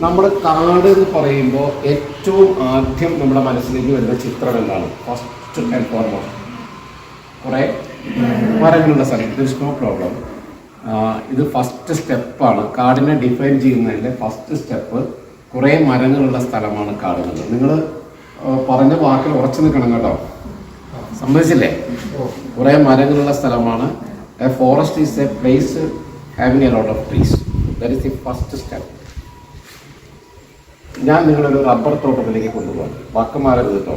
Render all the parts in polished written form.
നമ്മൾ കാട് എന്ന് പറയുമ്പോൾ ഏറ്റവും ആദ്യം നമ്മുടെ മനസ്സിലേക്ക് വരുന്ന ചിത്രം എന്താണ്? ഫസ്റ്റ് ആൻഡ് ഫോർമോസ്റ്റ് കുറേ മരങ്ങളുള്ള സ്ഥലം. It is no problem. ഇത് ഫസ്റ്റ് സ്റ്റെപ്പാണ്. കാടിനെ ഡിഫൈൻ ചെയ്യുന്നതിൻ്റെ ഫസ്റ്റ് സ്റ്റെപ്പ് കുറേ മരങ്ങളുള്ള സ്ഥലമാണ് കാടുന്നത്. നിങ്ങൾ പറഞ്ഞ വാക്കിൽ ഉറച്ചു നിൽക്കണം കേട്ടോ. സമ്മതിച്ചില്ലേ? കുറേ മരങ്ങളുള്ള സ്ഥലമാണ്. A forest is A place having A lot of trees. That is the first step. ഞാൻ നിങ്ങളൊരു റബ്ബർ തോട്ടത്തിലേക്ക് കൊണ്ടുപോകാം. വാക്കുമാരത് കേട്ടോ.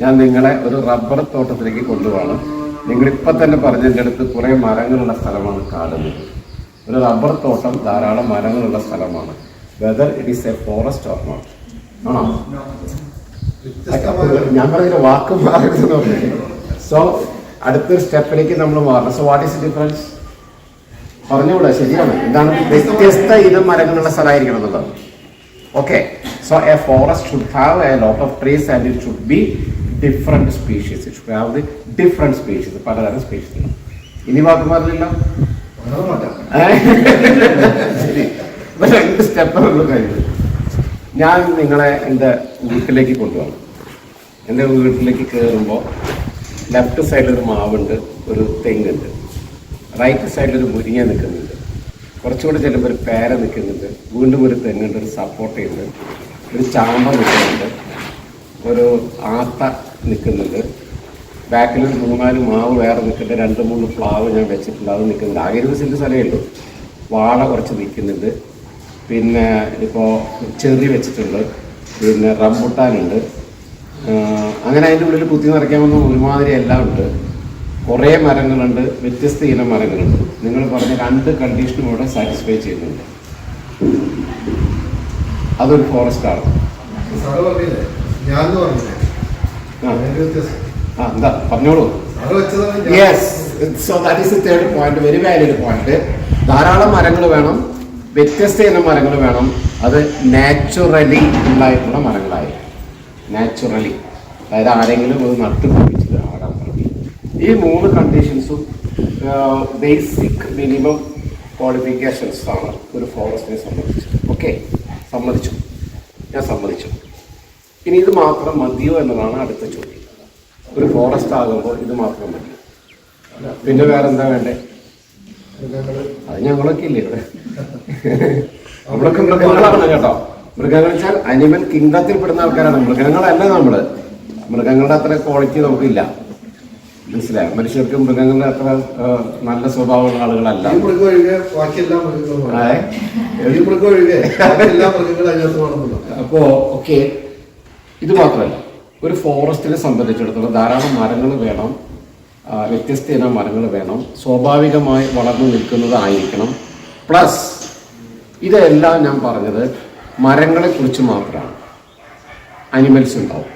ഞാൻ നിങ്ങളെ ഒരു റബ്ബർ തോട്ടത്തിലേക്ക് കൊണ്ടുപോകണം. നിങ്ങളിപ്പം തന്നെ പറഞ്ഞതിൻ്റെ അടുത്ത് കുറേ മരങ്ങളുള്ള സ്ഥലമാണ് കാണുന്നത്. ഒരു റബ്ബർ തോട്ടം ധാരാളം മരങ്ങളുള്ള സ്ഥലമാണ്. Whether it is a forest or not. ആണോ? ഞാൻ പറഞ്ഞ വാക്ക് മാറരുത് പറഞ്ഞു. സോ അടുത്തൊരു സ്റ്റെപ്പിലേക്ക് നമ്മൾ മാറണം. So what is the difference? പറഞ്ഞുകൂടാ, ശരിയാണ്. എന്താണ്? വ്യത്യസ്ത ഇനം മരങ്ങളുള്ള സ്ഥലമായിരിക്കണം എന്നുള്ളത്. Okay. So a forest should have a lot of trees and it should be different species. It should have the different species. പലതരം സ്പീഷീസ്. ഇനി വാക്ക് മാറില്ല. ശരി. രണ്ട് സ്റ്റെപ്പുകൾ കഴിഞ്ഞു. ഞാൻ നിങ്ങളെ എൻ്റെ വീട്ടിലേക്ക് കൊണ്ടുപോകണം. എൻ്റെ വീട്ടിലേക്ക് കയറുമ്പോൾ ലെഫ്റ്റ് സൈഡിലൊരു മാവുണ്ട്, ഒരു തെങ്ങുണ്ട്. റൈറ്റ് സൈഡിലൊരു മുരിങ്ങ നിൽക്കുന്നുണ്ട്. കുറച്ചുകൂടെ ചെല്ലുമ്പോൾ ഒരു പേര നിൽക്കുന്നുണ്ട്. വീണ്ടും ഒരു തെങ്ങുണ്ട്, ഒരു സപ്പോർട്ടയുണ്ട്, ഒരു ചാമ്പ നിൽക്കുന്നുണ്ട്, ഒരു ആത്ത നിൽക്കുന്നുണ്ട്. ബാക്കിൽ ഒരു 3-4 മാവ് വേറെ നിൽക്കുന്നുണ്ട്. 2-3 പ്ലാവ് ഞാൻ വെച്ചിട്ടുണ്ട്, അത് നിൽക്കുന്നുണ്ട്. ആകെ 20 സെൻറ്റ് സ്ഥലമേ ഉള്ളൂ. വാഴ കുറച്ച് നിൽക്കുന്നുണ്ട്. പിന്നെ ഇപ്പോൾ ചെറി വെച്ചിട്ടുണ്ട്. പിന്നെ റംബുട്ടാനുണ്ട്. അങ്ങനെ അതിൻ്റെ ഉള്ളിൽ കുത്തി നിറയ്ക്കാമെന്ന് ഒരുമാതിരി എല്ലാം ഉണ്ട്. കുറേ മരങ്ങളുണ്ട്, വ്യത്യസ്ത ഇനം മരങ്ങളുണ്ട്. നിങ്ങൾ പറഞ്ഞ 2 കണ്ടീഷനും ഇവിടെ സാറ്റിസ്ഫൈ ചെയ്യുന്നുണ്ട്. അതൊരു ഫോറസ്റ്റാണ്. എന്താ പറഞ്ഞോളൂ. Yes. So that is the third point. Very valid point. ധാരാളം മരങ്ങൾ വേണം, വ്യത്യസ്ത ഇനം മരങ്ങൾ വേണം. അത് നാച്ചുറലി ഉണ്ടായിട്ടുള്ള മരങ്ങളായി. നാച്ചുറലി, അതായത് ആരെങ്കിലും അത് നട്ടുപിടിപ്പിച്ചത് ആകാൻ പറഞ്ഞു. ഈ 3 കണ്ടീഷൻസും ബേസിക് മിനിമം ക്വാളിഫിക്കേഷൻസ് ആണ് ഒരു ഫോറസ്റ്റിനെ സംബന്ധിച്ചത്. ഓക്കെ, സമ്മതിച്ചു, ഞാൻ സമ്മതിച്ചു. ഇനി ഇത് മാത്രം മതിയോ എന്നതാണ് അടുത്ത ചോദ്യം. ഒരു ഫോറസ്റ്റ് ആകുമ്പോൾ ഇത് മാത്രം മതി, പിന്നെ വേറെ എന്താ വേണ്ടേ? അത് ഞങ്ങളൊക്കെ ഇല്ലേ ഇവിടെ? നമ്മളൊക്കെ മൃഗങ്ങളാണ് കേട്ടോ. മൃഗങ്ങൾ വെച്ചാൽ അനിമൽ കിങ്ഡത്തിൽ പെടുന്ന ആൾക്കാരാണ്. മൃഗങ്ങളല്ല നമ്മള്. മൃഗങ്ങളുടെ അത്ര ക്വാളിറ്റി നമുക്കില്ല, മനസ്സിലായോ? മനുഷ്യർക്ക് മൃഗങ്ങളുടെ അത്ര നല്ല സ്വഭാവമുള്ള ആളുകളല്ല. അപ്പോ ഓക്കെ, ഇത് മാത്രമല്ല, ഒരു ഫോറസ്റ്റിനെ സംബന്ധിച്ചിടത്തോളം ധാരാളം മരങ്ങൾ വേണം, വ്യത്യസ്ത ഇനം മരങ്ങൾ വേണം, സ്വാഭാവികമായി വളർന്നു നിൽക്കുന്നതായിരിക്കണം. പ്ലസ് ഇതെല്ലാം ഞാൻ പറഞ്ഞത് മരങ്ങളെ കുറിച്ച് മാത്രമാണ്. അനിമൽസ് ഉണ്ടാവും,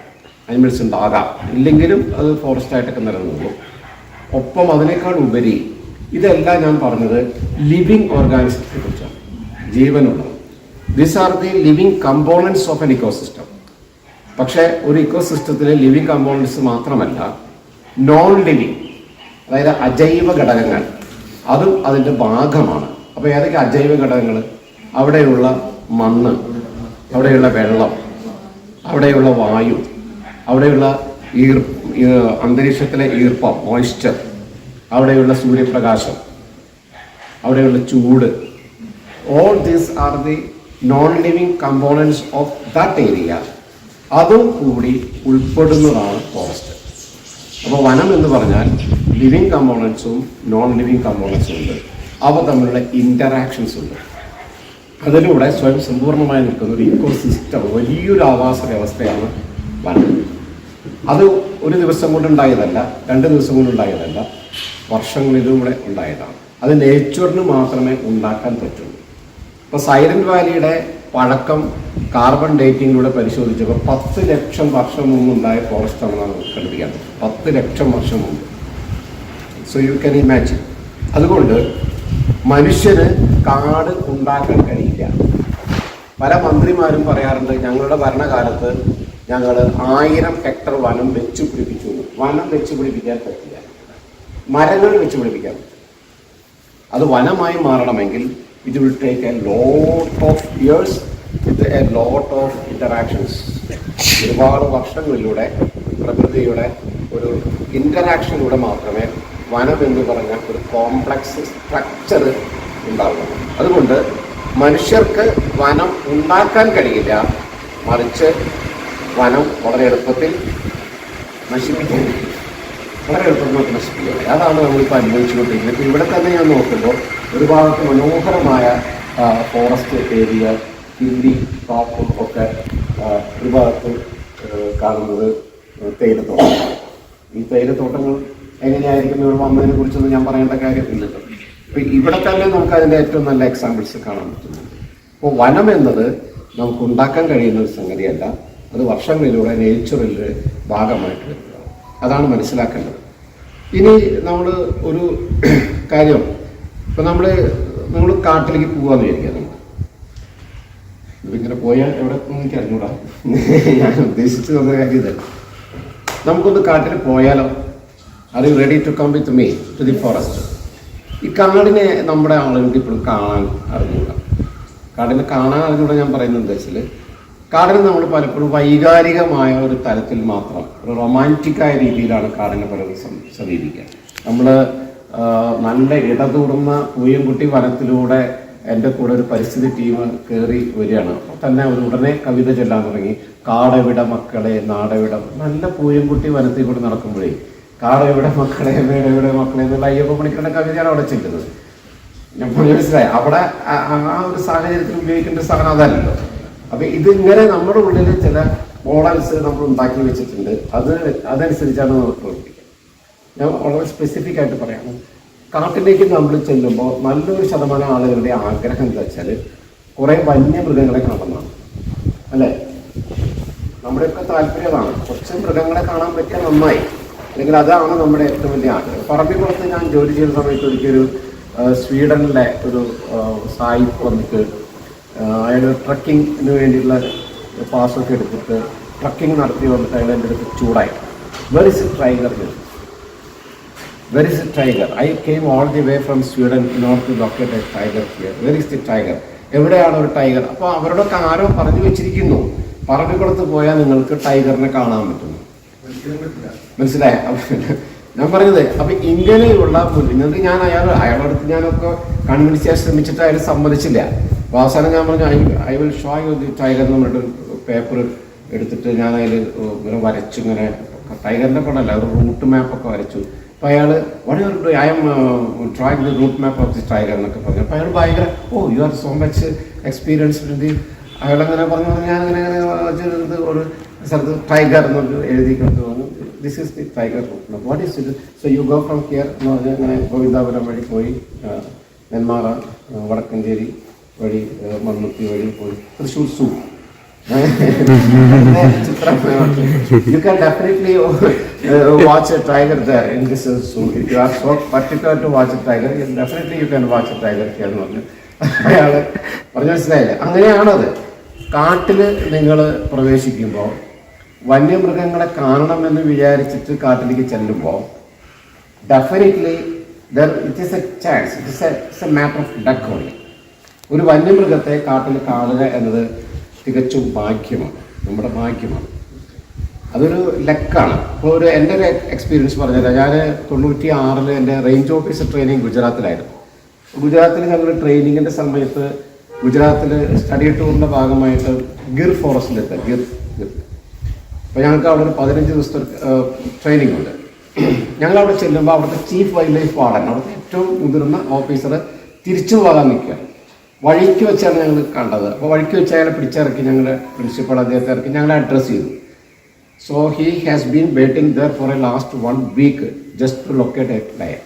അനിമൽസ് ഉണ്ടാകാം, ഇല്ലെങ്കിലും അത് ഫോറസ്റ്റായിട്ടൊക്കെ നിലനിൽക്കും. ഒപ്പം അതിനേക്കാൾ ഉപരി ഇതെല്ലാം ഞാൻ പറഞ്ഞത് ലിവിങ് ഓർഗാനിസത്തിനെ കുറിച്ചാണ്, ജീവനുള്ളത്. These are the living components of an ecosystem. പക്ഷേ ഒരു ഇക്കോസിസ്റ്റത്തിലെ ലിവിങ് കമ്പോണൻസ് മാത്രമല്ല, നോൺ ലിവിങ്, അതായത് അജൈവ ഘടകങ്ങൾ, അതും അതിൻ്റെ ഭാഗമാണ്. അപ്പോൾ ഏതൊക്കെ അജൈവ ഘടകങ്ങൾ? അവിടെയുള്ള മണ്ണ്, അവിടെയുള്ള വെള്ളം, അവിടെയുള്ള വായു, അവിടെയുള്ള അന്തരീക്ഷത്തിലെ ഈർപ്പം, മോയ്സ്ചർ, അവിടെയുള്ള സൂര്യപ്രകാശം, അവിടെയുള്ള ചൂട്. All these are the non living components of that area. അതും കൂടി ഉൾപ്പെടുന്നതാണ് ഫോറസ്റ്റ്. അപ്പോൾ വനം എന്ന് പറഞ്ഞാൽ ലിവിങ് കമ്പോണൻസും നോൺ ലിവിങ് കമ്പോണൻസും ഉണ്ട്. അവ തമ്മിലുള്ള ഇൻ്ററാക്ഷൻസ് ഉണ്ട്. അതിലൂടെ സ്വയം സമ്പൂർണ്ണമായി നിൽക്കുന്ന ഒരു ഇക്കോസിസ്റ്റം, വലിയൊരു ആവാസ വ്യവസ്ഥയാണ് വനം. അത് ഒരു ദിവസം കൊണ്ടുണ്ടായതല്ല, 2 ദിവസം കൊണ്ടുണ്ടായതല്ല, വർഷങ്ങളിലൂടെ ഉണ്ടായതാണ്. അത് നേച്ചറിന് മാത്രമേ ഉണ്ടാക്കാൻ പറ്റുള്ളൂ. ഇപ്പോൾ സൈലന്റ് വാലിയുടെ പഴക്കം കാർബൺ ഡേറ്റിങ്ങിലൂടെ പരിശോധിച്ചപ്പോൾ 10 ലക്ഷം വർഷം മുമ്പ് ഉണ്ടായ ഫോറസ്റ്റ് ആണെന്നാണ് കണ്ടുപിടിക്കാൻ പറ്റും. 10 ലക്ഷം വർഷം മുമ്പ്. So you can imagine. അതുകൊണ്ട് മനുഷ്യന് കാട് ഉണ്ടാക്കാൻ കഴിയില്ല. പല മന്ത്രിമാരും പറയാറുണ്ട്, ഞങ്ങളുടെ ഭരണകാലത്ത് ഞങ്ങൾ 1000 ഹെക്ടർ വനം വെച്ചു പിടിപ്പിച്ചു. വനം വെച്ചു പിടിപ്പിക്കാൻ പറ്റില്ല, മരങ്ങൾ വെച്ചു പിടിപ്പിക്കാൻ പറ്റും. അത് വനമായി മാറണമെങ്കിൽ It will take a lot of years with a lot of interactions. ഒരുപാട് വർഷങ്ങളിലൂടെ പ്രകൃതിയുടെ ഒരു ഇൻ്ററാക്ഷനിലൂടെ മാത്രമേ വനം എന്ന് പറഞ്ഞ ഒരു കോംപ്ലക്സ് സ്ട്രക്ചർ ഉണ്ടാവുള്ളൂ. അതുകൊണ്ട് മനുഷ്യർക്ക് വനം ഉണ്ടാക്കാൻ കഴിയില്ല, മറിച്ച് വനം വളരെ എളുപ്പത്തിൽ നശിപ്പിക്കാൻ കഴിയും. വളരെ എളുപ്പത്തിൽ നമുക്ക് നശിപ്പിക്കാൻ കഴിയും. അതാണ് നമ്മളിപ്പോൾ അനുഭവിച്ചുകൊണ്ടിരിക്കുന്നത്. ഇപ്പോൾ ഇവിടെ തന്നെ ഞാൻ നോക്കുമ്പോൾ ഒരു ഭാഗത്ത് മനോഹരമായ ഫോറസ്റ്റ് ഏരിയ, ഹിന്ദി ടോപ്പും ഒക്കെ ഒരു ഭാഗത്ത് കാണുന്നത് തേയിലത്തോട്ടം. ഈ തേയിലത്തോട്ടങ്ങൾ എങ്ങനെയായിരിക്കും ഇവിടെ വന്നതിനെ കുറിച്ചൊന്നും ഞാൻ പറയേണ്ട കാര്യമില്ലല്ലോ. അപ്പോൾ ഇവിടെ തന്നെ നമുക്ക് അതിൻ്റെ ഏറ്റവും നല്ല എക്സാമ്പിൾസ് കാണാൻ പറ്റുന്നു. അപ്പോൾ വനം എന്നത് നമുക്ക് ഉണ്ടാക്കാൻ കഴിയുന്ന ഒരു സംഗതിയല്ല, അത് വർഷങ്ങളിലൂടെ നേച്ചറിൻ്റെ ഭാഗമായിട്ട് വരിക. അതാണ് മനസ്സിലാക്കേണ്ടത്. ഇനി നമ്മൾ ഒരു കാര്യം, ഇപ്പം നമ്മൾ കാട്ടിലേക്ക് പോകാമെന്ന് വിചാരിക്കുക. ഇതിങ്ങനെ പോയാൽ എവിടെ എനിക്ക് അറിഞ്ഞൂടാ. ഞാൻ ഉദ്ദേശിച്ചു തന്ന കാര്യം ഇതല്ല. നമുക്കൊന്ന് കാട്ടിൽ പോയാലോ? Are you ready to come with me to the forest? ഈ കാടിനെ നമ്മുടെ ആളുകൾക്ക് ഇപ്പോഴും കാണാൻ അറിഞ്ഞൂടാ. കാടിനെ കാണാൻ അറിഞ്ഞൂടാ ഞാൻ പറയുന്നത് എന്താ വെച്ചാൽ, കാടിനെ നമ്മൾ പലപ്പോഴും വൈകാരികമായ ഒരു തലത്തിൽ മാത്രം, ഒരു റൊമാൻറ്റിക്കായ രീതിയിലാണ് കാടിനെ പലരും സമീപിക്കുക. നമ്മൾ നല്ല ഇടതൂർന്ന പൂയംകുട്ടി വനത്തിലൂടെ എൻ്റെ കൂടെ ഒരു പരിസ്ഥിതി ടീം കയറി വരികയാണ്. അപ്പോൾ തന്നെ ഒരു ഉടനെ കവിത ചൊല്ലാൻ തുടങ്ങി. കാടെവിട മക്കളെ നാടെവിട. നല്ല പൂയംകുട്ടി വനത്തിൽ കൂടെ നടക്കുമ്പോഴേ കാടെവിടെ മക്കളെ വേടെവിടെ മക്കളെ എന്നുള്ള അയ്യപ്പ പണിക്കരുടെ കവിതയാണ് അവിടെ ചെല്ലുന്നത്. ഞാൻ മനസ്സിലായി. അവിടെ ആ ഒരു സാഹചര്യത്തിൽ ഉപയോഗിക്കേണ്ട സാധനം അതല്ലല്ലോ. അപ്പം ഇതിങ്ങനെ നമ്മുടെ ഉള്ളിൽ ചില മോഡൽസ് നമ്മൾ ഉണ്ടാക്കി വെച്ചിട്ടുണ്ട്. അതനുസരിച്ചാണ് നമ്മൾ പ്രവർത്തിക്കുക. ഞാൻ വളരെ സ്പെസിഫിക് ആയിട്ട് പറയാം. കാട്ടിലേക്ക് നമ്മൾ ചെല്ലുമ്പോൾ നല്ലൊരു ശതമാനം ആളുകളുടെ ആഗ്രഹം എന്താ വെച്ചാൽ കുറേ വന്യമൃഗങ്ങളെ കാണുന്നതാണ്, അല്ലേ? നമ്മുടെയൊക്കെ താല്പര്യം അതാണ്. കുറച്ച് മൃഗങ്ങളെ കാണാൻ പറ്റിയാൽ നന്നായി, അല്ലെങ്കിൽ അതാണ് നമ്മുടെ ഏറ്റവും വലിയ ആഗ്രഹം. പറമ്പിക്കുളത്ത് ഞാൻ ജോലി ചെയ്യുന്ന സമയത്ത് ഒരിക്കലൊരു സ്വീഡനിലെ ഒരു സായിപ്പ് വന്നിട്ട് അയാൾ ട്രക്കിങ്ങിന് വേണ്ടിയുള്ള പാസൊക്കെ എടുത്തിട്ട് ട്രക്കിംഗ് നടത്തി വന്നിട്ട് അയാൾ എൻ്റെ അടുത്ത് ചൂടായി. Where is A tiger? Where is the tiger? I came all the way from Sweden in order to locate a tiger here. Where is the tiger? എവിടെയാണ് ഒരു ടൈഗർ? അപ്പോൾ അവരോടൊക്കെ ആരോ പറഞ്ഞു വെച്ചിരിക്കുന്നു, പറമ്പിക്കുളത്ത് പോയാൽ നിങ്ങൾക്ക് ടൈഗറിനെ കാണാൻ പറ്റുന്നു. മനസ്സിലായ? ഞാൻ പറഞ്ഞത് അപ്പം ഇങ്ങനെയുള്ള എന്നിട്ട് ഞാൻ അയാളടുത്ത് ഞാനൊക്കെ കൺവിൻസ് ചെയ്യാൻ ശ്രമിച്ചിട്ട് അയാൾ സമ്മതിച്ചില്ല. അപ്പോൾ അവസാനം ഞാൻ പറഞ്ഞു I will show you the tiger എന്ന് പറഞ്ഞിട്ട് പേപ്പർ എടുത്തിട്ട് ഞാൻ അതിൽ ഇങ്ങനെ വരച്ചു. ഇങ്ങനെ ടൈഗറിൻ്റെ പടമല്ല, ഒരു റൂട്ട് മാപ്പൊക്കെ വരച്ചു. അപ്പോൾ അയാൾ I am trying the route map of the tiger എന്നൊക്കെ പറഞ്ഞു. അപ്പോൾ അയാൾ ഭയങ്കര you are so much experienced. അയാളങ്ങനെ പറഞ്ഞു. ഞാനങ്ങനെ ഒരു സ്ഥലത്ത് ടൈഗർ എന്നൊക്കെ എഴുതിക്കൊണ്ട് പറഞ്ഞു, this is the tiger route map. What is it? So you go from here എന്ന് പറഞ്ഞാൽ അങ്ങനെ ഗോവിന്ദാപുരം വഴി പോയി, നെന്മാറ വടക്കഞ്ചേരി വഴി, മണ്ണുത്തി വഴി പോയി തൃശ്ശൂർ സൂ. You can definitely watch a tiger there in this zoo. If you are so particular to watch a tiger, definitely you can watch a tiger here എന്ന് പറഞ്ഞു. അയാൾ പറഞ്ഞു. മനസ്സിലായില്ലേ? അങ്ങനെയാണത്. കാട്ടിൽ നിങ്ങൾ പ്രവേശിക്കുമ്പോൾ വന്യമൃഗങ്ങളെ കാണണമെന്ന് വിചാരിച്ചിട്ട് കാട്ടിലേക്ക് ചെല്ലുമ്പോൾ definitely it is A chance, it's A matter of luck only. ഒരു വന്യമൃഗത്തെ കാട്ടിൽ കാണുക എന്നത് തികച്ചും ഭാഗ്യമാണ്, നമ്മുടെ ഭാഗ്യമാണ്. അതൊരു ലക്കാണ്. ഇപ്പോൾ എൻ്റെ ഒരു എക്സ്പീരിയൻസ് പറഞ്ഞുതരാം. ഞാൻ 96 എൻ്റെ റേഞ്ച് ഓഫീസർ ട്രെയിനിങ് ഗുജറാത്തിലായിരുന്നു. ഗുജറാത്തിൽ ഞങ്ങൾ ട്രെയിനിങ്ങിൻ്റെ സമയത്ത് ഗുജറാത്തിൽ സ്റ്റഡി ടൂറിൻ്റെ ഭാഗമായിട്ട് ഗിർ ഫോറസ്റ്റിലെത്താം. ഗിർ അപ്പോൾ ഞങ്ങൾക്ക് അവിടെ ഒരു 15 ദിവസത്തെ ട്രെയിനിങ് ഉണ്ട്. ഞങ്ങളവിടെ ചെല്ലുമ്പോൾ അവിടുത്തെ ചീഫ് വൈൽഡ് ലൈഫ് വാർഡൻ, അവിടുത്തെ ഏറ്റവും മുതിർന്ന ഓഫീസർ തിരിച്ചു പോകാൻ നിൽക്കുക. വഴിക്ക് വെച്ചാണ് ഞങ്ങൾ കണ്ടത്. അപ്പോൾ വഴിക്ക് വെച്ച് അയാളെ പിടിച്ചിറക്കി, ഞങ്ങളുടെ പ്രിൻസിപ്പൾ അദ്ദേഹത്തെ ഇറക്കി ഞങ്ങളെ അഡ്രസ്സ് ചെയ്തു. So he has been waiting there for a last 1 week just to locate a lion.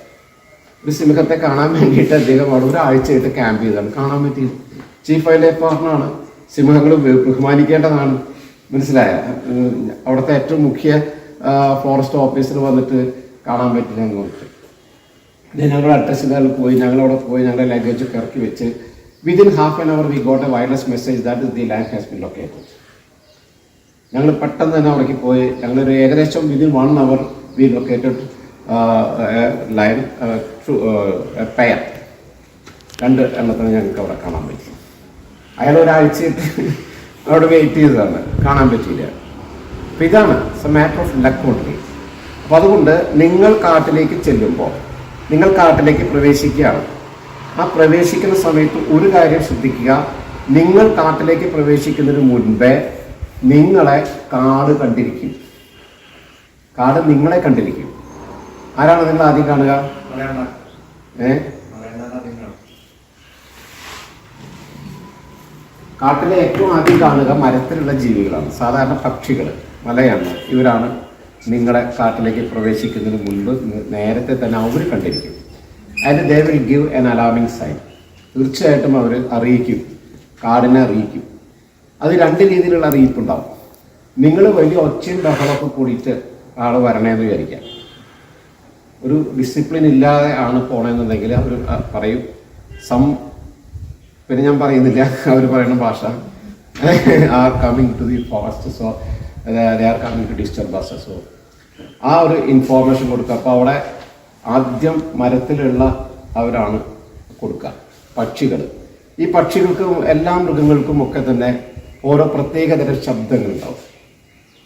ഒരു സിംഹത്തെ കാണാൻ വേണ്ടിയിട്ട് അദ്ദേഹം അവിടെ ഒരാഴ്ചയായിട്ട് ക്യാമ്പ് ചെയ്താണ്. കാണാൻ പറ്റിയത് ചീഫ് വൈൽഡ് ലൈഫ് വാർഡനാണ്. സിംഹങ്ങൾ ബഹുമാനിക്കേണ്ടതാണ്. മനസ്സിലായ? അവിടുത്തെ ഏറ്റവും മുഖ്യ ഫോറസ്റ്റ് ഓഫീസർ വന്നിട്ട് കാണാൻ പറ്റില്ല എന്ന് പറഞ്ഞിട്ട് ഞങ്ങളുടെ അഡ്രസ്സിൽ പോയി. ഞങ്ങളവിടെ പോയി ഞങ്ങളുടെ ലഗേജൊക്കെ ഇറക്കി വെച്ച് within half an hour we got a wireless message that the land has been located. ഞങ്ങൾ പെട്ടെന്ന് തന്നെ അവിടേക്ക് പോയി. ഞങ്ങളൊരു ഏകദേശം within 1 hour we located a lion, a pair. 2 എണ്ണത്തിന് ഞങ്ങൾക്ക് അവിടെ കാണാൻ പറ്റി. അയാൾ ഒരാഴ്ചയായിട്ട് അവിടെ വെയിറ്റ് ചെയ്തതാണ്, കാണാൻ പറ്റിയില്ല. അപ്പം ഇതാണ് മാറ്റർ ഓഫ് ലക്ക് ഓൺലി. അപ്പം അതുകൊണ്ട് നിങ്ങൾ കാട്ടിലേക്ക് ചെല്ലുമ്പോൾ, നിങ്ങൾ കാട്ടിലേക്ക് പ്രവേശിക്കുകയാണ്. ആ പ്രവേശിക്കുന്ന സമയത്ത് ഒരു കാര്യം ശ്രദ്ധിക്കുക, നിങ്ങൾ കാട്ടിലേക്ക് പ്രവേശിക്കുന്നതിന് മുൻപേ നിങ്ങളെ കാട് കണ്ടിരിക്കും. കാട് നിങ്ങളെ കണ്ടിരിക്കും. ആരാണ് നിങ്ങൾ ആദ്യം കാണുക? കാട്ടിലെ ഏറ്റവും ആദ്യം കാണുക മരത്തിലുള്ള ജീവികളാണ്, സാധാരണ പക്ഷികൾ, മലയാണ്. ഇവരാണ് നിങ്ങളെ കാട്ടിലേക്ക് പ്രവേശിക്കുന്നതിന് മുൻപ് നേരത്തെ തന്നെ അവർ കണ്ടിരിക്കും. And they will give an alarming sign. തീർച്ചയായിട്ടും അവർ അറിയിക്കും, കാടിനെ അറിയിക്കും. അത് 2 രീതിയിലുള്ള അറിയിപ്പുണ്ടാവും. നിങ്ങൾ വലിയ ഒച്ചയും ബഹളമൊക്കെ കൂടിയിട്ട് ആൾ വരണേന്ന് വിചാരിക്കാം. ഒരു ഡിസിപ്ലിൻ ഇല്ലാതെ ആണ് പോണെന്നുണ്ടെങ്കിൽ അവർ പറയും പിന്നെ ഞാൻ പറയുന്നില്ല, അവർ പറയുന്ന ഭാഷ are coming to the forest, so they are coming to disturb us. So ആ ഒരു ഇൻഫോർമേഷൻ കൊടുക്കുക. അപ്പോൾ അവിടെ ആദ്യം മരത്തിലുള്ള അവരാണ് കൊടുക്കുക, പക്ഷികൾ. ഈ പക്ഷികൾക്കും എല്ലാ മൃഗങ്ങൾക്കും ഒക്കെ തന്നെ ഓരോ പ്രത്യേകതരം ശബ്ദങ്ങളുണ്ടാവും.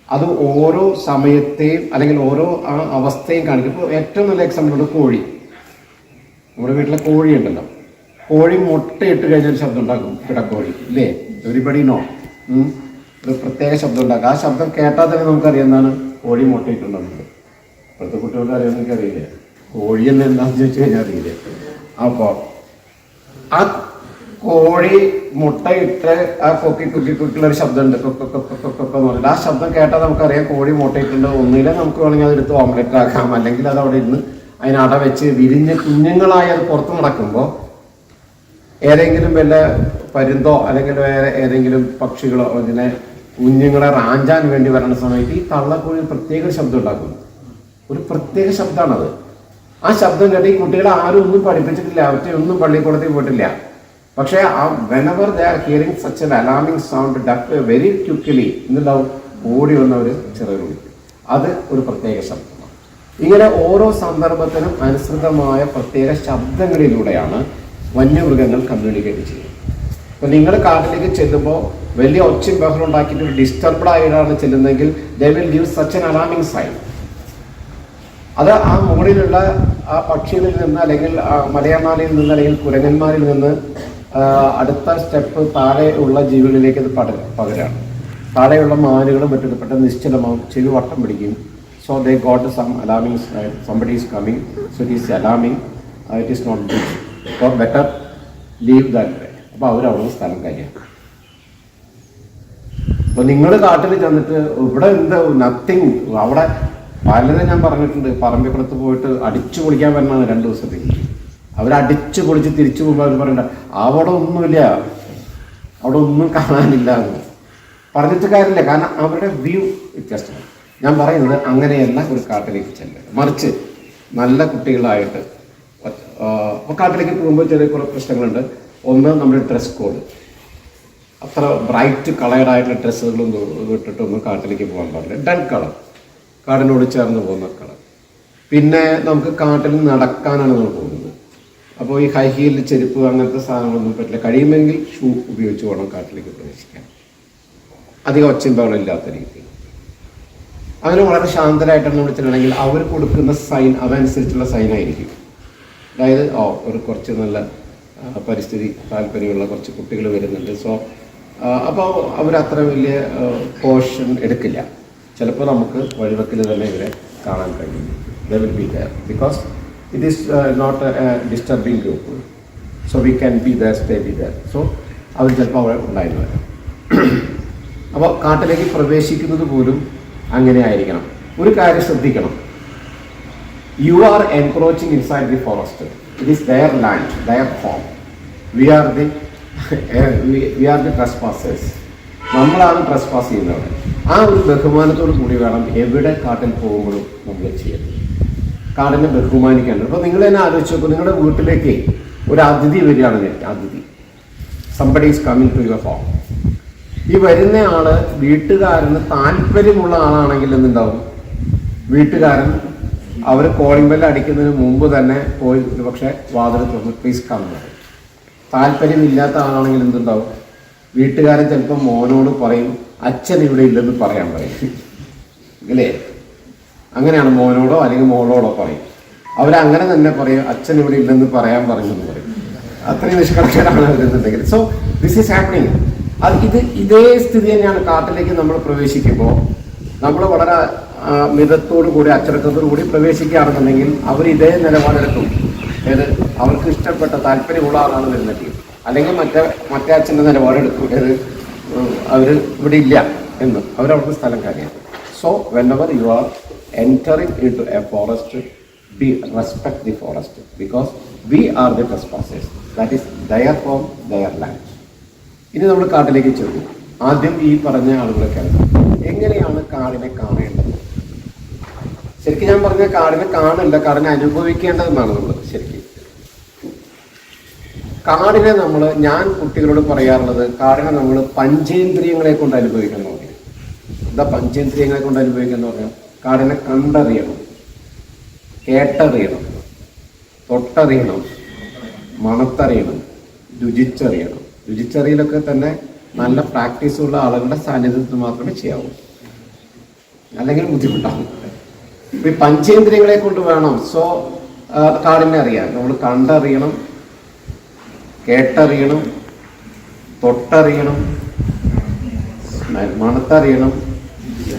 അത് ഓരോ സമയത്തെയും അല്ലെങ്കിൽ ഓരോ ആ അവസ്ഥയും കാണിക്കും. ഇപ്പോൾ ഏറ്റവും നല്ല എക്സാമ്പിൾ കോഴി. നമ്മുടെ വീട്ടിലെ കോഴി ഉണ്ടല്ലോ, കോഴി മുട്ടയിട്ട് കഴിഞ്ഞാൽ ശബ്ദം ഉണ്ടാക്കും, പിടക്കോഴി ഇല്ലേ? Everybody know. ഒരു പ്രത്യേക ശബ്ദം ഉണ്ടാക്കും. ആ ശബ്ദം കേട്ടാൽ തന്നെ നമുക്കറിയാം എന്താണ് കോഴി മുട്ടയിട്ടുണ്ടെന്നത്. ഇപ്പോഴത്തെ കുട്ടികൾക്ക് അറിയാമെന്ന് എനിക്കറിയില്ല. കോഴി എന്ന് എന്താണെന്ന് ചോദിച്ചു കഴിഞ്ഞാൽ അറിയില്ല. അപ്പോൾ ആ കോഴി മുട്ടയിട്ട് ആ കുക്കിക്കുള്ളൊരു ശബ്ദമുണ്ട്, കൊക്കൊക്കെ പറഞ്ഞിട്ട് ആ ശബ്ദം കേട്ടാൽ നമുക്കറിയാം കോഴി മുട്ടയിട്ടുണ്ട്. ഒന്നിലെ നമുക്ക് വേണമെങ്കിൽ അതെടുത്ത് ഓംലെറ്റ് ആക്കാം, അല്ലെങ്കിൽ അത് അവിടെ ഇരുന്ന് അതിനട വെച്ച് വിരിഞ്ഞ് കുഞ്ഞുങ്ങളായി അത് പുറത്ത് നടക്കുമ്പോൾ ഏതെങ്കിലും വല്ല പരുന്തോ അല്ലെങ്കിൽ വേറെ ഏതെങ്കിലും പക്ഷികളോ ഇതിനെ കുഞ്ഞുങ്ങളെ റാഞ്ചാൻ വേണ്ടി വരുന്ന സമയത്ത് ഈ തള്ളക്കോഴി പ്രത്യേക ശബ്ദം ഉണ്ടാക്കുന്നു. ഒരു പ്രത്യേക ശബ്ദമാണത്. ആ ശബ്ദം കേട്ട് ഈ കുട്ടികളെ ആരും ഒന്നും പഠിപ്പിച്ചിട്ടില്ല, അവർക്ക് ഒന്നും പള്ളിക്കൂടത്തിൽ പോയിട്ടില്ല. പക്ഷേ ആ whenever they are hearing such an alarming sound duck very quickly എന്നുണ്ടാവും ഓടി വന്നവർ ചെറിയ വിളിക്കും. അത് ഒരു പ്രത്യേക ശബ്ദമാണ്. ഇങ്ങനെ ഓരോ സന്ദർഭത്തിനും അനുസൃതമായ പ്രത്യേക ശബ്ദങ്ങളിലൂടെയാണ് വന്യമൃഗങ്ങൾ കമ്മ്യൂണിക്കേറ്റ് ചെയ്യുന്നത്. അപ്പോൾ നിങ്ങൾ കാട്ടിലേക്ക് ചെല്ലുമ്പോൾ വലിയ ഒച്ചയും ബഹളം ഉണ്ടാക്കിയിട്ട് ഒരു ഡിസ്റ്റർബ്ഡ് ആയിട്ടാണ് ചെല്ലുന്നതെങ്കിൽ they will give such an alarming sign. അത് ആ മുകളിലുള്ള ആ പക്ഷികളിൽ നിന്ന് അല്ലെങ്കിൽ മലയമാലയിൽ നിന്ന് അല്ലെങ്കിൽ കുരങ്ങന്മാരിൽ നിന്ന് അടുത്ത സ്റ്റെപ്പ് താഴെ ഉള്ള ജീവികളിലേക്ക് അത് പകരാണ്. താഴെയുള്ള മാനുകളും മറ്റൊരു പെട്ടെന്ന് നിശ്ചലമാവും, ചെവി വട്ടം പിടിക്കും. So they got some alarming sign, somebody is coming, so it is alarming, it is not good, for better leave that way. അപ്പോൾ അവരവിടെ സ്ഥലം കഴിയാം. അപ്പോൾ നിങ്ങൾ കാട്ടിൽ ചെന്നിട്ട് ഇവിടെ എന്താ നത്തിങ്, അവിടെ പലരും ഞാൻ പറഞ്ഞിട്ടുണ്ട്, പറമ്പിപ്പുറത്ത് പോയിട്ട് അടിച്ചു പൊളിക്കാൻ വരണതാണ് 2 ദിവസത്തേക്ക്. അവരടിച്ചു പൊളിച്ച് തിരിച്ചു പോകുമ്പോൾ അവർ പറയണ്ട അവിടെ ഒന്നുമില്ല, അവിടെ ഒന്നും കാണാനില്ല എന്ന് പറഞ്ഞിട്ട് കാര്യമില്ല. കാരണം അവരുടെ വ്യൂ വ്യത്യസ്തമാണ്. ഞാൻ പറയുന്നത് അങ്ങനെയല്ല ഒരു കാട്ടിലേക്ക് ചെല്ലുക, മറിച്ച് നല്ല കുട്ടികളായിട്ട്. അപ്പോൾ കാട്ടിലേക്ക് പോകുമ്പോൾ ചെറിയ കുറേ പ്രശ്നങ്ങളുണ്ട്. ഒന്ന്, നമ്മുടെ ഡ്രസ് കോഡ്. അത്ര ബ്രൈറ്റ് കളേർഡായിട്ടുള്ള ഡ്രസ്സുകളൊന്നും ഇട്ടിട്ടൊന്നും കാട്ടിലേക്ക് പോകാൻ പാടില്ല. ഡൾ കളർ, കാടിനോട് ചേർന്ന് പോകുന്ന കളർ. പിന്നെ നമുക്ക് കാട്ടിൽ നടക്കാനാണ് നമ്മൾ പോകുന്നത്. അപ്പോൾ ഈ ഹൈ ഹീൽ ചെരുപ്പ് അങ്ങനത്തെ സാധനങ്ങളൊന്നും പറ്റില്ല. കഴിയുമെങ്കിൽ ഷൂ ഉപയോഗിച്ച് വേണം കാട്ടിലേക്ക് പ്രവേശിക്കാൻ, അധികം ഒച്ചയും ബഹളം ഇല്ലാത്ത രീതിയിൽ. അങ്ങനെ വളരെ ശാന്തരായിട്ടാണ് നമ്മൾ ചെല്ലണമെങ്കിൽ അവർ കൊടുക്കുന്ന സൈൻ അതനുസരിച്ചുള്ള സൈനായിരിക്കും. അതായത് ഒരു കുറച്ച് നല്ല പരിസ്ഥിതി താല്പര്യമുള്ള കുറച്ച് കുട്ടികൾ വരുന്നുണ്ട്. സോ അപ്പോൾ അവരത്ര വലിയ പോർഷൻ എടുക്കില്ല. ചിലപ്പോൾ നമുക്ക് വഴിവെക്കിൽ തന്നെ ഇവരെ കാണാൻ കഴിയും. They will be there because it is not a disturbing group. So we can be there, stay be there. സോ അവർ ചിലപ്പോൾ അവിടെ ഉണ്ടായിരുന്നു വരാം. അപ്പോൾ കാട്ടിലേക്ക് പ്രവേശിക്കുന്നത് പോലും അങ്ങനെ ആയിരിക്കണം. ഒരു കാര്യം ശ്രദ്ധിക്കണം, you are encroaching inside the forest. It is their land, their home. We are the trespassers. നമ്മളാണ് ട്രസ്പാസ് ചെയ്യുന്നവർ. ആ ഒരു ബഹുമാനത്തോടു കൂടി വേണം എവിടെ കാട്ടിൽ പോകുമ്പോഴും നമ്മൾ ചെയ്യുന്നത്. കാടിനെ ബഹുമാനിക്കേണ്ടത്. അപ്പോൾ നിങ്ങൾ തന്നെ ആലോചിച്ച് നോക്കൂ, നിങ്ങളുടെ വീട്ടിലേക്ക് ഒരു അതിഥി വരികയാണ്. അതിഥി, somebody is coming to your home. ഈ വരുന്ന ആള് വീട്ടുകാരന് താല്പര്യമുള്ള ആളാണെങ്കിൽ എന്തുണ്ടാവും, വീട്ടുകാരൻ അവർ കോളിംഗ് ബെല്ല് അടിക്കുന്നതിന് മുമ്പ് തന്നെ പോയി ഒരു പക്ഷേ വാതിൽ തുറന്ന് പ്ലീസ് കം പറയും. താല്പര്യമില്ലാത്ത ആളാണെങ്കിൽ എന്തുണ്ടാവും? വീട്ടുകാരൻ ചിലപ്പോൾ മോനോട് പറയും അച്ഛൻ ഇവിടെ ഇല്ലെന്ന് പറയാൻ പറയും, അല്ലേ? അങ്ങനെയാണ് മോനോടോ അല്ലെങ്കിൽ മോളോടോ പറയും. അവരങ്ങനെ തന്നെ പറയും അച്ഛൻ ഇവിടെ ഇല്ലെന്ന് പറയാൻ പറഞ്ഞെന്ന് പറയും. അത്രയും നിഷ്കളങ്കരാണ് അവരെന്നുണ്ടെങ്കിൽ. So this is happening. ഇതേ സ്ഥിതി തന്നെയാണ് കാട്ടിലേക്ക് നമ്മൾ പ്രവേശിക്കുമ്പോൾ. നമ്മൾ വളരെ മിതത്തോടു കൂടി അച്ചടക്കത്തോടു കൂടി പ്രവേശിക്കുകയാണെന്നുണ്ടെങ്കിൽ അവർ ഇതേ നിലപാടെടുക്കും. ഏത് അവർക്ക് ഇഷ്ടപ്പെട്ട താല്പര്യമുള്ള ആളാണ് വരുന്നത്, അല്ലെങ്കിൽ മറ്റേ അച്ഛൻ്റെ നിലപാടെടുക്കും. ഏത് അവർ ഇവിടെ ഇല്ല എന്ന് അവരവർക്ക് സ്ഥലം കാര്യമാണ്. So whenever you are entering into a forest, respect the forest, because we are the trespassers. That is their home, their land. ഇനി നമ്മൾ കാട്ടിലേക്ക് ചെന്നു. ആദ്യം ഈ പറഞ്ഞ ആളുകളൊക്കെ എങ്ങനെയാണ് കാടിനെ കാണേണ്ടത്? ശരിക്കും ഞാൻ പറഞ്ഞ കാടിനെ കാണില്ല, കാടിനെ അനുഭവിക്കേണ്ടതെന്നാണ് നമ്മൾ ശരിക്കും. കാടിനെ ഞാൻ കുട്ടികളോട് പറയാറുള്ളത്, കാടിനെ നമ്മൾ പഞ്ചേന്ദ്രിയങ്ങളെ കൊണ്ട് അനുഭവിക്കണം. എന്താ പഞ്ചേന്ദ്രിയങ്ങളെ കൊണ്ട് അനുഭവിക്കുന്ന പറഞ്ഞാൽ കാടിനെ കണ്ടറിയണം, കേട്ടറിയണം, തൊട്ടറിയണം, മണത്തറിയണം, രുചിച്ചറിയണം. രുചിച്ചറിയലൊക്കെ തന്നെ നല്ല പ്രാക്ടീസുള്ള ആളുകളുടെ സാന്നിധ്യത്തിൽ മാത്രമേ ചെയ്യാവൂ, അല്ലെങ്കിൽ ബുദ്ധിമുട്ടാവും. ഈ പഞ്ചേന്ദ്രിയങ്ങളെ കൊണ്ട് വേണം കാടിനെ അറിയാൻ. നമ്മൾ കണ്ടറിയണം, കേട്ടറിയണം, തൊട്ടറിയണം, മണത്തറിയണം,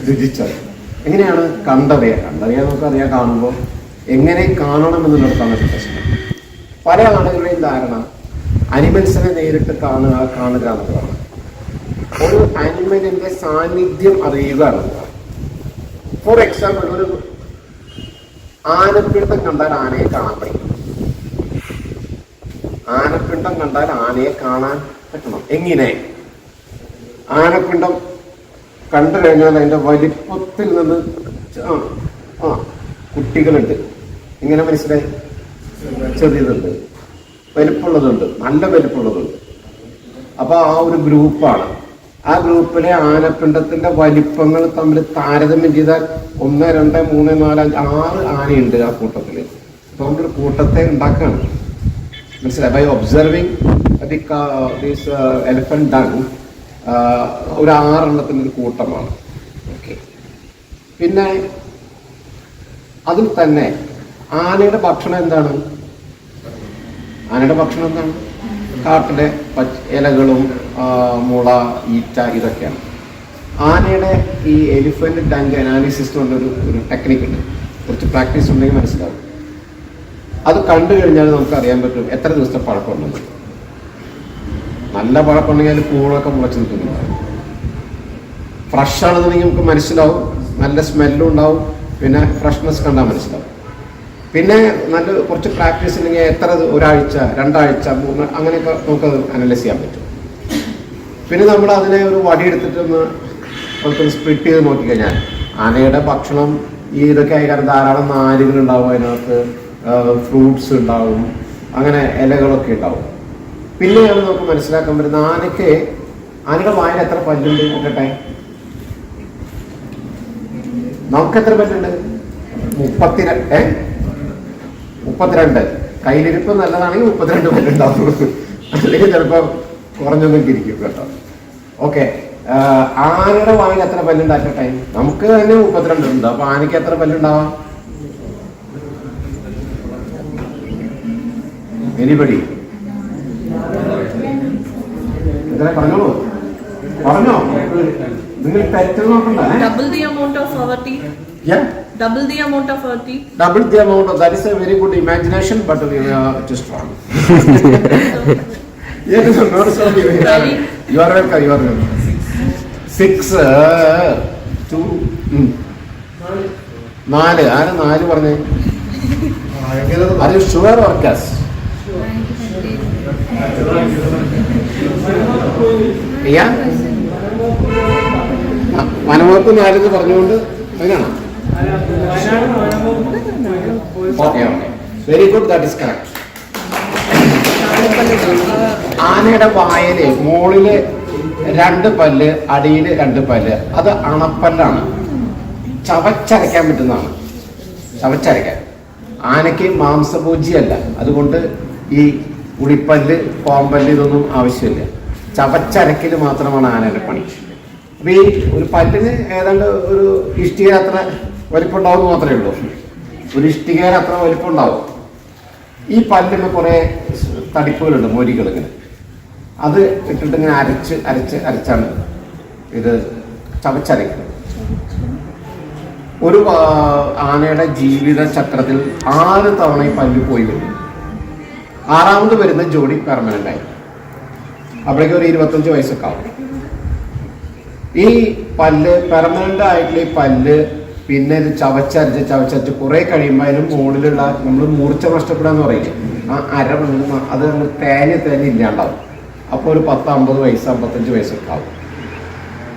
രുചിച്ചറിയണം. എങ്ങനെയാണ് കണ്ടറിയാൻ നമുക്കറിയാം. കാണുമ്പോൾ എങ്ങനെ കാണണം എന്നുള്ളതാണ് പ്രശ്നം. പല ആളുകളുടെയും ധാരണ അനിമൽസിനെ നേരിട്ട് കാണുക എന്നതാണ്. ഒരു അനിമലിന്റെ സാന്നിധ്യം അറിയുക എന്നതാണ്. ഫോർ എക്സാമ്പിൾ, ഒരു ആനപ്പിണ്ടം കണ്ടാൽ ആനയെ കാണാൻ പറ്റും. ആനപ്പിണ്ടം കണ്ടാൽ ആനയെ കാണാൻ പറ്റണം. എങ്ങനെ? ആനപ്പിണ്ടം കണ്ടു കഴിഞ്ഞാൽ അതിന്റെ വലിപ്പത്തിൽ നിന്ന് കുട്ടികളുണ്ട്. ഇങ്ങനെ മനസ്സിലായി? ചെറിയതുണ്ട്, വലിപ്പമുള്ളതുണ്ട്, നല്ല വലിപ്പമുള്ളതുണ്ട്. അപ്പൊ ആ ഒരു ഗ്രൂപ്പാണ്. ആ ഗ്രൂപ്പിലെ ആനപ്പിണ്ടത്തിന്റെ വലിപ്പങ്ങൾ തമ്മിൽ താരതമ്യം ചെയ്താൽ 1, 2, 3, 4, 5, 6 ആനയുണ്ട് ആ കൂട്ടത്തില്. അപ്പൊ നമ്മളൊരു കൂട്ടത്തെ ഉണ്ടാക്കുകയാണ്. മനസ്സിലായി? By observing this elephant dung ഒരു 6 എണ്ണത്തിന്റെ ഒരു കൂട്ടമാണ്. ഓക്കെ. പിന്നെ അതിൽ തന്നെ ആനയുടെ ഭക്ഷണം എന്താണ്? ആനയുടെ ഭക്ഷണം എന്താണ്? കാട്ടിലെ ഇലകളും മുള, ഈറ്റ, ഇതൊക്കെയാണ്. ആനയുടെ ഈ എലിഫന്റ് ഡങ്ക് അനാലിസിസ് കൊണ്ടൊരു ടെക്നിക്ക് ഉണ്ട്. കുറച്ച് പ്രാക്ടീസ് ഉണ്ടെങ്കിൽ മനസ്സിലാവും. അത് കണ്ടു കഴിഞ്ഞാൽ നമുക്ക് അറിയാൻ പറ്റും എത്ര ദിവസത്തെ പഴക്കമുണ്ടെന്ന്. നല്ല പഴക്കമുണ്ടെങ്കിൽ അതിൽ പൂളൊക്കെ മുളച്ച് നിൽക്കുന്നുണ്ടാവും. ഫ്രഷ് ആണെന്നുണ്ടെങ്കിൽ നമുക്ക് മനസ്സിലാവും, നല്ല സ്മെല്ലും ഉണ്ടാവും, പിന്നെ ഫ്രഷ്നെസ് കണ്ടാൽ മനസ്സിലാവും. പിന്നെ നല്ല കുറച്ച് പ്രാക്ടീസ് ഉണ്ടെങ്കിൽ എത്ര ഒരാഴ്ച, 2 ആഴ്ച, 3, അങ്ങനെയൊക്കെ നമുക്കത് അനലൈസ് ചെയ്യാൻ പറ്റും. പിന്നെ നമ്മൾ അതിനെ ഒരു വടിയെടുത്തിട്ടൊന്ന് സ്പ്ലിറ്റ് ചെയ്ത് നോക്കിക്കഴിഞ്ഞാൽ ആനയുടെ ഭക്ഷണം ഇതൊക്കെ ആയി. കാരണം ധാരാളം നാരുകൾ ഉണ്ടാവും, അതിനകത്ത് ഫ്രൂട്ട്സ് ഉണ്ടാവും, അങ്ങനെ ഇലകളൊക്കെ ഉണ്ടാവും. പിന്നെയാണ് നമുക്ക് മനസ്സിലാക്കാൻ പറ്റുന്നത് ആനയുടെ വായിൽ എത്ര പല്ലുണ്ട് നോക്കട്ടെ. നമുക്ക് എത്ര പല്ലുണ്ട്? 32. കയ്യിലിരിപ്പ് നല്ലതാണെങ്കിൽ 32 പല്ലുണ്ടാവും, അല്ലെങ്കിൽ ചിലപ്പോൾ കുറഞ്ഞൊന്നും ഇരിക്കും കേട്ടോ. ഓക്കെ. ആനയുടെ വായിൽ എത്ര പല്ലുണ്ടാക്കട്ടെ? നമുക്ക് തന്നെ 32 ഉണ്ട്. അപ്പൊ ആനയ്ക്ക് എത്ര പല്ലുണ്ടാവാം? എനിബഡി? എത്ര? പറഞ്ഞോ. നിങ്ങൾ തെറ്റ് നോക്കണ്ട. Double the amount of our teeth. Yeah. Double the amount of our teeth. Double the amount of, that is a very good imagination, but we are just wrong. Yeah, no, sorry. You are welcome. 6, 2, 4. ആര് 4 പറഞ്ഞേ? Are you sure or guess? Yeah? വനവകുപ്പ് 4 പറഞ്ഞുകൊണ്ട് അങ്ങനെയാണോ? Okay. Very good, that is correct. ആനയുടെ വായില് മുകളില് 2 പല്ല്, അടിയില് 2 പല്ല്. അത് അണപ്പല്ലാണ്. ചവച്ചരയ്ക്കാൻ പറ്റുന്നതാണ്. ചവച്ചരയ്ക്കാൻ. ആനയ്ക്ക് മാംസഭോജിയല്ല. അതുകൊണ്ട് ഈ ഉളിപ്പല്ല്, കോമ്പല്ല് ഇതൊന്നും ആവശ്യമില്ല. ചവച്ചരക്കൽ മാത്രമാണ് ആനയുടെ പണി. അപ്പം ഈ ഒരു പല്ലിന് ഏതാണ്ട് ഒരു ഇഷ്ടിക അത്ര വലിപ്പം ഉണ്ടാവും മാത്രമേ ഉള്ളൂ. ഒരു ഇഷ്ടികയുടെ അത്ര വലിപ്പം ഉണ്ടാവും. ഈ പല്ലിന് കുറേ തടിപ്പുകളുണ്ട്, മൊരികൾ ഇങ്ങനെ. അത് ഇട്ടിട്ട് ഇങ്ങനെ അരച്ചാണ് ഇത് ചവച്ചരക്കുന്നത്. ഒരു ആനയുടെ ജീവിത ചക്രത്തിൽ 6 തവണ ഈ പല്ല് പോയി വരും. 6ാമത് വരുന്ന ജോഡി പെർമനന്റ് ആയി. അപ്പോഴേക്കും ഒരു 25 വയസ്സൊക്കെ ആവും. ഈ പല്ല് പെർമനന്റ് ആയിട്ടുള്ള ഈ പല്ല് പിന്നെ ഇത് ചവച്ചരച്ച് കുറെ കഴിയുമ്പോൾ അതിന് മുകളിലുള്ള നമ്മൾ മൂർച്ച നഷ്ടപ്പെടാന്ന് പറയില്ലേ, ആ അര അത് നമ്മൾ തേഞ്ഞ് ഇല്ലാണ്ടാവും. അപ്പോൾ ഒരു 10, 50 വയസ്സ്, 55 വയസ്സൊക്കെ ആവും.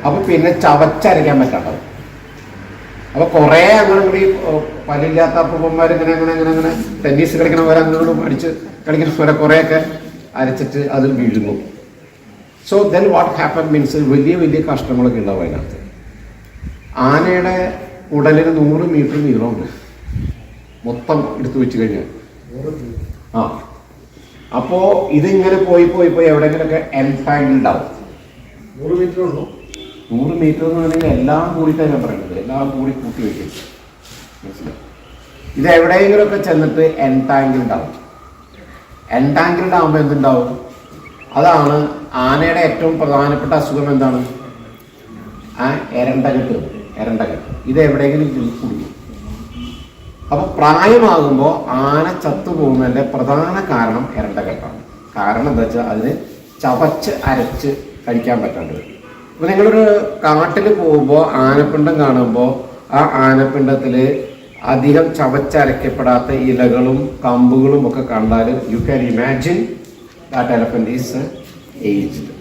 അപ്പൊ പിന്നെ ചവച്ചരയ്ക്കാൻ പറ്റാണ്ടാവും. അപ്പൊ കുറെ അങ്ങനെ കൂടി പല്ലില്ലാത്ത അപ്പൂപ്പന്മാർ ഇങ്ങനെ ടെന്നീസ് കളിക്കണ പോലെ അങ്ങോട്ടും അടിച്ച് കളിക്കുന്ന പോലെ കുറേയൊക്കെ അരച്ചിട്ട് അത് വീഴുന്നു. So then what happen means വലിയ കഷ്ടങ്ങളൊക്കെ ഉണ്ടാവും അതിനകത്ത്. ആനയുടെ ഉടലിന് 100 മീറ്റർ നീളമുണ്ട് മൊത്തം എടുത്തു വെച്ച് കഴിഞ്ഞാൽ. ആ അപ്പോ ഇതിങ്ങനെ പോയി എവിടെയെങ്കിലൊക്കെ എൻടാങ്കിൾ ഉണ്ടാവും. 100 മീറ്റർ ഉള്ളൂ. 100 മീറ്റർ എന്ന് പറഞ്ഞാൽ എല്ലാം കൂടിയിട്ടാണ് ഞാൻ പറയുന്നത്, എല്ലാം കൂടി കൂട്ടി വയ്ക്കും. മനസ്സിലായി? ഇത് എവിടെയെങ്കിലുമൊക്കെ ചെന്നിട്ട് എൻടാങ്കിൾഡ് ആവും. എൻടാങ്കിൾഡ് ആകുമ്പോൾ എന്തുണ്ടാവും? അതാണ് ആനയുടെ ഏറ്റവും പ്രധാനപ്പെട്ട അസുഖം. എന്താണ്? എരണ്ടകെട്ട്. ഇത് എവിടെയെങ്കിലും കുടിക്കും. അപ്പൊ പ്രായമാകുമ്പോൾ ആന ചത്തുപോകുന്നതിന്റെ പ്രധാന കാരണം എരണ്ടകെട്ടാണ്. കാരണം എന്താ വെച്ചാൽ അതിന് ചവച്ച് അരച്ച് കഴിക്കാൻ പറ്റാണ്ട് വരും. അപ്പൊ നിങ്ങളൊരു കാട്ടിൽ പോകുമ്പോൾ ആനപ്പിണ്ടം കാണുമ്പോൾ ആ ആനപ്പിണ്ടത്തിൽ അധികം ചവച്ചരക്കപ്പെടാത്ത ഇലകളും കമ്പുകളും ഒക്കെ കണ്ടാൽ you can imagine that elephant is aged.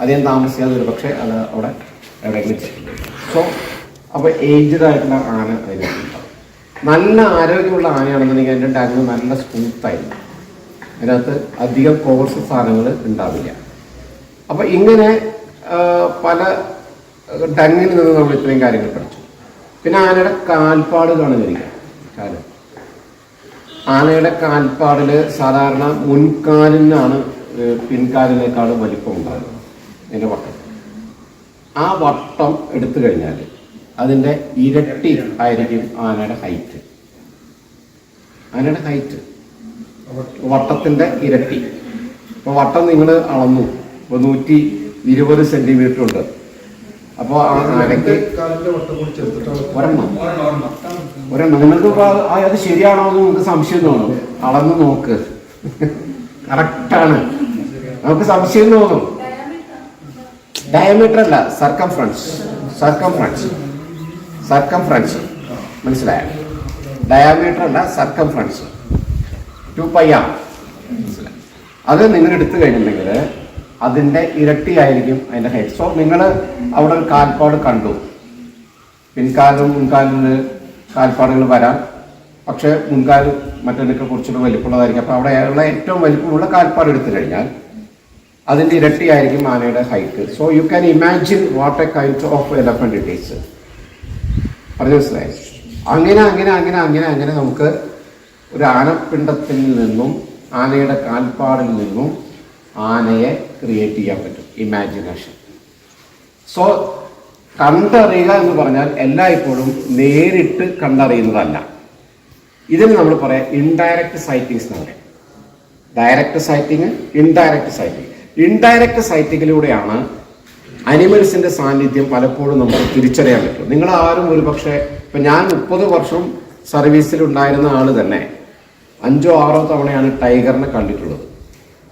അധികം താമസിക്കാതെ ഒരു പക്ഷേ അത് അവിടെ എവിടെയെങ്കിലും ചെയ്യും. സോ അപ്പോൾ ഏജ്ഡ് ആയിട്ടുള്ള ആന അതിനകത്തുണ്ടാവും. നല്ല ആരോഗ്യമുള്ള ആനയാണെന്നുണ്ടെങ്കിൽ അതിൻ്റെ ടങ് നല്ല സ്മൂത്തായിരിക്കും. അതിനകത്ത് അധികം കോഴ്സ് സാധനങ്ങൾ ഉണ്ടാവില്ല. അപ്പോൾ ഇങ്ങനെ പല ടങ്ങിൽ നിന്ന് നമ്മൾ ഇത്രയും കാര്യങ്ങൾ പഠിച്ചു. പിന്നെ ആനയുടെ കാൽപ്പാട് കാണുന്നില്ല. ആനയുടെ കാൽപ്പാടിൽ സാധാരണ മുൻകാലിനാണ് പിൻകാലിനേക്കാളും വലിപ്പം ഉണ്ടാകുന്നത്. അതിൻ്റെ വട്ടം, ആ വട്ടം എടുത്തു കഴിഞ്ഞാൽ അതിൻ്റെ ഇരട്ടി ആയിരിക്കും ആനയുടെ ഹൈറ്റ്. വട്ടത്തിൻ്റെ ഇരട്ടി. ഇപ്പോൾ വട്ടം നിങ്ങൾ അളന്നു, ഇപ്പോൾ 120 സെന്റിമീറ്റർ ഉണ്ട്. അപ്പോൾ ആ ആനയ്ക്ക് ഒരെണ്ണം നിങ്ങൾക്ക് അത് ശരിയാണോ എന്ന് നിങ്ങൾക്ക് സംശയം തോന്നും. അളന്ന് നോക്ക്, കറക്റ്റാണ്. നമുക്ക് സംശയം തോന്നും. ഡയമീറ്റർ അല്ല, സർക്കംഫറൻസ് മനസ്സിലായ? ഡയമീറ്റർ അല്ല, സർക്കംഫറൻസ് 2πr. മനസ്സിലായി? അത് നിങ്ങൾ എടുത്തു കഴിഞ്ഞിട്ടുണ്ടെങ്കിൽ അതിൻ്റെ ഇരട്ടിയായിരിക്കും അതിൻ്റെ ഹൈറ്റ്. സോ നിങ്ങൾ അവിടെ ഒരു കാൽപ്പാട് കണ്ടു. പിൻകാലും മുൻകാലിന് കാൽപ്പാടുകൾ വരാം, പക്ഷേ മുൻകാല് മറ്റൊക്കെ കുറച്ചുകൂടി വലിപ്പമുള്ളതായിരിക്കും. അപ്പോൾ അവിടെ ഉള്ള ഏറ്റവും വലിപ്പമുള്ള കാൽപ്പാട് എടുത്തു കഴിഞ്ഞാൽ അതിൻ്റെ ഇരട്ടിയായിരിക്കും ആനയുടെ height. So you can imagine what A kind of elephant it is. പറഞ്ഞു മനസ്സിലായി? അങ്ങനെ നമുക്ക് ഒരു ആനപ്പിണ്ടത്തിൽ നിന്നും ആനയുടെ കാൽപ്പാടിൽ നിന്നും ആനയെ ക്രിയേറ്റ് ചെയ്യാൻ പറ്റും. ഇമാജിനേഷൻ. സോ കണ്ടറിയുക എന്ന് പറഞ്ഞാൽ എല്ലായ്പ്പോഴും നേരിട്ട് കണ്ടറിയുന്നതല്ല. ഇതിന് നമ്മൾ പറയാം ഇൻഡയറക്റ്റ് സൈറ്റിങ്സ് എന്ന് പറയാം. Direct sighting, indirect sighting. Indirect സൈറ്റിങ്ങിലൂടെയാണ് അനിമൽസിന്റെ സാന്നിധ്യം പലപ്പോഴും നമുക്ക് തിരിച്ചറിയാൻ പറ്റും. നിങ്ങൾ ആരും ഒരു പക്ഷേ, ഇപ്പം ഞാൻ 30 വർഷം സർവീസിൽ ഉണ്ടായിരുന്ന ആള് തന്നെ 5 or 6 തവണയാണ് ടൈഗറിനെ കണ്ടിട്ടുള്ളത്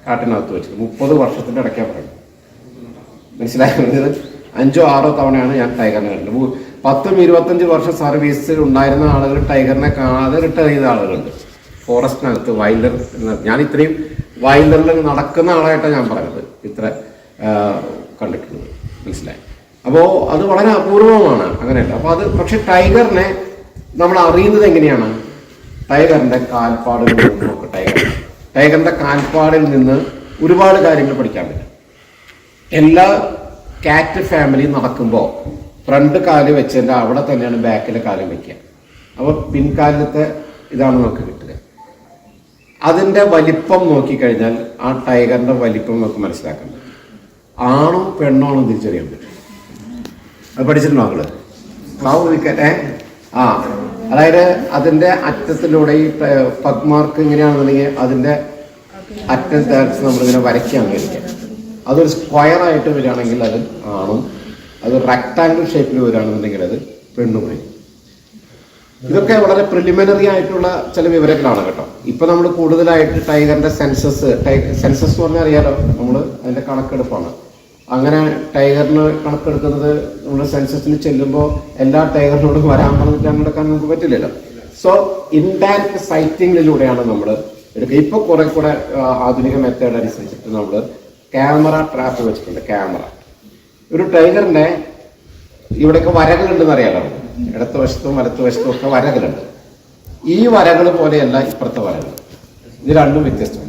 കാട്ടിനകത്ത് വെച്ചിട്ട്. 30 വർഷത്തിൻ്റെ ഇടയ്ക്കാണ് പറയുന്നത്. മനസ്സിലായത്? 5 or 6 തവണയാണ് ഞാൻ ടൈഗറിനെ കണ്ടത്. 10-25 വർഷം സർവീസിൽ ഉണ്ടായിരുന്ന ആളുകൾ ടൈഗറിനെ കാണാതെ റിട്ടയർ ചെയ്ത ആളുകളുണ്ട്. ഫോറസ്റ്റിനകത്ത് വൈൽഡർ, ഞാൻ ഇത്രയും വൈൽഡറിൽ നടക്കുന്ന ആളായിട്ടാണ് ഞാൻ പറയുന്നത്, ഇത്ര കണ്ടിട്ടുള്ളത്. മനസ്സിലായി? അപ്പോൾ അത് വളരെ അപൂർവമാണ്. അങ്ങനെയല്ല. അപ്പോൾ അത് പക്ഷെ ടൈഗറിനെ നമ്മൾ അറിയുന്നത് എങ്ങനെയാണ്? ടൈഗറിന്റെ കാൽപ്പാടുകളിൽ നിന്നൊക്കെ ടൈഗറിന്റെ കാൽപ്പാടിൽ നിന്ന് ഒരുപാട് കാര്യങ്ങൾ പഠിക്കാൻ പറ്റും. എല്ലാ കാറ്റ് ഫാമിലി നടക്കുമ്പോൾ ഫ്രണ്ട് കാല് വെച്ചതിൻ്റെ അവിടെ തന്നെയാണ് ബാക്കിലെ കാലം വെക്കുക. അപ്പോൾ പിൻകാലത്തെ ഇതാണ് നമുക്ക് കിട്ടുക. അതിൻ്റെ വലിപ്പം നോക്കിക്കഴിഞ്ഞാൽ ആ ടൈഗറിൻ്റെ വലിപ്പം നമുക്ക് മനസ്സിലാക്കാൻ പറ്റും. ആണോ പെണ്ണോ ആണോ തിരിച്ചറിയാൻ പറ്റും. അത് പഠിച്ചിട്ടുണ്ടോ മകള്? അതായത് അതിൻ്റെ അറ്റത്തിലൂടെ ഈ പഗ് മാർക്ക് ഇങ്ങനെയാണെന്നുണ്ടെങ്കിൽ അതിൻ്റെ അറ്റത്ത് നമ്മളിങ്ങനെ വരയ്ക്കാൻ കഴിക്കാം. അതൊരു സ്ക്വയർ ആയിട്ട് വരികയാണെങ്കിൽ അത് ആണും, അത് റെക്ടാങ്കിൾ ഷേപ്പിൽ വരികയാണെന്നുണ്ടെങ്കിൽ അത് പെണ്ണുമായി. ഇതൊക്കെ വളരെ പ്രിലിമിനറി ആയിട്ടുള്ള ചില വിവരങ്ങളാണ് കേട്ടോ. ഇപ്പൊ നമ്മൾ കൂടുതലായിട്ട് ടൈഗറിന്റെ സെൻസസ് എന്ന് പറഞ്ഞാൽ അറിയാലോ, നമ്മൾ അതിന്റെ കണക്കെടുപ്പാണ്. അങ്ങനെ ടൈഗറിന് കണക്കെടുക്കുന്നത് നമ്മൾ സെൻസസിന് ചെല്ലുമ്പോൾ എല്ലാ ടൈഗറിനോടും വരാൻ പറഞ്ഞിട്ട് കണക്കെടുക്കാൻ നമുക്ക് പറ്റില്ലല്ലോ. സോ ഇൻഡയറക്റ്റ് സൈറ്റിങ്ങിലൂടെയാണ് നമ്മൾ എടുക്കുക. ഇപ്പൊ കുറെ കൂടെ ആധുനിക മെത്തേഡ് അനുസരിച്ചിട്ട് നമ്മൾ ക്യാമറ ട്രാപ്പ് വെച്ചിട്ടുണ്ട്. ക്യാമറ ഒരു ടൈഗറിന്റെ ഇവിടെയൊക്കെ വരകളുണ്ടെന്ന് അറിയാലോ, ഇടത്ത് വശത്തും വലത്ത് വശത്തും ഒക്കെ വരകളുണ്ട്. ഈ വരകൾ പോലെയല്ല ഇപ്പുറത്തെ വരകൾ, ഇത് രണ്ടും വ്യത്യസ്തമാണ്.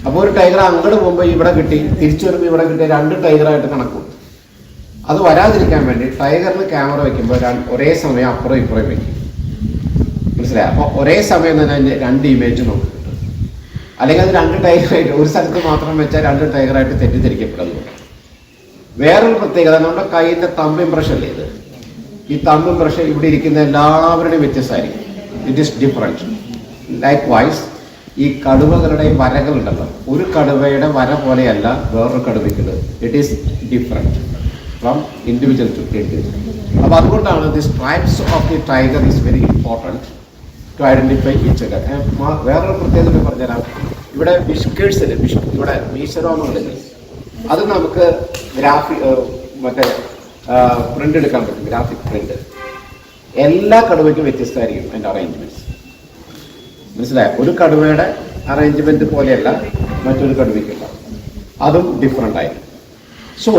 അപ്പോൾ ഒരു ടൈഗർ അങ്ങോട്ട് പോകുമ്പോൾ ഇവിടെ കിട്ടി, തിരിച്ചു വരുമ്പോൾ ഇവിടെ കിട്ടിയ രണ്ട് ടൈഗറായിട്ട് കണക്കും. അത് വരാതിരിക്കാൻ വേണ്ടി ടൈഗറിന് ക്യാമറ വയ്ക്കുമ്പോൾ ഒരേ സമയം അപ്പുറം ഇപ്പുറം വയ്ക്കും. മനസ്സിലായി? അപ്പോൾ ഒരേ സമയം തന്നെ രണ്ട് ഇമേജ് നമുക്ക് കിട്ടും. അല്ലെങ്കിൽ അത് രണ്ട് ടൈഗറായിട്ട് ഒരു സ്ഥലത്ത് മാത്രം വെച്ചാൽ രണ്ട് ടൈഗറായിട്ട് തെറ്റിദ്ധരിക്കപ്പെടുന്നു. വേറൊരു പ്രത്യേകത, നമ്മുടെ കയ്യിൻ്റെ തമ്പ് ഇംപ്രഷൻ അല്ലേ ഇത്, ഈ തമ്പ് ഇംപ്രഷൻ ഇവിടെ ഇരിക്കുന്ന എല്ലാവരുടെയും വ്യത്യസ്തമായിരിക്കും. It is different. Likewise ഈ കടുവകളുടെ വരകളുണ്ടല്ലോ, ഒരു കടുവയുടെ വര പോലെയല്ല വേറൊരു കടുവയ്ക്കുള്ളത്. It is different from individual to individual. അപ്പോൾ അതുകൊണ്ടാണ് the stripes of the tiger is very important to identify each other. വേറൊരു പ്രത്യേകത പറഞ്ഞുതരാം. ഇവിടെ വിഷ്കേഴ്സിൽ ഇവിടെ മീശരോമങ്ങളില്ലേ, അത് നമുക്ക് മറ്റേ പ്രിന്റ് എടുക്കാൻ പറ്റും, ഗ്രാഫിക് പ്രിന്റ്. എല്ലാ കടുവയ്ക്കും വ്യത്യസ്തമായിരിക്കും അതിൻ്റെ അറേഞ്ച്മെന്റ്സ്. മനസ്സിലായോ? ഒരു കടുവയുടെ അറേഞ്ച്മെന്റ് പോലെയല്ല മറ്റൊരു കടുവയ്ക്കുള്ള, അതും ഡിഫറെൻ്റ് ആയിരിക്കും. സോ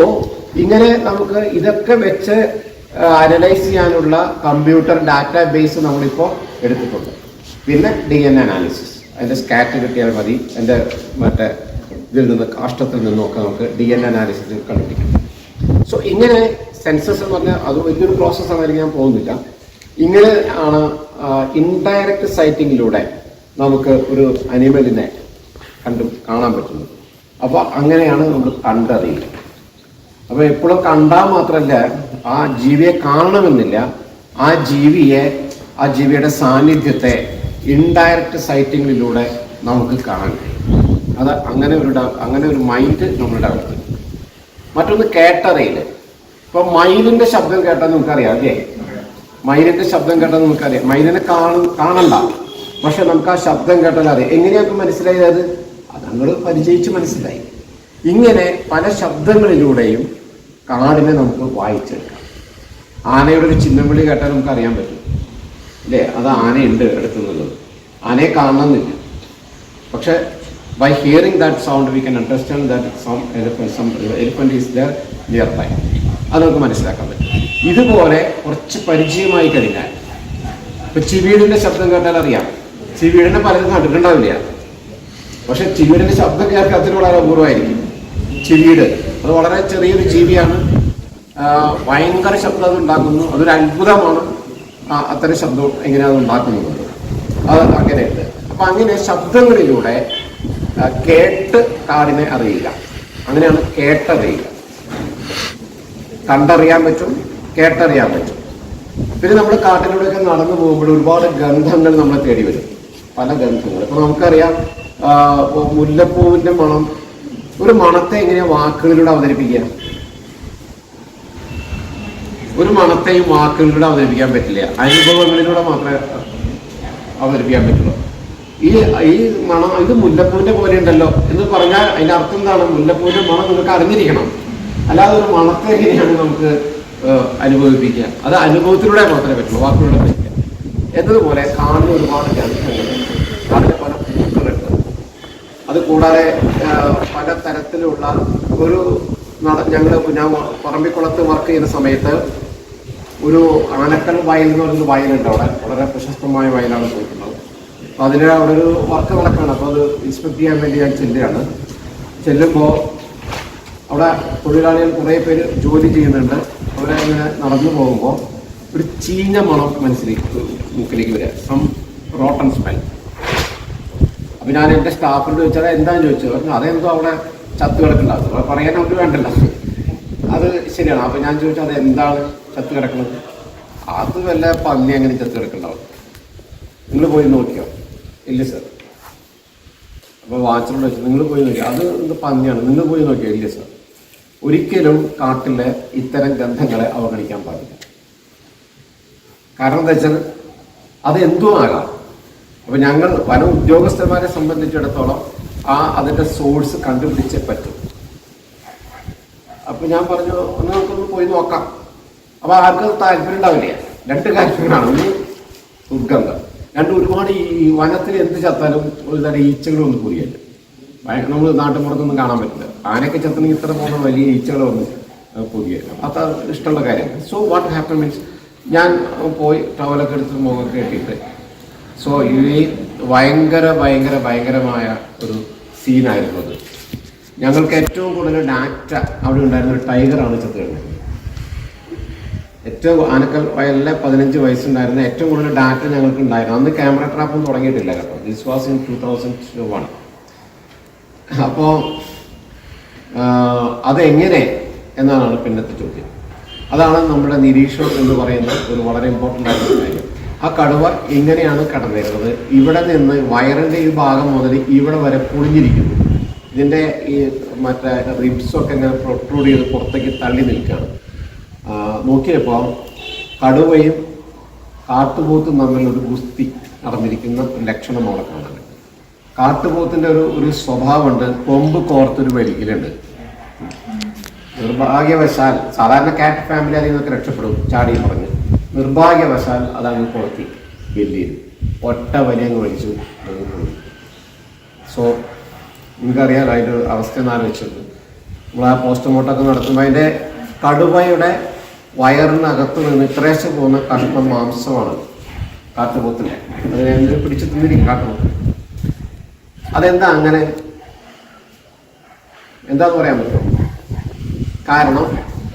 ഇങ്ങനെ നമുക്ക് ഇതൊക്കെ വെച്ച് അനലൈസ് ചെയ്യാനുള്ള കമ്പ്യൂട്ടർ ഡാറ്റാ ബേസ് നമ്മളിപ്പോൾ എടുത്തിട്ടുണ്ട്. പിന്നെ DNA അനാലിസിസ്, അതിൻ്റെ സ്കാറ്റ് കിട്ടിയാൽ മതി. അതിൻ്റെ മറ്റേ ഇതിൽ നിന്ന് കാഷ്ടത്തിൽ നിന്നൊക്കെ നമുക്ക് DNA അനാലിസിസ് കണ്ടുപിടിക്കാം. സോ ഇങ്ങനെ സെൻസസ് എന്ന് പറഞ്ഞാൽ അത് വലിയൊരു പ്രോസസ്സാണെന്ന് ഞാൻ പോകുന്നില്ല. ഇങ്ങനെ ആണ് ഇൻഡയറക്റ്റ് സൈറ്റിങ്ങിലൂടെ നമുക്ക് ഒരു അനിമലിനെ കാണാൻ പറ്റുന്നത്. അപ്പോൾ അങ്ങനെയാണ് നമ്മൾ കണ്ടറിയുക. അപ്പോൾ എപ്പോഴും കണ്ടാൽ മാത്രമല്ല ആ ജീവിയെ കാണണമെന്നില്ല, ആ ജീവിയുടെ സാന്നിധ്യത്തെ ഇൻഡയറക്റ്റ് സൈറ്റിങ്ങിലൂടെ നമുക്ക് കാണാൻ കഴിയും. അത് അങ്ങനെ ഒരു മൈൻഡ് നമ്മൾ ഡെവലപ്പ് ചെയ്യും. മറ്റൊന്ന് കേട്ടറിയിൽ. ഇപ്പൊ മയിലിന്റെ ശബ്ദം കേട്ടാൽ നമുക്കറിയാം അല്ലേ, മയിലിന്റെ ശബ്ദം കേട്ടാൽ നമുക്കറിയാം. മയിലിനെ കാണണ്ട, പക്ഷെ നമുക്ക് ആ ശബ്ദം കേട്ടാൽ അറിയാം. എങ്ങനെയൊക്കെ മനസ്സിലായത്? അത് നമ്മൾ പരിചയിച്ച് മനസ്സിലായി. ഇങ്ങനെ പല ശബ്ദങ്ങളിലൂടെയും കാടിനെ നമുക്ക് വായിച്ചെടുക്കാം. ആനയുടെ ഒരു ചിഹ്നം വിളി കേട്ടാൽ നമുക്ക് അറിയാൻ പറ്റും അല്ലേ, അത് ആനയുണ്ട് എടുത്തുന്നുള്ളത്. ആനയെ കാണണമെന്നില്ല, പക്ഷെ by hearing that sound we can understand that some elephant is there nearby. അത് നമുക്ക് മനസ്സിലാക്കാൻ പറ്റും. ഇതുപോലെ കുറച്ച് പരിചയമായി കഴിഞ്ഞാൽ, ഇപ്പൊ ചിവീടിന്റെ ശബ്ദം കേട്ടാൽ അറിയാം. ചിവീടിനെ പലരും കണ്ടിട്ടുണ്ടാവില്ല, പക്ഷെ ചിവീടിന്റെ ശബ്ദം കേൾക്കാത്തതിന് വളരെ അപൂർവമായിരിക്കും. ചിവീട് അത് വളരെ ചെറിയൊരു ജീവിയാണ്, ഭയങ്കര ശബ്ദം അത് ഉണ്ടാക്കുന്നു. അതൊരു അത്ഭുതമാണ് അത്തരം ശബ്ദം എങ്ങനെ അത് ഉണ്ടാക്കുന്നത്. അത് അങ്ങനെയുണ്ട്. അപ്പൊ അങ്ങനെ ശബ്ദങ്ങളിലൂടെ കേട്ട് കാടിനെ അറിയുക, അങ്ങനെയാണ് കേട്ടറിയുക. കണ്ടറിയാൻ പറ്റും, കേട്ടറിയാൻ പറ്റും. പിന്നെ നമ്മൾ കാട്ടിലൂടെയൊക്കെ നടന്നു പോകുമ്പോൾ ഒരുപാട് ഗന്ധങ്ങൾ നമ്മളെ തേടി വരും, പല ഗന്ധങ്ങൾ. ഇപ്പൊ നമുക്കറിയാം മുല്ലപ്പൂവിന്റെ മണം. ഒരു മണത്തെ എങ്ങനെയാ വാക്കുകളിലൂടെ അവതരിപ്പിക്കുക? ഒരു മണത്തെയും വാക്കുകളിലൂടെ അവതരിപ്പിക്കാൻ പറ്റില്ല, അനുഭവങ്ങളിലൂടെ മാത്രമേ അവതരിപ്പിക്കാൻ പറ്റുള്ളൂ. ഈ മണം ഇത് മുല്ലപ്പൂവിന്റെ പോലെ ഉണ്ടല്ലോ എന്ന് പറഞ്ഞാൽ അതിന്റെ അർത്ഥം എന്താണ്? മുല്ലപ്പൂവിന്റെ മണം നിങ്ങൾക്ക് അറിഞ്ഞിരിക്കണം, അല്ലാതെ ഒരു മണത്തെ എങ്ങനെയാണ് നമുക്ക് അനുഭവിപ്പിക്കുക? അത് അനുഭവത്തിലൂടെ മാത്രമേ പറ്റുള്ളൂ, വാക്കുകളിലൂടെ പറ്റില്ല. എന്നതുപോലെ കാണുന്ന ഒരുപാട് ഗന്ധങ്ങളുണ്ട്, അതിന് പല പൂക്കളുണ്ട്. അത് കൂടാതെ പല തരത്തിലുള്ള ഞാൻ പറമ്പിക്കുളത്ത് വർക്ക് ചെയ്യുന്ന സമയത്ത് ഒരു ആനക്കൽ വയൽ എന്ന് പറയുന്ന വയലുണ്ട്. അവിടെ വളരെ പ്രശസ്തമായ വയലാണ് പോയിട്ടുള്ളത്. അപ്പോൾ അതിന് അവിടെ ഒരു വർക്ക് നടക്കുകയാണ്. അപ്പോൾ അത് ഇൻസ്പെക്ട് ചെയ്യാൻ വേണ്ടി ഞാൻ ചെല്ലുമ്പോൾ അവിടെ തൊഴിലാളികൾ കുറേ പേര് ജോലി ചെയ്യുന്നുണ്ട്. അവരെ ഇങ്ങനെ നടന്നു പോകുമ്പോൾ ഒരു ചീഞ്ഞ മണം മൂക്കിലേക്ക് വരിക, സം റോട്ടൺ സ്മെൽ. അപ്പോൾ ഞാൻ എൻ്റെ സ്റ്റാഫിനോട് ചോദിച്ചാൽ എന്താണെന്ന് ചോദിച്ചു. പറഞ്ഞു അതെന്തോ അവിടെ ചത്ത് കിടക്കുന്നുണ്ടാവും. അപ്പോൾ പറയാൻ അവർ വേണ്ടല്ലോ, അത് ശരിയാണ്. അപ്പോൾ ഞാൻ ചോദിച്ചാൽ അത് എന്താണ് ചത്ത് കിടക്കുന്നത്? അത് വല്ല പന്നി അങ്ങനെ ചത്ത് കിടക്കുന്നുണ്ടാവും. നിങ്ങൾ പോയി നോക്കിയോ? ഇല്ല സർ. അപ്പോൾ വാച്ചറോട് വെച്ചു നിങ്ങൾ പോയി നോക്കിയോ? അത് പന്നിയാണ്. നിങ്ങൾ പോയി നോക്കിയോ? ഇല്ല സർ. ഒരിക്കലും കാട്ടിലെ ഇത്തരം ഗന്ധങ്ങളെ അവഗണിക്കാൻ പാടില്ല. കാരണം എന്താ വെച്ചാൽ അത് എന്തും ആകാം. അപ്പോൾ ഞങ്ങൾ വന ഉദ്യോഗസ്ഥന്മാരെ സംബന്ധിച്ചിടത്തോളം അതിൻ്റെ സോഴ്സ് കണ്ടുപിടിച്ചേ പറ്റും. അപ്പോൾ ഞാൻ പറഞ്ഞു ഒന്ന് നമുക്കൊന്ന് പോയി നോക്കാം. അപ്പോൾ ആർക്കും താല്പര്യം ഉണ്ടാവില്ല. രണ്ട് കാര്യങ്ങളാണ്. ഒന്ന് ദുർഗന്ധം, രണ്ട് ഒരുപാട് ഈ വനത്തിൽ എന്ത് ചത്താലും ഒരു തരം ഈച്ചകളൊന്നും കൂടിയല്ല. നമ്മൾ നാട്ടിൻപുറത്തൊന്നും കാണാൻ പറ്റില്ല. ആനയൊക്കെ ചത്തണെങ്കിൽ ഇത്ര പോകുന്ന വലിയ ഈച്ചകളൊന്നും കൂടിയല്ല. അത് ഇഷ്ടമുള്ള കാര്യമാണ്. സോ വാട്ട് ഹാപ്പൻ മീൻസ് ഞാൻ പോയി ടവലൊക്കെ എടുത്ത് മുഖമൊക്കെ കെട്ടിയിട്ട് സോ ഈ ഭയങ്കരമായ ഒരു സീനായിരുന്നു അത്. ഞങ്ങൾക്ക് ഏറ്റവും കൂടുതൽ ഡാറ്റ അവിടെ ഉണ്ടായിരുന്ന ഒരു ടൈഗറാണ് ചത്ത് കിടന്നത്. ഏറ്റവും ആനക്കൽ വയലിലെ 15 വയസ്സുണ്ടായിരുന്ന ഏറ്റവും കൂടുതൽ ഡാറ്റ ഞങ്ങൾക്ക് ഉണ്ടായിരുന്നു. അന്ന് ക്യാമറ ട്രാപ്പൊന്നും തുടങ്ങിയിട്ടില്ല കേട്ടോ. This was in 2001. അപ്പോൾ അതെങ്ങനെ എന്നാണ് പിന്നത്തെ ചോദ്യം. അതാണ് നമ്മുടെ നിരീക്ഷണം എന്ന് പറയുന്ന ഒരു വളരെ ഇമ്പോർട്ടൻ്റ് ആയിട്ടുള്ള കാര്യം. ആ കടുവ ഇങ്ങനെയാണ് കടന്നിരുന്നത്. ഇവിടെ നിന്ന് വയറിൻ്റെ ഈ ഭാഗം മുതൽ ഇവിടെ വരെ പൊളിഞ്ഞിരിക്കുന്നു. ഇതിൻ്റെ ഈ മറ്റേ റിബ്സൊക്കെ ഇങ്ങനെ പ്രൊട്രൂഡ് ചെയ്ത് പുറത്തേക്ക് തള്ളി നിൽക്കുകയാണ്. നോക്കിയപ്പോൾ കടുവയും കാട്ടുപോത്തും തമ്മിലൊരു ഗുസ്തി നടന്നിരിക്കുന്ന ലക്ഷണം അവിടെ കാണാൻ. കാട്ടുപോത്തിൻ്റെ ഒരു സ്വഭാവമുണ്ട്. കൊമ്പ് കോർത്തൊരു വലിക്കലുണ്ട്. നിർഭാഗ്യവശാൽ സാധാരണ കാറ്റ് ഫാമിലി അതിൽ നിന്നൊക്കെ രക്ഷപ്പെടും ചാടി പറഞ്ഞ്. നിർഭാഗ്യവശാൽ അതങ്ങ് കൊളുത്തി വലിയത് ഒറ്റ വലിയ അങ്ങ് വലിച്ചു. സോ നിങ്ങൾക്കറിയാലോ അതിൻ്റെ അവസ്ഥ എന്ന് ആലോചിച്ചത്. നമ്മൾ ആ പോസ്റ്റ്മോർട്ടമൊക്കെ നടത്തുമ്പോൾ അതിൻ്റെ കടുവയുടെ വയറിനകത്ത് നിന്ന് ഇത്രേശ പോകുന്ന കഷ്ണം മാംസമാണ് കാട്ടുപോത്തിൻ്റെ. അതിനെ പിടിച്ച് തിന്നിരിക്കും കാട്ടുപോത്ത്. അതെന്താ അങ്ങനെ? എന്താന്ന് പറയാൻ പറ്റുമോ? കാരണം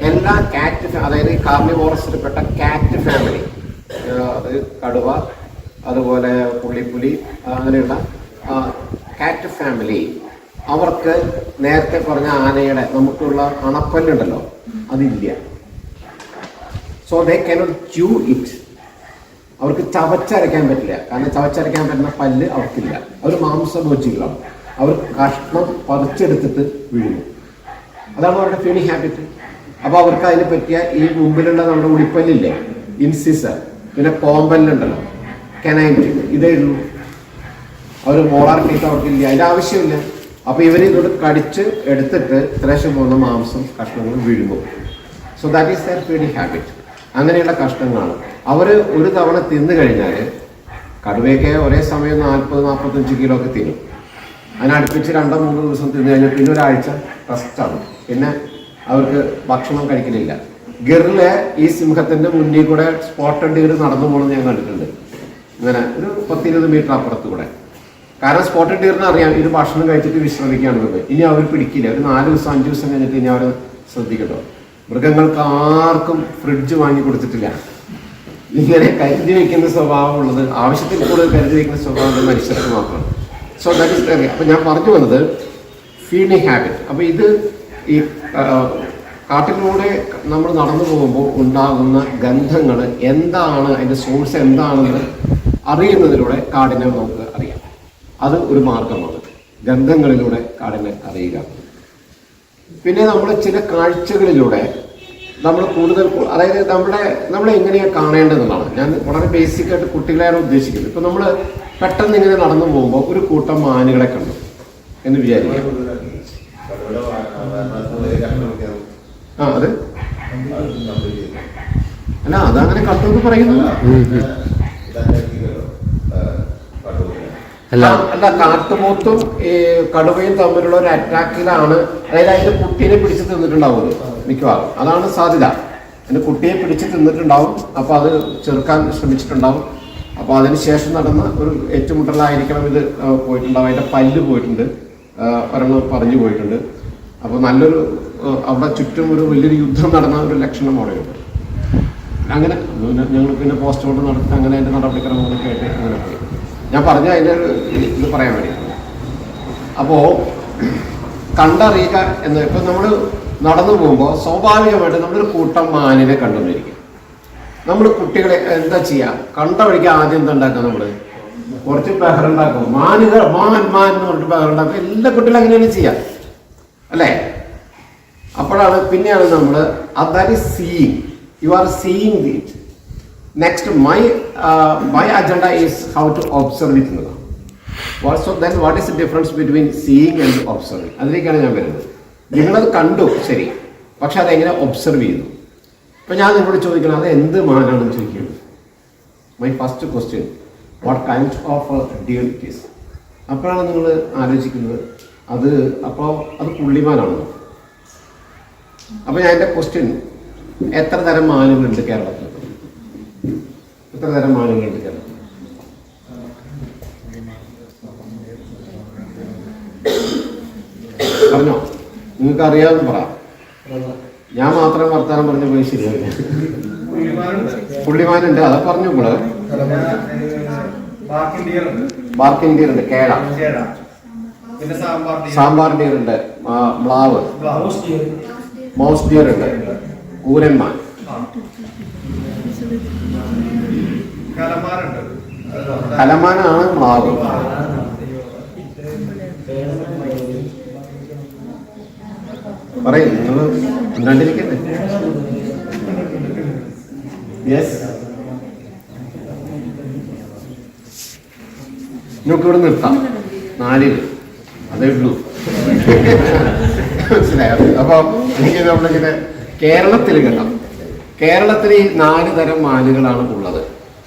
എല്ലാ കാറ്റ്, അതായത് കാർണിവോറസിൽപ്പെട്ട കാറ്റ് ഫാമിലി, അത് കടുവ, അതുപോലെ പുള്ളിപ്പുലി, അങ്ങനെയുള്ള കാറ്റ് ഫാമിലി, അവർക്ക് നേരത്തെ പറഞ്ഞ ആനയുടെ നമുക്കുള്ള അണപ്പല്ലുണ്ടല്ലോ അതില്ല. So they cannot chew it. അവർക്ക് ചവച്ചരയ്ക്കാൻ പറ്റില്ല. കാരണം ചവച്ചരയ്ക്കാൻ പറ്റുന്ന പല്ല് അവർക്കില്ല. അവർ മാംസഭോജികളാണ്. അവർ കഷ്ണം പറിച്ചെടുത്തിട്ട് വീഴുന്നു. അതാണ് അവരുടെ ഫീഡിങ് ഹാബിറ്റ്. അപ്പോൾ അവർക്ക് അതിനെ പറ്റിയ ഈ മുമ്പിലുള്ള നമ്മുടെ ഉളിപ്പല്ലില്ലേ, ഇൻസിസർ, പിന്നെ കോമ്പല്ലുണ്ടല്ലോ, കനൈൻ, ഇതേ ഉള്ളൂ. അവർ മോളാർ ടീത്ത് അവർക്കില്ല, അതിൻ്റെ ആവശ്യമില്ല. അപ്പോൾ ഇവർ ഇതോട് കടിച്ച് എടുത്തിട്ട് ഇത്രേശം പോകുന്ന മാംസം കഷ്ണങ്ങൾ വീഴുമ്പോൾ so that is their feeding habit. അങ്ങനെയുള്ള കഷ്ണങ്ങളാണ് അവർ ഒരു തവണ തിന്നു കഴിഞ്ഞാൽ. കടുവയൊക്കെ ഒരേ സമയം 40-45 കിലോ ഒക്കെ തിന്നും. അതിനടുപ്പിച്ച് 2-3 ദിവസം തിന്നു കഴിഞ്ഞാൽ പിന്നെ ഒരാഴ്ച റെസ്റ്റാണ്. പിന്നെ അവർക്ക് ഭക്ഷണം കഴിക്കലില്ല. ഗിറിലെ ഈ സിംഹത്തിൻ്റെ മുന്നിൽ കൂടെ സ്പോട്ടഡ് ഡീർ നടന്നു പോകുന്നത് ഞാൻ കണ്ടിട്ടുണ്ട്. ഇങ്ങനെ ഒരു 10-20 മീറ്റർ അപ്പുറത്ത് കൂടെ. കാരണം സ്പോട്ടഡ് ഡീറിന് അറിയാം ഇത് ഭക്ഷണം കഴിച്ചിട്ട് വിശ്രമിക്കുകയാണെന്നത്. ഇനി അവർ പിടിക്കില്ല. ഒരു 4 ദിവസം 5 ദിവസം കഴിഞ്ഞിട്ട് ഇനി അവർ ശ്രദ്ധിക്കട്ടോ. മൃഗങ്ങൾക്ക് ആർക്കും ഫ്രിഡ്ജ് വാങ്ങി കൊടുത്തിട്ടില്ല. ഇങ്ങനെ കരുതി വയ്ക്കുന്ന സ്വഭാവമുള്ളത്, ആവശ്യത്തിൽ കൂടുതൽ കരുതി വയ്ക്കുന്ന സ്വഭാവമുള്ളത് മനുഷ്യർക്ക് മാത്രമാണ്. സോ ദാറ്റ് ഇസ് അറിയാം. അപ്പം ഞാൻ പറഞ്ഞു വന്നത് ഫീഡിങ് ഹാബിറ്റ്. അപ്പോൾ ഇത് ഈ കാട്ടിലൂടെ നമ്മൾ നടന്നു പോകുമ്പോൾ ഉണ്ടാകുന്ന ഗന്ധങ്ങൾ എന്താണ്, അതിൻ്റെ സോഴ്സ് എന്താണെന്ന് അറിയുന്നതിലൂടെ കാടിനെ നമുക്ക് അറിയാം. അത് ഒരു മാർഗമാണ്, ഗന്ധങ്ങളിലൂടെ കാടിനെ അറിയുക. പിന്നെ നമ്മൾ ചില കാഴ്ചകളിലൂടെ നമ്മൾ കൂടുതൽ, അതായത് നമ്മളെ എങ്ങനെയാണ് കാണേണ്ടതെന്നാണ് ഞാൻ വളരെ ബേസിക്കായിട്ട് കുട്ടികളെയാണ് ഉദ്ദേശിക്കുന്നത്. ഇപ്പം നമ്മൾ പെട്ടെന്ന് ഇങ്ങനെ നടന്നു പോകുമ്പോൾ ഒരു കൂട്ടം മാനുകളെ കണ്ടു എന്ന് വിചാരിക്കുക. അത് അല്ല, അതങ്ങനെ കണ്ടു എന്ന് പറയുന്നു. അല്ല, കാട്ടുപോത്തും ഈ കടുവയും തമ്മിലുള്ള ഒരു അറ്റാക്കിലാണ്. അതായത് അതിന്റെ കുട്ടീനെ പിടിച്ച് തിന്നിട്ടുണ്ടാവുമല്ലോ മിക്കവാറും. അതാണ് സാധ്യത. അതിന്റെ കുട്ടിയെ പിടിച്ച് തിന്നിട്ടുണ്ടാവും. അപ്പോൾ അത് ചെറുക്കാൻ ശ്രമിച്ചിട്ടുണ്ടാവും. അപ്പോൾ അതിനുശേഷം നടന്ന ഒരു ഏറ്റുമുട്ടലായിരിക്കണം ഇത് പോയിട്ടുണ്ടാവും. അതിന്റെ പല്ല് പോയിട്ടുണ്ട്, ഒരെണ്ണം പറഞ്ഞു പോയിട്ടുണ്ട്. അപ്പോൾ നല്ലൊരു അവിടെ ചുറ്റും ഒരു വലിയൊരു യുദ്ധം നടന്ന ഒരു ലക്ഷണം അവിടെയുണ്ട്. അങ്ങനെ ഞങ്ങൾ പിന്നെ പോസ്റ്റ്മോർട്ടം നടത്തി അങ്ങനെ അതിൻ്റെ നടപടിക്രമങ്ങളൊക്കെ ആയിട്ട് അങ്ങനെ പോയി. ഞാൻ പറഞ്ഞ അതിൻ്റെ ഇത് പറയാൻ വേണ്ടിയിട്ടാണ്. അപ്പോൾ കണ്ടറിയുക എന്ന് ഇപ്പം നമ്മൾ നടന്നു പോകുമ്പോൾ സ്വാഭാവികമായിട്ട് നമ്മളൊരു കൂട്ടം മാനിനെ കണ്ടുകൊണ്ടിരിക്കും. നമ്മൾ കുട്ടികളെ എന്താ ചെയ്യുക? കണ്ട വഴിക്ക് ആദ്യം എന്താ ഉണ്ടാക്കുക? നമ്മൾ കുറച്ച് ബഹറുണ്ടാക്കും. മാനുകൾ മാൻ മാൻ എന്ന് പറഞ്ഞിട്ട് ബഹറുണ്ടാക്കും. എല്ലാ കുട്ടികളും അങ്ങനെയാണ് ചെയ്യുക അല്ലേ? അപ്പോഴാണ് പിന്നെയാണ് നമ്മൾ that is seeing. You are seeing it. Next my agenda is how to observe it എന്നതാണ്. So then what is the difference between seeing and observing? അതിലേക്കാണ് ഞാൻ വരുന്നത്. നിങ്ങളത് കണ്ടു ശരി, പക്ഷെ അതെങ്ങനെ ഒബ്സർവ് ചെയ്തു? ഇപ്പം ഞാൻ നിങ്ങളോട് ചോദിക്കണം, അത് എന്ത് മാനാണെന്ന് ചോദിക്കുന്നത്. My first question, what kind of dear it is? അപ്പോഴാണ് നിങ്ങൾ ആലോചിക്കുന്നത് അപ്പോൾ അത് പുള്ളിമാനാണോ? അപ്പോൾ ഞാൻ എൻ്റെ ക്വസ്റ്റ്യൻ, എത്ര തരം മാനുകളുണ്ട് കേരളത്തിൽ? എത്ര തരം മാനുകളുണ്ട് കേരളത്തിൽ? പറഞ്ഞോ, നിങ്ങൾക്ക് അറിയാമെന്ന് പറ. ഞാൻ മാത്രം വർത്താനം പറഞ്ഞു പോയി ശരിയാവില്ല. പുള്ളിമാനുണ്ട്, അതാ പറഞ്ഞു. കൂടെ ബാർക്ക് ഇന്ത്യർ ഉണ്ട്, കേഴ, സാമ്പാർ ഡിയർ ഉണ്ട്, മ്ലാവ്, മൗസ് ഡിയർ ഉണ്ട്, കൂരന്മാൻ, കലമാനാണ് മ്ലാവ്. പറയും നിങ്ങൾ കണ്ടിരിക്കട്ടെ. യെസ്, നിങ്ങൾക്ക് ഇവിടെ നിർത്താം 4 അതേ ഉള്ളൂ. മനസ്സിലായോ? അപ്പോൾ എനിക്ക് നമ്മളിങ്ങനെ കേരളത്തിൽ കേട്ടോ, കേരളത്തിൽ ഈ 4 തരം മാനുകളാണ് ഉള്ളത്.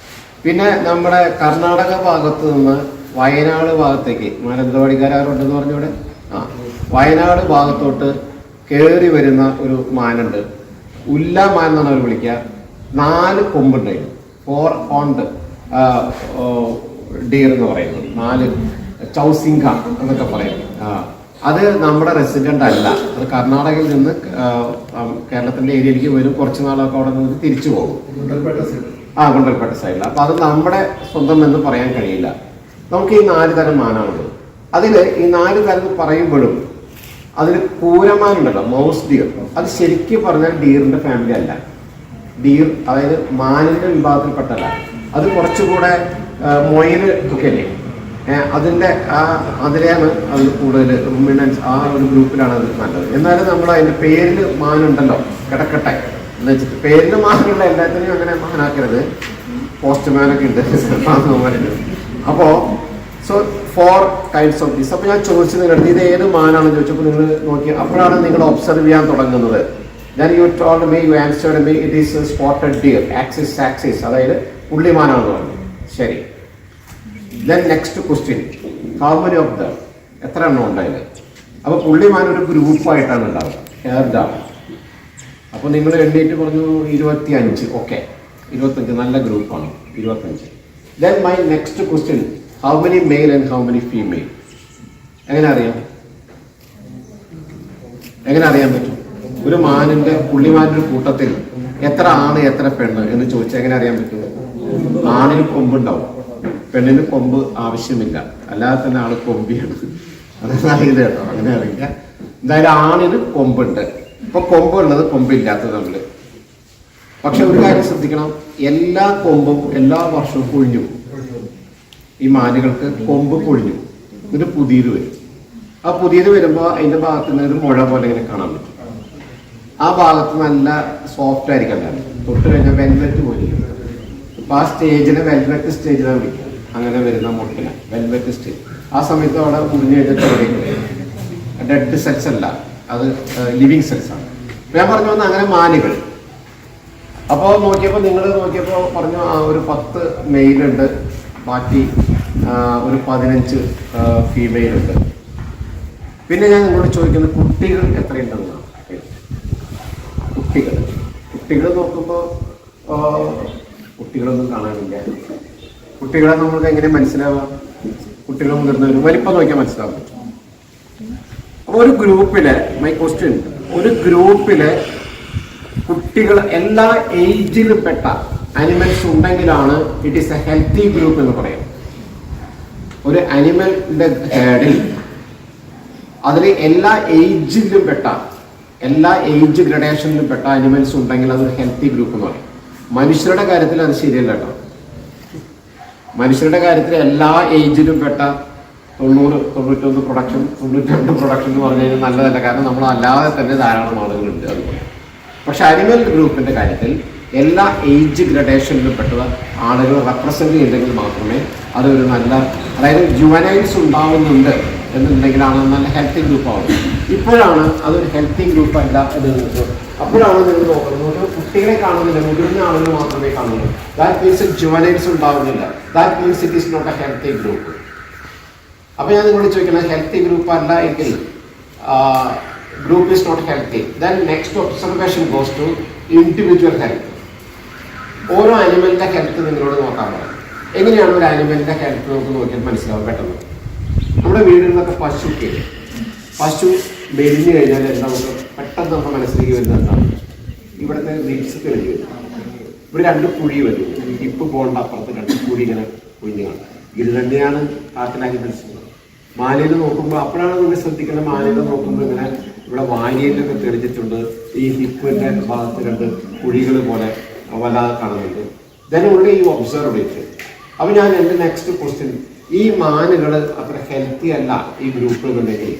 പിന്നെ നമ്മുടെ കർണാടക ഭാഗത്ത് നിന്ന് വയനാട് ഭാഗത്തേക്ക് മാനന്തവാടിക്കാരുണ്ടെന്ന് പറഞ്ഞൂടെ, വയനാട് ഭാഗത്തോട്ട് കയറി വരുന്ന ഒരു മാനുണ്ട്. ഉല്ലാമാൻ എന്നാണ് അവർ വിളിക്കുക. 4 കൊമ്പുണ്ടായിരുന്നു. 4 ഹോൺഡ് ഡീർ എന്ന് പറയുന്നത്. 4 ചൗസിംഗ എന്നൊക്കെ പറയുന്നത്. അത് നമ്മുടെ റെസിഡന്റ് അല്ല. അത് കർണാടകയിൽ നിന്ന് കേരളത്തിന്റെ ഏരിയയിലേക്ക് വരും. കുറച്ച് നാളൊക്കെ അവിടെ നിന്ന് തിരിച്ചു പോകും. ഗുണ്ടൽപേട്ട സൈഡിൽ. അപ്പൊ അത് നമ്മുടെ സ്വന്തം എന്ന് പറയാൻ കഴിയില്ല. നമുക്ക് ഈ 4 തരം മാനാണുള്ളത്. അതിൽ ഈ 4 തരം പറയുമ്പോഴും അതിൽ കൂരമാനുണ്ടല്ലോ, മൗസ് ഡിയർ, അത് ശരിക്കും പറഞ്ഞാൽ ഡീറിന്റെ ഫാമിലി അല്ല. ഡീർ അതായത് മാനിന്റെ വിഭാഗത്തിൽപ്പെട്ടല്ല. അത് കുറച്ചുകൂടെ മൊയിൽ ഒക്കെ അല്ലേ, അതിലെയാണ് അത് കൂടുതൽ റുമിനൻസ്. ആ ഒരു ഗ്രൂപ്പിലാണ് അത് നല്ലത്. എന്നാലും നമ്മൾ അതിന്റെ പേരിൽ മാനുണ്ടല്ലോ, കിടക്കട്ടെ എന്ന് വെച്ചിട്ട് പേരിൽ മാനുള്ള എല്ലാത്തിനെയും അങ്ങനെ മാനാക്കരുത്. പോസ്റ്റ്മാനൊക്കെ ഉണ്ട്. അപ്പോ സോ 4 kinds of this. അപ്പോൾ ഞാൻ ചോദിച്ചു നിങ്ങളുടെ ഇത് ഏത് മാനാണെന്ന് ചോദിച്ചപ്പോൾ നിങ്ങൾ നോക്കി. അപ്പോഴാണ് നിങ്ങൾ ഒബ്സർവ് ചെയ്യാൻ തുടങ്ങുന്നത്. Then you told me, you answered me, it is a spotted deer, axis, അതായത് പുള്ളിമാനാണെന്ന് പറഞ്ഞു. ശരി. Then next question, how many of them? എത്ര എണ്ണം ഉണ്ടായത്? അപ്പോൾ പുള്ളിമാൻ ഒരു ഗ്രൂപ്പായിട്ടാണ് ഉണ്ടാവുക, ഹെയർഡാണ്. അപ്പോൾ നിങ്ങൾ എണ്ണീറ്റ് പറഞ്ഞു 25. ഓക്കെ, 25 നല്ല ഗ്രൂപ്പാണ്, 25. Then my next question, how many male and how many female? എങ്ങനെ അറിയാം പറ്റും? ഒരു മാനിന്റെ പുള്ളിമാനിന്റെ കൂട്ടത്തിൽ എത്ര ആണ് എത്ര പെണ്ണ് എന്ന് ചോദിച്ചാൽ എങ്ങനെ അറിയാൻ പറ്റും? ആണിന് കൊമ്പുണ്ടാവും, പെണ്ണിന് കൊമ്പ് ആവശ്യമില്ല, അല്ലാതെ തന്നെ ആള് കൊമ്പിയാണ്. അതറിയില്ല കേട്ടോ, അങ്ങനെ അറിയില്ല. എന്തായാലും ആണിന് കൊമ്പുണ്ട്. ഇപ്പൊ കൊമ്പുള്ളത് കൊമ്പില്ലാത്തത് തമ്മില്. പക്ഷെ ഒരു കാര്യം ശ്രദ്ധിക്കണം, എല്ലാ കൊമ്പും എല്ലാ വർഷവും പൊഴിഞ്ഞു. ഈ മാനുകൾക്ക് കൊമ്പ് പൊഴിഞ്ഞു, എന്നിട്ട് പുതിയത് വരും. ആ പുതിയത് വരുമ്പോൾ അതിന്റെ ഭാഗത്ത് നിന്ന് ഒരു മുഴ പോലെ ഇങ്ങനെ കാണാൻ പറ്റും. ആ ഭാഗത്ത് നല്ല സോഫ്റ്റ് ആയിരിക്കും, തൊട്ട് കഴിഞ്ഞാൽ വെൽവെറ്റ് പോലെ. അപ്പൊ ആ സ്റ്റേജിനെ വെൽവെറ്റ് സ്റ്റേജിലാണ് വിളിക്കുക. അങ്ങനെ വരുന്ന മുട്ടിനെ വെൽവെറ്റ് സ്റ്റേജ്. ആ സമയത്ത് അവിടെ മുറിഞ്ഞു കഴിഞ്ഞിട്ട് ഡെഡ് സെൽസ് അല്ല, അത് ലിവിങ് സെൽസ് ആണ്. ഞാൻ പറഞ്ഞു വന്ന അങ്ങനെ മാനുകൾ. അപ്പോൾ നിങ്ങൾ നോക്കിയപ്പോൾ പറഞ്ഞു ഒരു 10 മെയിലുണ്ട്, ബാക്കി ഒരു 15 ഫീമെയിൽ ഉണ്ട്. പിന്നെ ഞാൻ നിങ്ങളോട് ചോദിക്കുന്നത് കുട്ടികൾ എത്രയുണ്ടെന്നാണ്. കുട്ടികൾ നോക്കുമ്പോൾ കുട്ടികളൊന്നും കാണാനില്ല. കുട്ടികളെ നമ്മൾക്ക് എങ്ങനെ മനസ്സിലാവാം? കുട്ടികൾ മുതിർന്നവരും വലിപ്പം നോക്കിയാൽ മനസ്സിലാവാൻ പറ്റും. അപ്പോൾ ഒരു ഗ്രൂപ്പിലെ മൈ ക്വസ്റ്റ്യൻ, ഒരു ഗ്രൂപ്പിലെ കുട്ടികൾ എല്ലാ ഏജിലും പെട്ട അനിമൽസ് ഉണ്ടെങ്കിലാണ് it is a healthy group എന്ന് പറയും. ഒരു അനിമലിന്റെ ഹെഡിൽ അതിൽ എല്ലാ ഏജിലും പെട്ട, എല്ലാ ഏജ് ഗ്രഡേഷനിലും പെട്ട അനിമൽസ് ഉണ്ടെങ്കിൽ അതൊരു ഹെൽത്തി ഗ്രൂപ്പ് എന്ന് പറയും. മനുഷ്യരുടെ കാര്യത്തിൽ അത് ശരിയല്ല കേട്ടോ. മനുഷ്യരുടെ കാര്യത്തിൽ എല്ലാ ഏജിലും പെട്ട 90, 91 പ്രൊഡക്ഷൻ, 92 പ്രൊഡക്ഷൻ എന്ന് പറഞ്ഞു കഴിഞ്ഞാൽ നല്ലതല്ല. കാരണം നമ്മൾ അല്ലാതെ തന്നെ ധാരാളം ആളുകളുണ്ട് അതുപോലെ. പക്ഷെ അനിമൽ ഗ്രൂപ്പിന്റെ കാര്യത്തിൽ എല്ലാ ഏജ് ഗ്രഡേഷനിലും പെട്ട ആളുകൾ റെപ്രസെന്റ് ചെയ്തെങ്കിൽ മാത്രമേ അതൊരു നല്ല, അതായത് ജുവനൈൽസ് ഉണ്ടാവുന്നുണ്ട് എന്നുണ്ടെങ്കിലാണ് നല്ല ഹെൽത്തി ഗ്രൂപ്പ് ആവുന്നത്. ഇപ്പോഴാണ് അതൊരു ഹെൽത്തി ഗ്രൂപ്പ് അല്ല എന്ന് അപ്പോഴാണ് നിങ്ങൾ നോക്കുന്നത്. കുട്ടികളെ കാണുന്നില്ല, മുതിർന്ന ആളുകൾ മാത്രമേ കാണുള്ളൂ. ദാറ്റ് മീൻസ് ജുവനൈൽസ് ഉണ്ടാവുന്നില്ല. That means it is not a healthy group. അപ്പൊ ഞാൻ നിങ്ങളോട് ചോദിക്കുന്നത്, ഹെൽത്തി ഗ്രൂപ്പ് അല്ല എങ്കിൽ group is not healthy. Then next observation goes to individual health. ഓരോ അനിമലിന്റെ ഹെൽത്ത് നിങ്ങളോട് നോക്കാൻ പറയാം. എങ്ങനെയാണ് ഒരു അനിമലിന്റെ ഹെൽത്ത് നമുക്ക് നോക്കിയാൽ മനസ്സിലാവും പെട്ടെന്ന്. നമ്മുടെ വീടുകളിലൊക്കെ പശു മെലിഞ്ഞു കഴിഞ്ഞാൽ നമുക്ക് പെട്ടെന്ന് നമ്മുടെ മനസ്സിലേക്ക് വരുന്നത് എന്താണ്? ഇവിടുത്തെ റിബ്സ് തെളിഞ്ഞു വരും. ഇവിടെ 2 കുഴി വരും. ഹിപ്പ് ബോണിന്റെ അപ്പുറത്ത് 2 കുഴി ഇങ്ങനെ കുഞ്ഞു കാണും. ഇത് തന്നെയാണ് കാട്ടിലാക്കി മനസ്സിലാക്കുന്നത്. മാലയിൽ നോക്കുമ്പോൾ അപ്പോഴാണ് നിങ്ങൾ ശ്രദ്ധിക്കേണ്ടത്. മാലയിൽ നോക്കുമ്പോൾ ഇങ്ങനെ ഇവിടെ വാരിയിലൊക്കെ തെളിഞ്ഞിട്ടുണ്ട്. ഈ ഹിപ്പിന്റെ ഭാഗത്ത് 2 കുഴികൾ പോലെ വല്ലാതെ കാണുന്നുണ്ട്. ദെൻ ഉള്ളി ഈ ഒബ്സർവ് ഇറ്റ്. അപ്പൊ ഞാൻ എൻ്റെ നെക്സ്റ്റ് ക്വസ്റ്റ്യൻ, ഈ മാനുകൾ അത്ര ഹെൽത്തി അല്ല ഈ ഗ്രൂപ്പ് എന്നുണ്ടെങ്കിൽ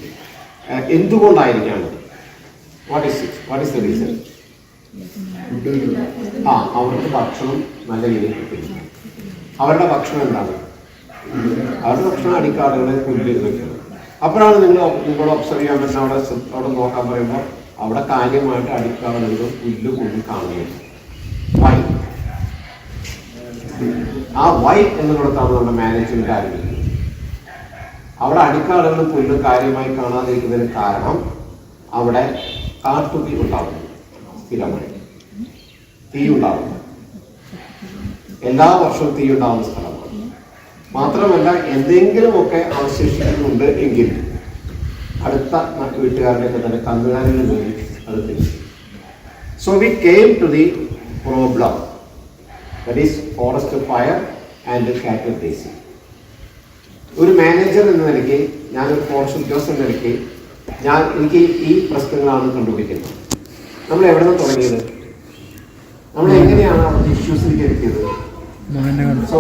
എന്തുകൊണ്ടായിരിക്കാണ്? What is the reason? അവർക്ക് ഭക്ഷണം നല്ല രീതിയിൽ കിട്ടുന്നു. അവരുടെ ഭക്ഷണം എന്താണ്? അവരുടെ ഭക്ഷണം അടിക്കാടുകളെ പുല്ല് വെക്കുന്നത്. അപ്പോഴാണ് നിങ്ങൾ ഒബ്സർവ് ചെയ്യാൻ പറ്റുന്ന, അവിടെ നോക്കാൻ പറയുമ്പോൾ അവിടെ കാര്യമായിട്ട് അടിക്കാടുകൾ പുല്ല് കൊണ്ട് കാണുന്നുണ്ട്. വൈ? ആ വൈ എന്നുള്ളതാണ് നമ്മുടെ മാനേജ്മെന്റ് ആരംഭിക്കുന്നത്. അവിടെ അടിക്കാടുകൾ പുല്ല് കാര്യമായി കാണാതിരിക്കുന്നതിന് കാരണം അവിടെ കാട്ടുതീ ഉണ്ടാകുന്നു. സ്ഥിരമായി തീ ഉണ്ടാകുന്നു. എല്ലാ വർഷവും തീ ഉണ്ടാകുന്ന സ്ഥലമാണ്. മാത്രമല്ല, എന്തെങ്കിലുമൊക്കെ അവശേഷിക്കുന്നുണ്ട് എങ്കിൽ അടുത്ത വീട്ടുകാരുടെയൊക്കെ തന്നെ കന്നുകാലികൾ പോയി അത് തിരിച്ചു. So we came to the problem, that is forest fire and cattle raising. ഒരു മാനേജർ എന്ന നിലയ്ക്ക്, ഞാനൊരു ഫോറസ്റ്റ് ഉദ്യോഗസ്ഥൻ എന്ന നിലയ്ക്ക് എനിക്ക് ഈ പ്രശ്നങ്ങളാണ് കണ്ടുപിടിക്കുന്നത്. നമ്മൾ എവിടെ നിന്ന് തുടങ്ങിയത്? നമ്മൾ എങ്ങനെയാണ് അവിടുത്തെ ഇഷ്യൂസിലേക്ക് എത്തിയത്? So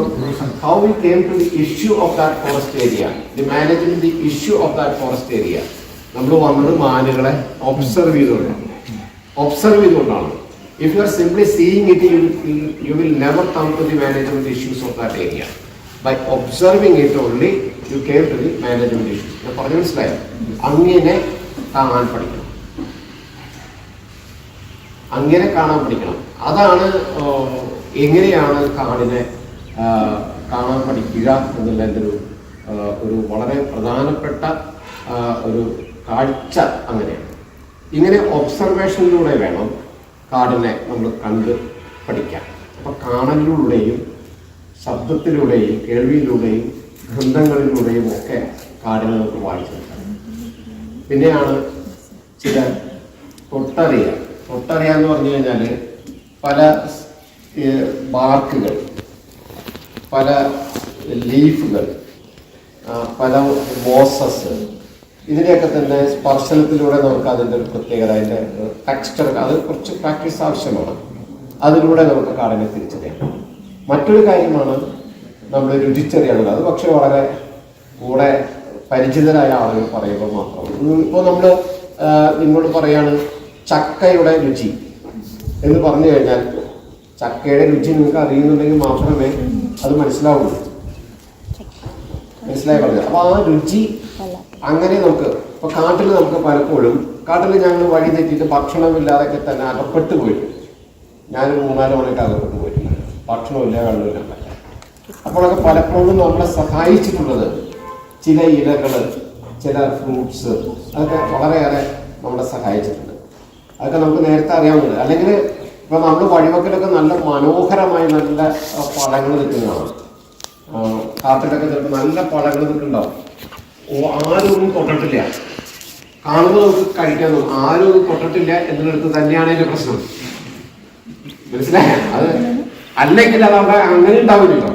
how we came to the issue of that forest area, the managing the issue of that forest area. നമ്മൾ വന്നത് മാനുകളെ ഒബ്സർവ് ചെയ്തുകൊണ്ടാണ്. If you are simply seeing it, you will never come to the management issues of that area. By observing it only, you came to the management issues. ഞാൻ പറഞ്ഞു മനസ്സിലായോ? അങ്ങനെ കാണാൻ പഠിക്കണം. അതാണ് എങ്ങനെയാണ് കാടിനെ കാണാൻ പഠിക്കുക എന്നുള്ളതിൻ്റെ ഒരു വളരെ പ്രധാനപ്പെട്ട ഒരു കാഴ്ച. അങ്ങനെയാണ്. ഇങ്ങനെ ഒബ്സർവേഷനിലൂടെ വേണം കാടിനെ നമ്മൾ കണ്ട് പഠിക്കാൻ. അപ്പം കാണലിലൂടെയും ശബ്ദത്തിലൂടെയും കേൾവിയിലൂടെയും ഗ്രന്ഥങ്ങളിലൂടെയും ഒക്കെ കാടിനെ നമുക്ക് വായിച്ചെടുക്കാം. പിന്നെയാണ് ചില തൊട്ടറിയ എന്ന് പറഞ്ഞു കഴിഞ്ഞാൽ പല ബാർക്കുകൾ, പല ലീഫുകൾ, പല മോസസ്, ഇതിനെയൊക്കെ തന്നെ സ്പർശനത്തിലൂടെ നമുക്ക് അതിൻ്റെ ഒരു പ്രത്യേകത, അതിൻ്റെ ടെക്സ്ചർ, അത് കുറച്ച് പ്രാക്ടീസ് ആവശ്യമാണ്. അതിലൂടെ നമുക്ക് കാടിനെ തിരിച്ചറിയാം. മറ്റൊരു കാര്യമാണ് നമ്മൾ രുചിച്ചറിയാനുള്ളത്. അത് പക്ഷെ വളരെ കൂടെ പരിചിതരായ ആളുകൾ പറയുമ്പോൾ മാത്രം. ഇപ്പോൾ നമ്മൾ നിങ്ങളോട് പറയാണ് ചക്കയുടെ രുചി എന്ന് പറഞ്ഞു കഴിഞ്ഞാൽ, ചക്കയുടെ രുചി നിങ്ങൾക്ക് അറിയുന്നുണ്ടെങ്കിൽ മാത്രമേ അത് മനസ്സിലാവുള്ളൂ. മനസ്സിലായി പറഞ്ഞത്. അപ്പൊ ആ രുചി അങ്ങനെ നമുക്ക് ഇപ്പൊ കാട്ടിൽ നമുക്ക് പലപ്പോഴും ഞങ്ങൾ വഴി തെറ്റിയിട്ട് ഭക്ഷണമില്ലാതൊക്കെ തന്നെ അകപ്പെട്ടു പോയിട്ടുണ്ട്. ഞാനൊരു 3-4 മണിക്ക് അകപ്പെട്ടു പോയിട്ടില്ല. ഭക്ഷണമില്ല, വെള്ളമില്ല. അപ്പോഴൊക്കെ പലപ്പോഴും നമ്മളെ സഹായിച്ചിട്ടുള്ളത് ചില ഇലകൾ, ചില ഫ്രൂട്ട്സ്, അതൊക്കെ വളരെയേറെ നമ്മളെ സഹായിച്ചിട്ടുണ്ട്. അതൊക്കെ നമുക്ക് നേരത്തെ അറിയാവുന്നത്. അല്ലെങ്കിൽ ഇപ്പൊ നമ്മൾ വഴിവെക്കലൊക്കെ നല്ല മനോഹരമായി നല്ല പഴങ്ങൾ നിൽക്കുന്നതാണ്. കാട്ടിലൊക്കെ ചിലപ്പോൾ നല്ല പഴങ്ങൾ നിൽക്കുന്നുണ്ടാവും. ആരും ഒന്നും തൊട്ടിട്ടില്ല, കാണുമ്പോൾ നമുക്ക് കഴിക്കാൻ തോന്നും. ആരും ഒന്നും തൊട്ടിട്ടില്ല എന്നുള്ളടുത്ത് തന്നെയാണ് അതിന്റെ പ്രശ്നം. മനസ്സിലായ? അത് അല്ലെങ്കിൽ അത് അവിടെ അങ്ങനെ ഉണ്ടാവില്ലല്ലോ.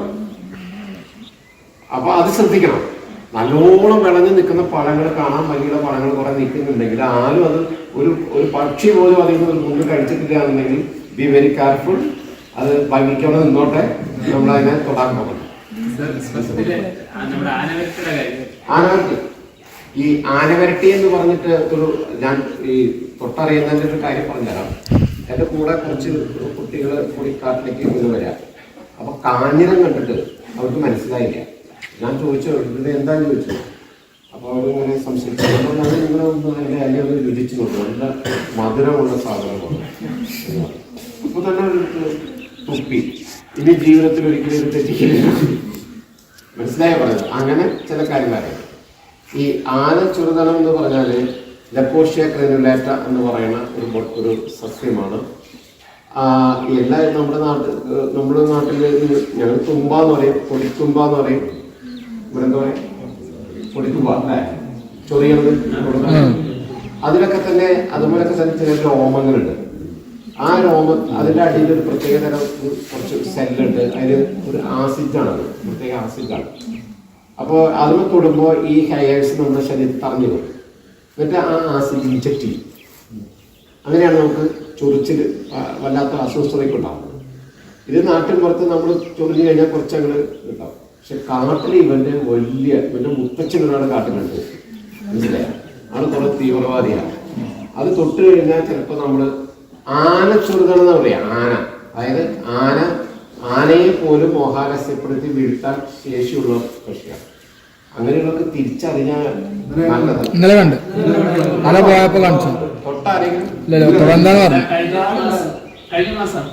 അപ്പൊ അത് ശ്രദ്ധിക്കണം. നല്ലോണം വിളഞ്ഞു നിൽക്കുന്ന പഴങ്ങൾ കാണാൻ ഭംഗിയുള്ള പഴങ്ങൾ കുറെ നിൽക്കുന്നുണ്ടെങ്കിൽ ആരും അത് ഒരു പക്ഷി പോലും അതിൽ നിന്ന് മുന്നിൽ കഴിച്ചിട്ടില്ല എന്നുണ്ടെങ്കിൽ ബി വെരി കെയർഫുൾ. അത് ഭംഗിക്കവിടെ നിന്നോട്ടെ, നമ്മളതിനെ തൊടാൻ പോകണം. ആനവരട്ടി, ഈ ആനവരട്ടി എന്ന് പറഞ്ഞിട്ട് ഞാൻ ഈ തൊട്ടറിയുന്നതിൻ്റെ ഒരു കാര്യം പറഞ്ഞുതരാം. എൻ്റെ കൂടെ കുറച്ച് കുട്ടികൾ കൂടി കാട്ടിലേക്ക് ഇങ്ങനെ വരാം. അപ്പൊ കാഞ്ഞിരം കണ്ടിട്ട് അവർക്ക് മനസ്സിലായില്ല. ഞാൻ ചോദിച്ചു ഇതിന്റെ എന്താന്ന് ചോദിച്ചു. അപ്പൊ അവരിങ്ങനെ സംശയിച്ചു. ഞാൻ നിങ്ങളെ ഒന്ന് അതിന്റെ അല്ലെ ഒന്ന് രുചിച്ചു നോക്കും, നല്ല മധുരമുള്ള സാധനമാണ്. അപ്പൊ തന്നെ തുപ്പി, ഇനി ജീവിതത്തിൽ ഒരിക്കലും ഇത് തെറ്റിക്കില്ല. മനസ്സിലായോ പറഞ്ഞത്? അങ്ങനെ ചില കാര്യങ്ങളാണ്. ഈ ആന ചുരുതണം എന്ന് പറഞ്ഞാല് ലക്കോഷ്യ ക്രെനുലേറ്റ എന്ന് പറയുന്ന ഒരു സസ്യമാണ്. എല്ലാ നമ്മുടെ നാട്ടിൽ ഞങ്ങൾ തുമ്പാന്ന് പറയും, പൊടിത്തുമ്പാന്ന് പറയും. ഇവിടെ എന്താ പറയാ, പൊടിത്തുമ്പ അല്ലേ, ചൊറിയുന്നത്. അതിലൊക്കെ തന്നെ അതുപോലൊക്കെ തന്നെ ചില രോമങ്ങളുണ്ട്. ആ രോമം അതിൻ്റെ അടിയിൽ ഒരു പ്രത്യേക തരം കുറച്ച് സെല്ലുണ്ട്. അതിന് ഒരു ആസിഡാണ്, പ്രത്യേക ആസിഡാണ്. അപ്പോൾ അതിനെ തൊടുമ്പോൾ ഈ ഹെയർസ് നമ്മുടെ ശരീരത്തിൽ തറഞ്ഞു പോകും. എന്നിട്ട് ആ ആസിഡ് ഇൻജക്ട് ചെയ്യും. അങ്ങനെയാണ് നമുക്ക് ചൊറിച്ചിൽ വല്ലാത്ത അസ്വസ്ഥതയൊക്കെ ഉണ്ടാവുന്നത്. ഇത് നാട്ടിൻ പുറത്ത് നമ്മൾ ചൊറിഞ്ഞു കഴിഞ്ഞാൽ കുറച്ച് അങ്ങനെ ഉണ്ടാവും. പക്ഷെ കാട്ടിൽ ഇവന്റെ മുത്തച്ഛനൊരാൾ കാട്ടിലുണ്ട്, മനസ്സിലായ ആള് കുറെ തീവ്രവാദിയാണ്. അത് തൊട്ട് കഴിഞ്ഞാൽ ചിലപ്പോൾ നമ്മൾ ആന ചുരുതണം എന്ന് പറയാം. അതായത് ആനയെ പോലും മോഹാലസ്യപ്പെടുത്തി വീഴ്ത്താൻ ശേഷിയുള്ള പക്ഷിയാണ്. അങ്ങനെയുള്ളവർക്ക് തിരിച്ചറിഞ്ഞാൽ നല്ലതാണ്. ഇന്നലെ കണ്ട് അല പോയപ്പോ കാണിച്ചു. കഴിഞ്ഞ മാസം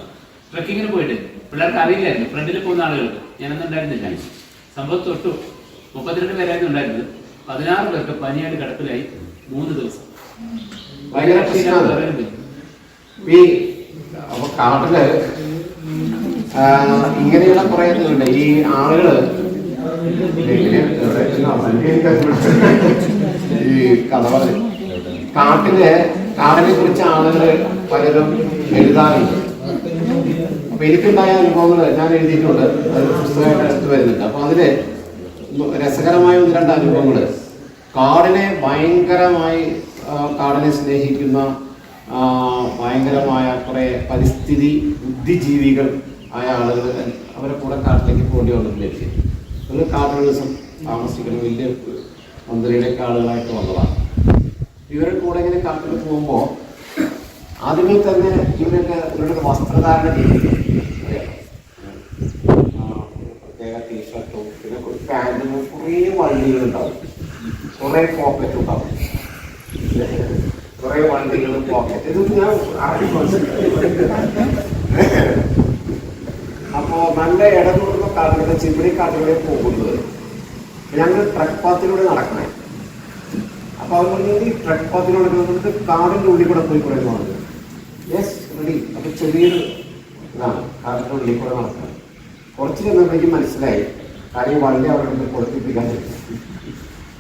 ട്രക്കിങ്ങിന് പോയിട്ട് പിള്ളേർക്ക് അറിയില്ലായിരുന്നു, ഫ്രണ്ടിൽ പോകുന്ന ആളുകൾക്ക്. ഞാനൊന്നും ഉണ്ടായിരുന്നില്ല. സംഭവം തൊട്ടു 32 പേരായിരുന്നു ഉണ്ടായിരുന്നത്. 16 പേർക്ക് പനിയായിട്ട് കിടപ്പിലായി 3 ദിവസം. അപ്പൊ കാട്ടില് ഇങ്ങനെയുള്ള കുറെ ഇതുണ്ട്. ഈ ആളുകള് ഈ കഥ പറഞ്ഞു കാടിനെ കുറിച്ച് ആളുകൾ പലരും എഴുതാറുണ്ട്. അപ്പൊ എനിക്കുണ്ടായ അനുഭവങ്ങൾ ഞാൻ എഴുതിയിട്ടുണ്ട്, അത് പുസ്തകമായിട്ട് എടുത്ത് വരുന്നുണ്ട്. അപ്പൊ അതില് രസകരമായ 1-2 അനുഭവങ്ങള്. കാടിനെ ഭയങ്കരമായി കാടിനെ സ്നേഹിക്കുന്ന ഭയങ്കരമായ കുറെ പരിസ്ഥിതി ബുദ്ധിജീവികൾ ആയ ആളുകൾ അവരെ കൂടെ കാട്ടിലേക്ക് പോകേണ്ടി വന്നിട്ടില്ല. ഒരു കാട്ടിൽ ദിവസം താമസിക്കുന്ന വലിയ മന്ത്രിയുടെയൊക്കെ ആളുകളായിട്ട് വന്നതാണ്. ഇവരുടെ കൂടെ ഇങ്ങനെ കാട്ടിൽ പോകുമ്പോൾ ആദ്യമേ തന്നെ ഇവരുടെ വസ്ത്രധാരണ രീതി പ്രത്യേക ടീഷർട്ടും പിന്നെ പാൻറ്റും കുറേ വള്ളികളുണ്ടാവും, കുറേ പോക്കറ്റ് ഉണ്ടാവും, കുറേ വണ്ടികളും പോക്കറ്റ്. ഇതൊക്കെ ഞാൻ അപ്പോ നല്ല ഇടതൂർന്ന കാട്ടിലൂടെ ചിമ്മിണിക്കാട്ടിലൂടെ പോകുന്നത് ഞങ്ങൾ ട്രക്ക് പാത്തിലൂടെ നടക്കണേ. അപ്പൊ അവർ പറഞ്ഞു ഈ ട്രക്ക് പാത്തിലൂടെ കാടിന്റെ ഉള്ളിൽ കൂടെ പോയി കൂടെ പറഞ്ഞു. Yes ready. അപ്പൊ ചെറിയൊരു ഇതാണ് കാടിന്റെ ഉള്ളിൽ കൂടെ നടക്കാൻ. കുറച്ച് ചെന്നപ്പോഴേക്ക് മനസ്സിലായി കാര്യം വണ്ടി അവിടെ കൊടുത്തിപ്പിക്കാൻ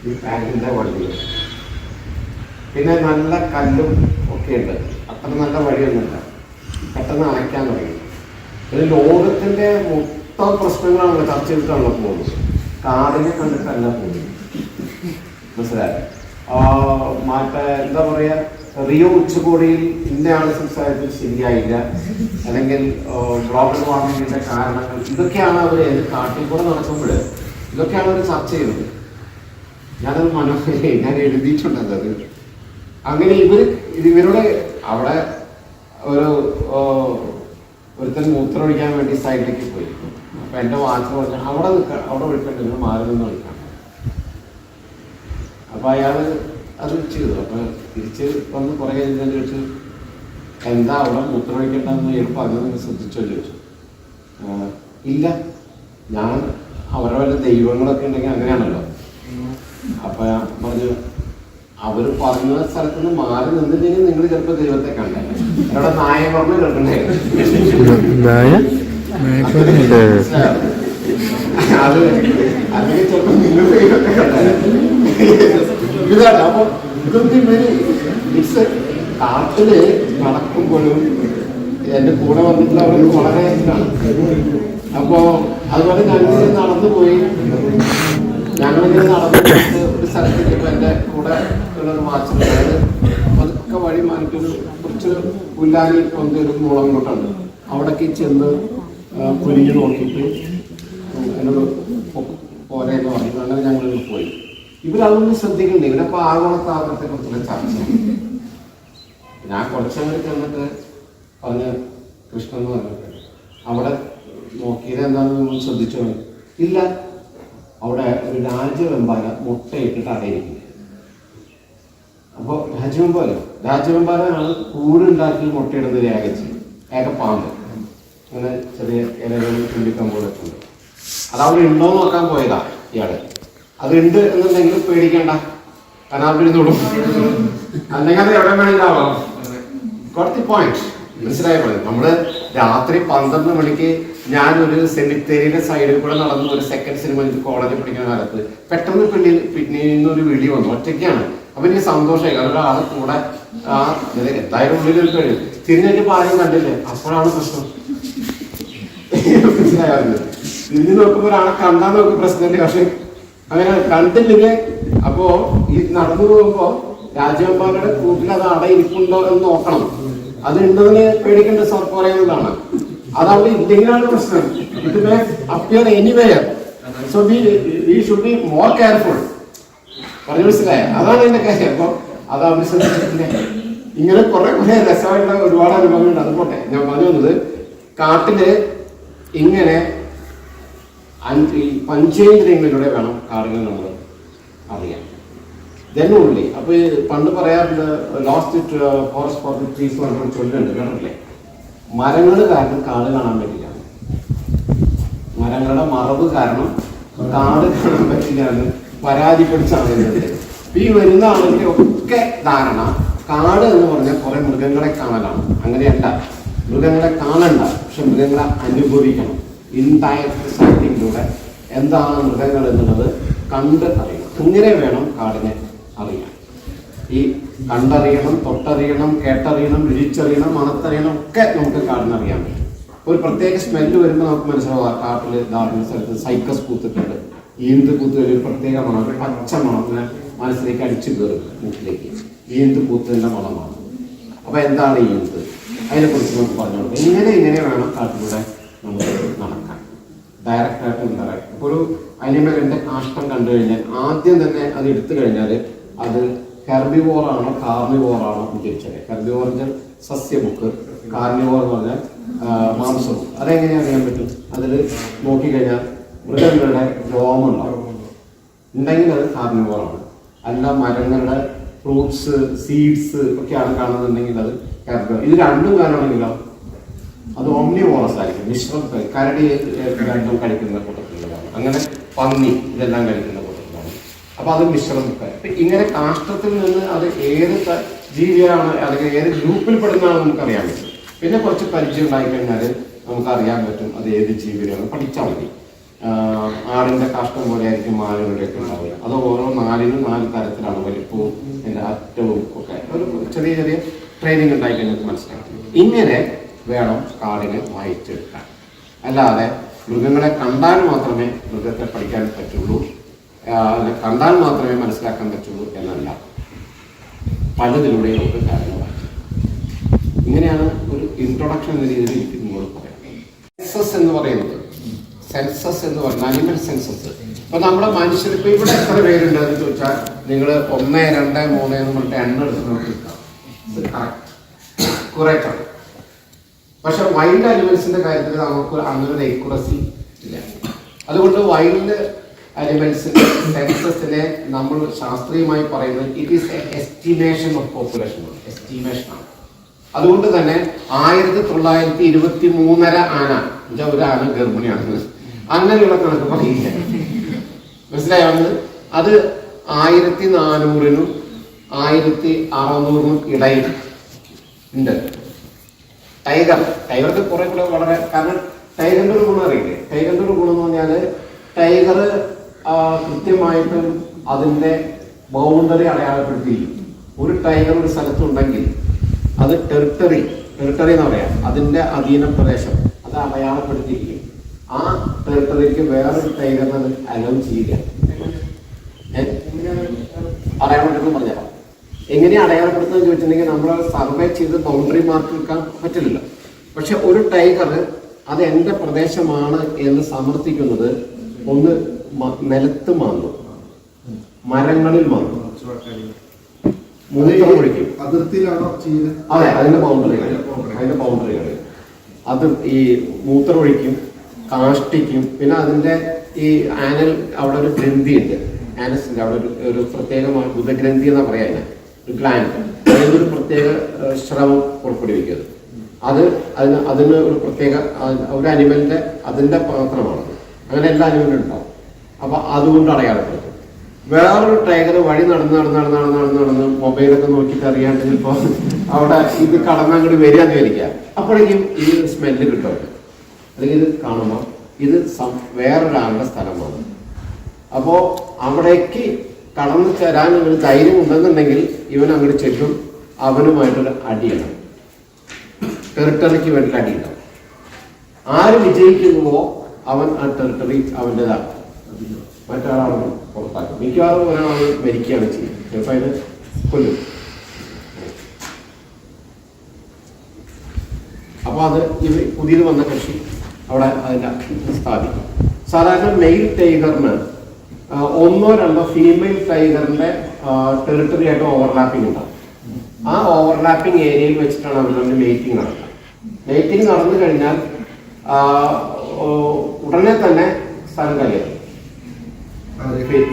ഈ പാൻറ്റിന്റെ വണ്ടി. പിന്നെ നല്ല കല്ലും ഒക്കെ ഉണ്ട്, അത്ര നല്ല വഴിയൊന്നുമില്ല. പെട്ടെന്ന് അണയ്ക്കാൻ തുടങ്ങി. ഇത് ലോകത്തിന്റെ മൊത്തം പ്രശ്നങ്ങളാണല്ലോ ചർച്ച ചെയ്തിട്ടാണല്ലോ പോകുന്നത്. കാടിനെ കണ്ടിട്ടല്ല പോകുന്നത്, മനസ്സിലായി? എന്താ പറയാ, റിയോ ഉച്ചകോടിയിൽ ഇന്നയാൾ സംസാരിച്ചത് ശരിയായില്ല, അല്ലെങ്കിൽ ഗ്ലോബൽ വാർമിങ്ങിന്റെ കാരണങ്ങൾ, ഇതൊക്കെയാണ് അവർ കാട്ടിൽ കൂടെ നടക്കുമ്പോൾ ഇതൊക്കെയാണ് അവർ ചർച്ച ചെയ്യുന്നത്. ഞാനത് ഞാൻ എഴുതിയിട്ടുണ്ടത്. അത് അങ്ങനെ ഇവരുടെ അവിടെ ഒരുത്തൻ മൂത്രമൊഴിക്കാൻ വേണ്ടി സൈഡിലേക്ക് പോയി. അപ്പൊ എന്റെ വാച്ച് പറഞ്ഞ അവിടെ വിളിക്കണ്ട, നിങ്ങൾ മാറി നിന്ന് വിളിക്കണം. അപ്പൊ അയാള് അത് ചെയ്തു. അപ്പൊ തിരിച്ച് വന്ന് കുറെ കഴിഞ്ഞാൽ ചോദിച്ചു, എന്താ അവിടെ മൂത്രമൊഴിക്കണ്ടെന്ന് എളുപ്പം അങ്ങനെ ശ്രദ്ധിച്ചോ ചോദിച്ചു. ഇല്ല, ഞാൻ അവരുടെ വല്ല ദൈവങ്ങളൊക്കെ ഉണ്ടെങ്കിൽ അങ്ങനെയാണല്ലോ. അപ്പൊ പറഞ്ഞു, അവര് പറഞ്ഞ സ്ഥലത്ത് നിന്ന് മാറി നിന്നില്ലെങ്കിൽ നിങ്ങൾ ചിലപ്പോ ദൈവത്തെ കണ്ടേ. അവിടെ നായ പറഞ്ഞ് കേൾക്കണ്ടേ, അത് അല്ലെങ്കിൽ ചിലപ്പോ നിങ്ങൾ ദൈവത്തെ കണ്ടേ. ഇതാണ്. അപ്പൊ ഇതൊക്കെ കാട്ടില് നടക്കുമ്പോഴും എന്റെ കൂടെ വന്നിട്ടുള്ള അവർക്ക് വളരെ ഇഷ്ടമാണ്. അപ്പോ അതുപോലെ ഞങ്ങൾ നടന്നു പോയി ഞങ്ങളിങ്ങനെ നടന്നിട്ട് ഒരു സ്ഥലത്തേക്ക് എൻ്റെ കൂടെ ഉള്ളൊരു വാച്ചുണ്ട്, അതായത് പതുക്കെ വഴി മാറ്റിയൊരു കുറച്ച് പുല്ലാനി ഒരു മുളം കൊണ്ടുണ്ട്. അവിടേക്ക് ചെന്ന് കുരിഞ്ഞ് നോക്കിയിട്ട് എന്നോട് പോരെന്ന് പറഞ്ഞു. അങ്ങനെ ഞങ്ങൾ പോയി. ഇവരതൊന്നും ശ്രദ്ധിക്കുന്നുണ്ട്. ഇവരപ്പോൾ ആഗോളതാപനത്തെ കുറിച്ചുള്ള ചർച്ച. ഞാൻ കുറച്ചങ്ങനെ ചെന്നിട്ട് പറഞ്ഞ് കൃഷ്ണൻ എന്ന് പറഞ്ഞിട്ട് അവിടെ നോക്കിയത് എന്താണെന്ന് നമ്മൾ ശ്രദ്ധിച്ചോ? ഇല്ല, അവിടെ ഒരു രാജവെമ്പാല മുട്ടയിട്ടിട്ട് അടയിരിക്കും. അപ്പോൾ രാജവെമ്പാലാണ് കൂടുണ്ടാക്കി മുട്ടയിടുന്നത് ഏകപ്പാമ്പ്. അങ്ങനെ ചെറിയ ഇലകളും ചുള്ളിക്കമ്പോഴൊക്കെ ഉണ്ട്. അതവിടെ ഉണ്ടോ നോക്കാൻ പോയതാ ഇയാള്. അതുണ്ട് എന്നുണ്ടെങ്കിൽ പേടിക്കണ്ട, കാരണം അവിടെ ഇരുന്നോളും. അല്ലെങ്കിൽ അത് എവിടെ വേണമെങ്കിലും കുറച്ച് പോയിന്റ് മനസ്സിലായ പോലെ. നമ്മള് രാത്രി 12 മണിക്ക് ഞാനൊരു സെമിത്തേരിയുടെ സൈഡിൽ കൂടെ നടന്നു ഒരു സെക്കൻഡ് സിനിമ കോളേജിൽ പഠിക്കുന്ന കാലത്ത് പെട്ടെന്ന് പിന്നീന്നൊരു വിളി വന്നു. ഒറ്റയ്ക്കാണ്. അപ്പൊ എനിക്ക് സന്തോഷമായി, കാരണം ഒരാളെ കൂടെ എന്തായാലും ഉള്ളിൽ കഴിയും. തിരിഞ്ഞിട്ട് ആരും കണ്ടില്ലേ, അപ്പോഴാണ് പ്രശ്നം. മനസ്സിലായത്? തിരിഞ്ഞു നോക്കുമ്പോൾ ഒരാളെ കണ്ടാൽ നോക്കും പ്രശ്നമില്ല. പക്ഷെ അങ്ങനെ കണ്ടില്ലെങ്കിൽ അപ്പോ ഈ നടന്നു പോകുമ്പോ രാജവെമ്പാലയുടെ കൂട്ടിൽ അത് അടയിരിക്കുന്നുണ്ടോ എന്ന് നോക്കണം. അത് ഉണ്ടതിന് പേടിക്കേണ്ട പറയുന്നതാണ്. അതവിടെ ഇല്ലെങ്കിലാണ് പ്രശ്നം. It may appear anywhere. So we should be more careful. പറഞ്ഞു മനസ്സിലായ? അതാണ് എന്റെ കാര്യം. അപ്പൊ അത് അവിടെ ശ്രദ്ധിച്ചിട്ടില്ല. ഇങ്ങനെ കുറെ രസമായിട്ടുള്ള ഒരുപാട് അനുഭവങ്ങളുണ്ട്. അതുപോട്ടെ, ഞാൻ പറഞ്ഞു വന്നത് കാട്ടില് ഇങ്ങനെ ഈ പഞ്ചേന്ദ്രിയങ്ങളിലൂടെ വേണം കാടുകൾ നമ്മൾ അറിയാം. ജനുള്ളി. അപ്പൊ പണ്ട് പറയാറുണ്ട് lost forest for the trees പറഞ്ഞ ചൊല്ലുണ്ട്, കേട്ടില്ലേ? മരങ്ങൾ കാരണം കാട് കാണാൻ പറ്റില്ല, മരങ്ങളുടെ മറവ് കാരണം കാട് കാണാൻ പറ്റില്ല എന്ന് പരാതിപ്പെടിച്ചാണ്. ഈ വരുന്ന ആളുകളുടെ ഒക്കെ ധാരണ കാട് എന്ന് പറഞ്ഞാൽ കുറെ മൃഗങ്ങളെ കാണലാണ്. അങ്ങനെയല്ല, മൃഗങ്ങളെ കാണണ്ട, പക്ഷെ മൃഗങ്ങളെ അനുഭവിക്കണം. ഇൻഡയറക്റ്റ് സൈറ്റിങ്ങിലൂടെ എന്താണ് മൃഗങ്ങൾ എന്നുള്ളത് കണ്ട് അറിയണം. ഇങ്ങനെ വേണം കാടിനെ അറിയാൻ. ഈ കണ്ടറിയണം, തൊട്ടറിയണം, കേട്ടറിയണം, രുചിച്ചറിയണം, മണത്തറിയണം ഒക്കെ നമുക്ക് കാടിനെ അറിയാൻ പറ്റും. ഒരു പ്രത്യേക സ്മെല്ല് വരുമ്പോൾ നമുക്ക് മനസ്സിലാവും കാട്ടിൽ ധാരാളം സ്ഥലത്ത് സൈക്കസ് പൂത്തിട്ടുണ്ട്, ഈന്ത് പൂത്ത് ഒരു പ്രത്യേക മണം, ഒരു പച്ച മണം ഇങ്ങനെ മനസ്സിലേക്ക് അടിച്ചു കയറും മൂക്കിലേക്ക്. ഈന്ത് പൂത്തിൻ്റെ മണമാണ്. അപ്പൊ എന്താണ് ഈന്ത്? അതിനെക്കുറിച്ച് നമുക്ക് പറഞ്ഞു കൊടുക്കാം. ഇങ്ങനെ വേണം കാട്ടിലൂടെ നമുക്ക് നടക്കാൻ, ഡയറക്റ്റായിട്ട് ഇൻഡയറക്റ്റ്. ഇപ്പോൾ ഒരു അനിമലിന്റെ കാഷ്ടം കണ്ടു കഴിഞ്ഞാൽ ആദ്യം തന്നെ അത് എടുത്തു കഴിഞ്ഞാൽ അത് ഹെർബിവോറാണോ കാർണിവോറാണോ എന്ന് ചോദിച്ചാൽ, ഹെർബിവോർ എന്ന് വെച്ചാൽ സസ്യബുക്ക്, കാർണിവോർ എന്ന് പറഞ്ഞാൽ മാംസബുക്ക്. അതെങ്ങനെ അറിയാൻ പറ്റും? അതിൽ നോക്കിക്കഴിഞ്ഞാൽ മൃഗങ്ങളുടെ രോമം ഉണ്ടാവും, ഉണ്ടെങ്കിൽ അത് കാർണിവോറാണ്. അല്ല മരങ്ങളുടെ ഫ്രൂട്ട്സ്, സീഡ്സ് ഒക്കെയാണ് കാണുന്നുണ്ടെങ്കിൽ അത് ഹെർബിവോർ. ഇത് രണ്ടും കാണുകയാണെങ്കിലോ അത് ഓംനിവോറസ് ആയിരിക്കും, മിശ്രം. കരടി രണ്ടും കഴിക്കുന്ന കൂട്ടത്തിലുള്ളതാണ്. അങ്ങനെ പന്നി ഇതെല്ലാം കഴിക്കുന്ന കൂട്ടത്തിലാണ്. അപ്പൊ അത് മിശ്രം. ഇങ്ങനെ കാഷ്ടത്തിൽ നിന്ന് അത് ഏത് ജീവിയാണ് അല്ലെങ്കിൽ ഏത് ഗ്രൂപ്പിൽ പെടുന്നതാണെന്ന് നമുക്കറിയാൻ പറ്റും. പിന്നെ കുറച്ച് പരിചയം ഉണ്ടായിക്കഴിഞ്ഞാൽ നമുക്കറിയാൻ പറ്റും അത് ഏത് ജീവിയാണ്. പഠിച്ചാൽ മതി. ആടിന്റെ കാഷ്ടം പോലെ ആയിരിക്കും മാനുകളുടെയൊക്കെ ഉണ്ടാവുക. അത് ഓരോ നാലിനും 4 തരത്തിലാണ് വലിപ്പവും അതിന്റെ അറ്റവും ഒക്കെ. ഒരു ചെറിയ ചെറിയ ട്രെയിനിങ് ഉണ്ടായിക്കഴിഞ്ഞാൽ മനസ്സിലാക്കും. ഇങ്ങനെ വേണം കാടിനെ വായിച്ചെടുക്കാൻ. അല്ലാതെ മൃഗങ്ങളെ കണ്ടാൽ മാത്രമേ മൃഗത്തെ പഠിക്കാൻ പറ്റുള്ളൂ, കണ്ടാൽ മാത്രമേ മനസ്സിലാക്കാൻ പറ്റുള്ളൂ എന്നല്ല. പലതിലൂടെയും നമുക്ക് കാര്യങ്ങൾ വായിക്കാം. ഇങ്ങനെയാണ് ഒരു ഇൻട്രൊഡക്ഷൻ എന്ന രീതിയിൽ എനിക്ക് നിങ്ങളോട് പറയാം. സെൻസസ് എന്ന് പറയുന്നത്, സെൻസസ് എന്ന് പറഞ്ഞാൽ അനിമൽ സെൻസസ്. ഇപ്പൊ നമ്മുടെ മനുഷ്യർ ഇപ്പൊ ഇവിടെ എത്ര പേരുണ്ട് എന്ന് ചോദിച്ചാൽ നിങ്ങൾ 1, 2, 3 എന്ന് പറഞ്ഞിട്ട് എണ്ണം എടുത്ത് നോക്കിക്കാം, കുറെ. പക്ഷെ വൈൽഡ് അനിമൽസിന്റെ കാര്യത്തിൽ നമുക്ക് അങ്ങനെ ഒരു എക്യുറസി ഇല്ല. അതുകൊണ്ട് വൈൽഡ് അനിമൽസിന്റെ സെൻസസിനെ നമ്മൾ ശാസ്ത്രീയമായി പറയുന്നത് it is A estimation of population, estimation ആണ്. അതുകൊണ്ട് തന്നെ 1923 ആന, ഒരു ആന ഗർഭിണിയാണ്, അങ്ങനെയുള്ള കണക്ക് പറയില്ല. മനസ്സിലായത്? അത് 1400-നും 1600-നും ഇടയിൽ ഉണ്ട്. ടൈഗർക്ക് കുറെ കൂടെ വളരെ, കാരണം ടൈഗറിന്റെ ഒരു ഗുണം അറിയില്ലേ? ടൈഗറിന്റെ ഒരു ഗുണം എന്ന് പറഞ്ഞാല് ടൈഗർ കൃത്യമായിട്ടും അതിന്റെ ബൗണ്ടറി അടയാളപ്പെടുത്തിയിരിക്കും. ഒരു ടൈഗർ ഒരു സ്ഥലത്തുണ്ടെങ്കിൽ അത് ടെറിട്ടറി എന്ന് പറയാം, അതിന്റെ അധീന പ്രദേശം അത് അടയാളപ്പെടുത്തിയിരിക്കും. ആ ടെറിട്ടറിക്ക് വേറൊരു ടൈഗറിനെ അത് അലോ ചെയ്യില്ല. അടയാളപ്പെടുത്തുന്നത് പറഞ്ഞുതരാം. എങ്ങനെയാണ് അടയാളപ്പെടുത്തുന്നത് ചോദിച്ചിട്ടുണ്ടെങ്കിൽ നമ്മൾ സർവേ ചെയ്ത് ബൗണ്ടറി മാർക്ക് വെക്കാൻ പറ്റില്ലല്ലോ. പക്ഷെ ഒരു ടൈഗർ അത് എൻ്റെ പ്രദേശമാണ് എന്ന് സമർത്ഥിക്കുന്നത് ഒന്ന് നിലത്ത് മാന്തും, മരങ്ങളിൽ മാന്തും, മൂത്രം ഒഴിക്കും. അതിർത്തിയിലാണോ ചെയ്യുന്നത്? അതെ, അതിന്റെ ബൗണ്ടറികൾ അത് ഈ മൂത്രം ഒഴിക്കും, കാഷ്ടിക്കും. പിന്നെ അതിന്റെ ഈ ആനൽ അവിടെ ഒരു ഗ്രന്ഥി ഉണ്ട്, ആനസിന്റെ അവിടെ ഒരു പ്രത്യേകമായ ബുധഗ്രന്ഥി എന്നാ പറയാ, ഒരു ഗ്ലാൻഡ്, അതിനൊരു പ്രത്യേക ശ്രമം പുറപ്പെടുവിക്കുന്നത്. അതിന് ഒരു പ്രത്യേക ഒരു അനിമലിന്റെ അതിന്റെ പാത്രമാണത്. അങ്ങനെ എല്ലാ അനിമലും ഉണ്ടാവും. അപ്പൊ അതുകൊണ്ട് അടയാളപ്പെടുത്തും. വേറൊരു ടൈഗർ വഴി നടന്ന് മൊബൈലൊക്കെ നോക്കിയിട്ട് അറിയാണ്ട് ചിലപ്പോ അവിടെ ഇത് കടന്നങ്ങോട്ട് വരികയെന്ന് വിചാരിക്കുക. അപ്പോഴേക്കും ഈ സ്മെല്ല് കിട്ടും, അല്ലെങ്കിൽ ഇത് കാണുമ്പോൾ ഇത് വേറൊരാളുടെ സ്ഥലമാണ്. അപ്പോ അവിടേക്ക് കടന്നു ചേരാൻ ഒരു ധൈര്യം ഉണ്ടെന്നുണ്ടെങ്കിൽ ഇവൻ അങ്ങോട്ട് ചെല്ലും, അവനുമായിട്ടൊരു അടിയാണ്, ടെറിട്ടറിക്ക് വേണ്ടി അടിയുണ്ടാവും. ആര് വിജയിക്കുന്നുവോ അവൻ ആ ടെറിട്ടറി അവൻ്റെതാണ്, മറ്റൊരാളാണ് പുറത്താക്കും. മിക്കവാറും ഒരാൾ മരിക്കുകയാണ് ചെയ്യുന്നത്, ചിലപ്പോൾ അതിന് കൊല്ലും. അപ്പൊ അത് ഇത് പുതിയത് വന്ന കൃഷി അവിടെ അതിൻ്റെ സ്ഥാപിക്കും. സാധാരണ മെയിൽ ടൈഗറിന് ഒന്നോ രണ്ടോ ഫീമെയിൽ ടൈഗറിന്റെ ടെറിട്ടറി ആയിട്ട് ഓവർലാപ്പിംഗ് ഉണ്ടാവും. ആ ഓവർലാപ്പിംഗ് ഏരിയയിൽ വെച്ചിട്ടാണ് അവർ തമ്മിൽ മേറ്റിംഗ് നടക്കുക. മേറ്റിംഗ് നടന്നു കഴിഞ്ഞാൽ ഉടനെ തന്നെ സ്ഥലം കലയും.